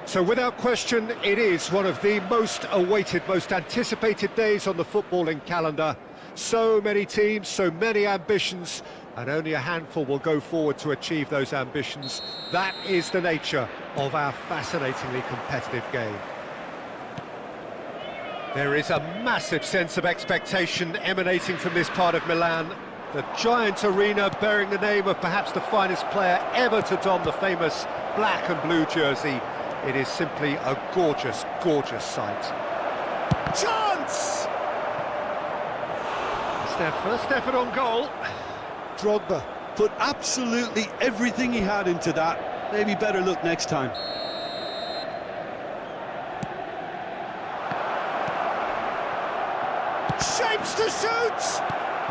So without question, it is one of the most awaited, most anticipated days on the footballing calendar. So many teams, so many ambitions, and only a handful will go forward to achieve those ambitions. That is the nature of our fascinatingly competitive game. There is a massive sense of expectation emanating from this part of Milan. The giant arena bearing the name of perhaps the finest player ever to don the famous black and blue jersey. It is simply a gorgeous, gorgeous sight. Chance! It's their first effort on goal. Drogba put absolutely everything he had into that. Maybe better luck next time. Shapes to shoot!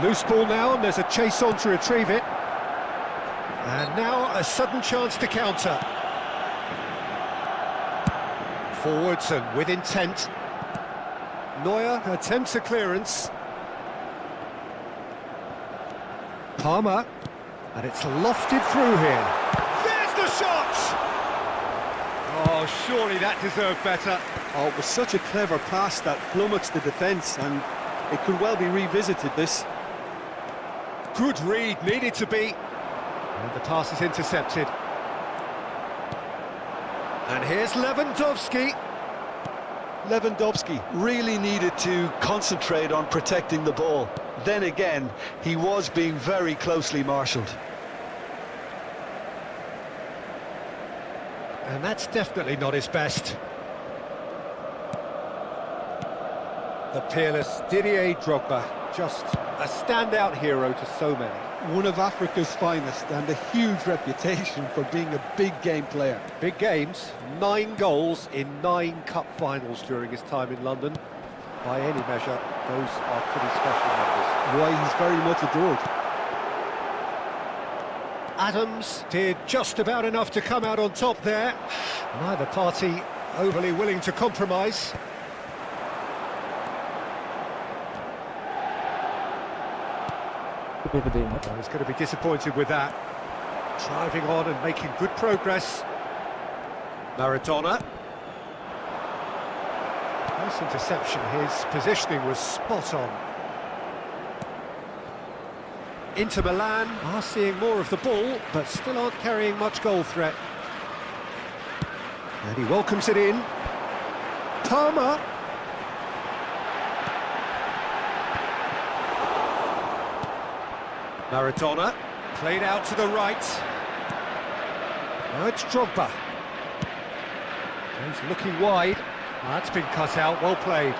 Loose ball now, and there's a chase on to retrieve it. And now a sudden chance to counter. Forwards and with intent. Neuer attempts a clearance. Palmer, and it's lofted through here. There's the shot! Oh, surely that deserved better. Oh, it was such a clever pass that flummoxed the defence, and it could well be revisited, this. Good read, needed to be. And the pass is intercepted. And here's Lewandowski. Lewandowski really needed to concentrate on protecting the ball. Then again, he was being very closely marshalled. And that's definitely not his best. The peerless Didier Drogba, just a standout hero to so many. One of Africa's finest, and a huge reputation for being a big game player. Big games, 9 goals in 9 cup finals during his time in London. By any measure, those are pretty special numbers. Why, he's very much adored. Adams did just about enough to come out on top there. Neither party overly willing to compromise. He's going to be disappointed with that. Driving on and making good progress. Maradona. Nice interception. His positioning was spot on. Inter Milan are seeing more of the ball, but still aren't carrying much goal threat. And he welcomes it in. Palmer. Maradona, played out to the right. Now it's Drogba. He's looking wide. That's been cut out, well played.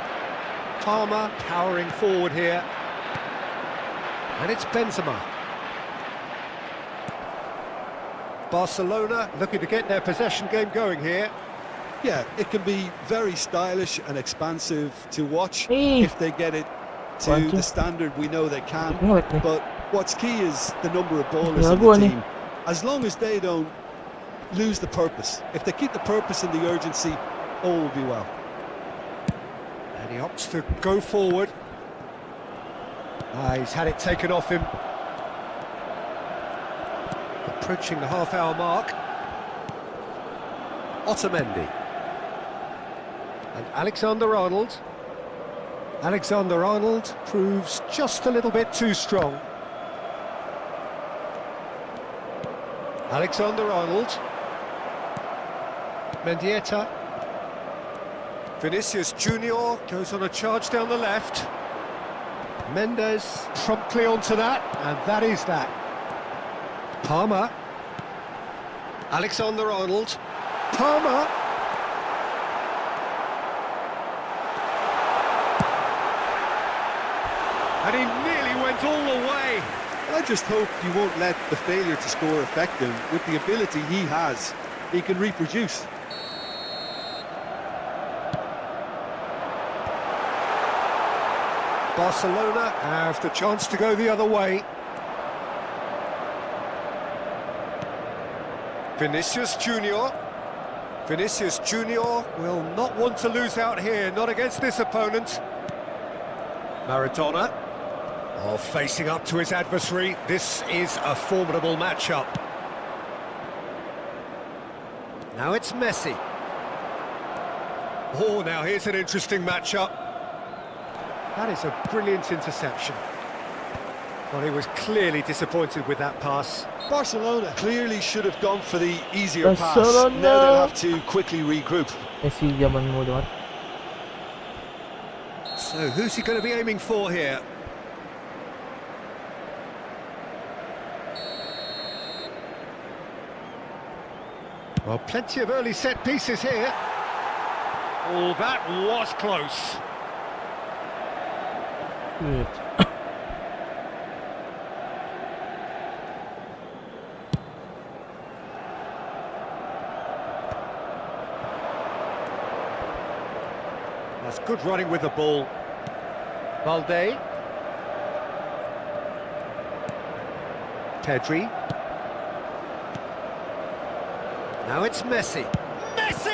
Palmer powering forward here. And it's Benzema. Barcelona looking to get their possession game going here. Yeah, it can be very stylish and expansive to watch if they get it to the standard we know they can. But what's key is the number of ballers in the team. As long as they don't lose the purpose. If they keep the purpose and the urgency, all will be well. And he opts to go forward. He's had it taken off him. Approaching the half-hour mark. Otamendi. And Alexander-Arnold. Alexander-Arnold proves just a little bit too strong. Alexander-Arnold. Mendieta. Vinicius Junior goes on a charge down the left. Mendes promptly onto that, and that is that. Palmer. Alexander-Arnold. Palmer. And he nearly went all the way. I just hope you won't let the failure to score affect him. With the ability he has, he can reproduce. Barcelona have the chance to go the other way. Vinicius Junior. Vinicius Junior will not want to lose out here, not against this opponent. Maradona. Oh, facing up to his adversary. This is a formidable matchup. Now it's Messi. Oh, now here's an interesting matchup. That is a brilliant interception. Well, he was clearly disappointed with that pass. Barcelona clearly should have gone for the easier pass. Barcelona. Now they'll have to quickly regroup. Messi zaman mo doon. So who's he going to be aiming for here? Well, plenty of early set pieces here. Oh, that was close. Good. That's good running with the ball. Valde. Pedri. Now it's Messi. Messi!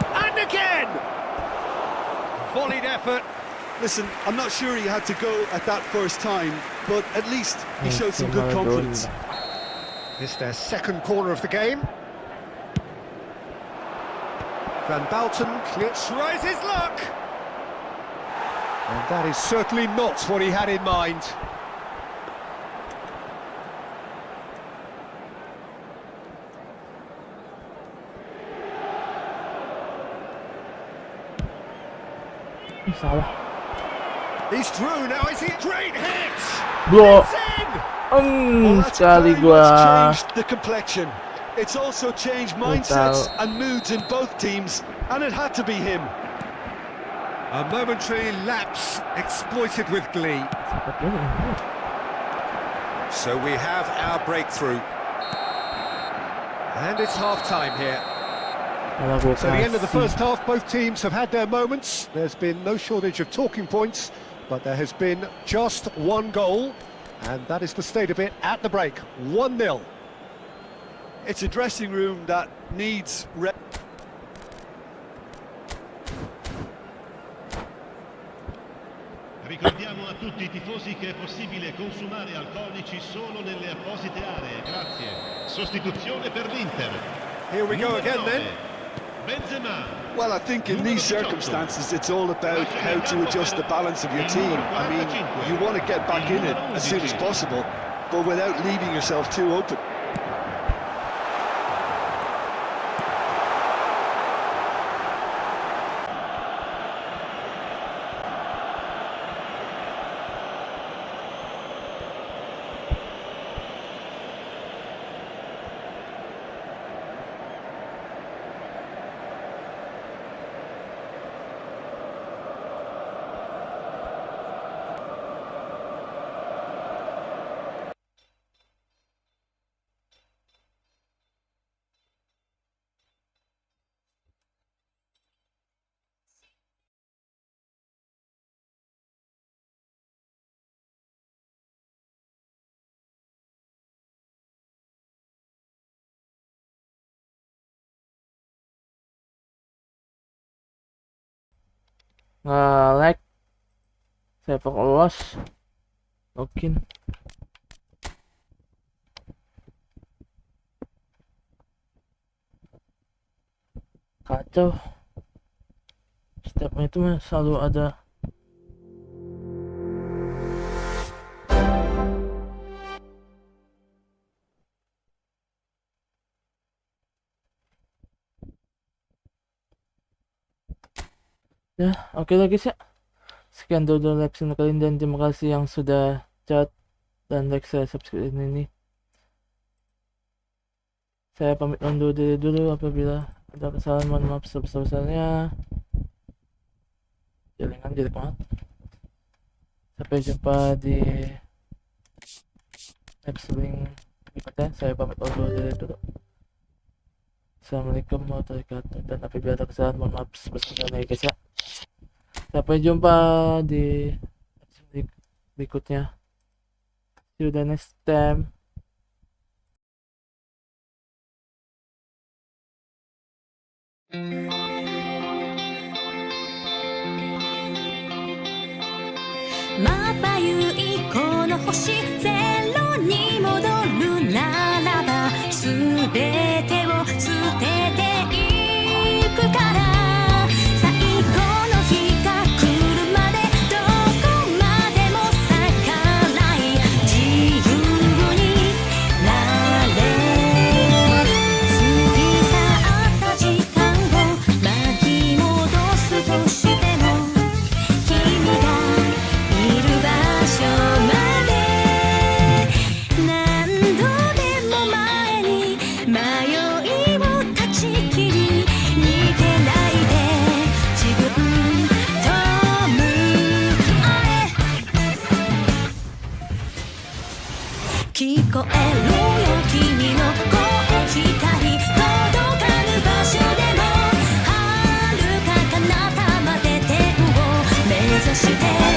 And again! Volleyed effort. Listen, I'm not sure he had to go at that first time, but at least he showed some good confidence. It's their second corner of the game. Van Bouten tries his luck. And that is certainly not what he had in mind. Salah. He's through now, is he? Great hit! Bro. It's in! Well, that's Sekali very much gua. changed the complexion. It's also changed mindsets and moods in both teams, and it had to be him. A momentary lapse exploited with glee. So we have our breakthrough. And it's half-time here. So the end of the first half, both teams have had their moments. There's been no shortage of talking points, but there has been just one goal, and that is the state of it at the break. 1-0. It's a dressing room that needs... Ricordiamo a tutti i tifosi che è possibile consumare alcolici solo nelle apposite aree. Grazie. Sostituzione per l'Inter. Here we go again then. Benzema. Well, I think in these circumstances it's all about how to adjust the balance of your team. I mean, you want to get back in it as soon as possible, but without leaving yourself too open. Like sepak lolos login kacau, stepnya itu selalu ada. Ya, oke lah guys ya. Sekian dulu live stream kalian dan terima kasih yang sudah chat dan like saya subscribe ini. Saya pamit undur diri dulu, apabila ada kesalahan mohon maaf sebesar-besarnya. Jaringan jadi kuat. Sampai jumpa di live stream berikutnya. Saya pamit undur diri dulu. Assalamualaikum warahmatullahi wabarakatuh, dan apabila ada kesalahan mohon maaf sebesar-besarnya guys ya. Sampai jumpa di berikutnya. See you the next time. Mata yui kono hoshi zero ni modoru naraba, subete wo sutete iku kara. して